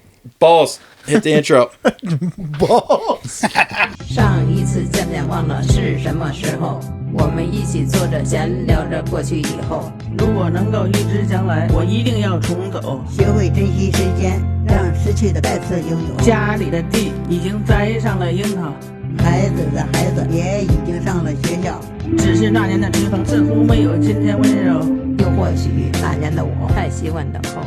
hit the intro. 上一次见面忘了是什么时候，我们一起坐着闲聊着过去以后。如果能够预知将来，我一定要重走。学会珍惜时间，让失去的再次拥有。家里的地已经栽上了樱桃，孩子的孩子也已经上了学校，只是那年的地方似乎没有今天温柔。又或许那年的我太习惯等候。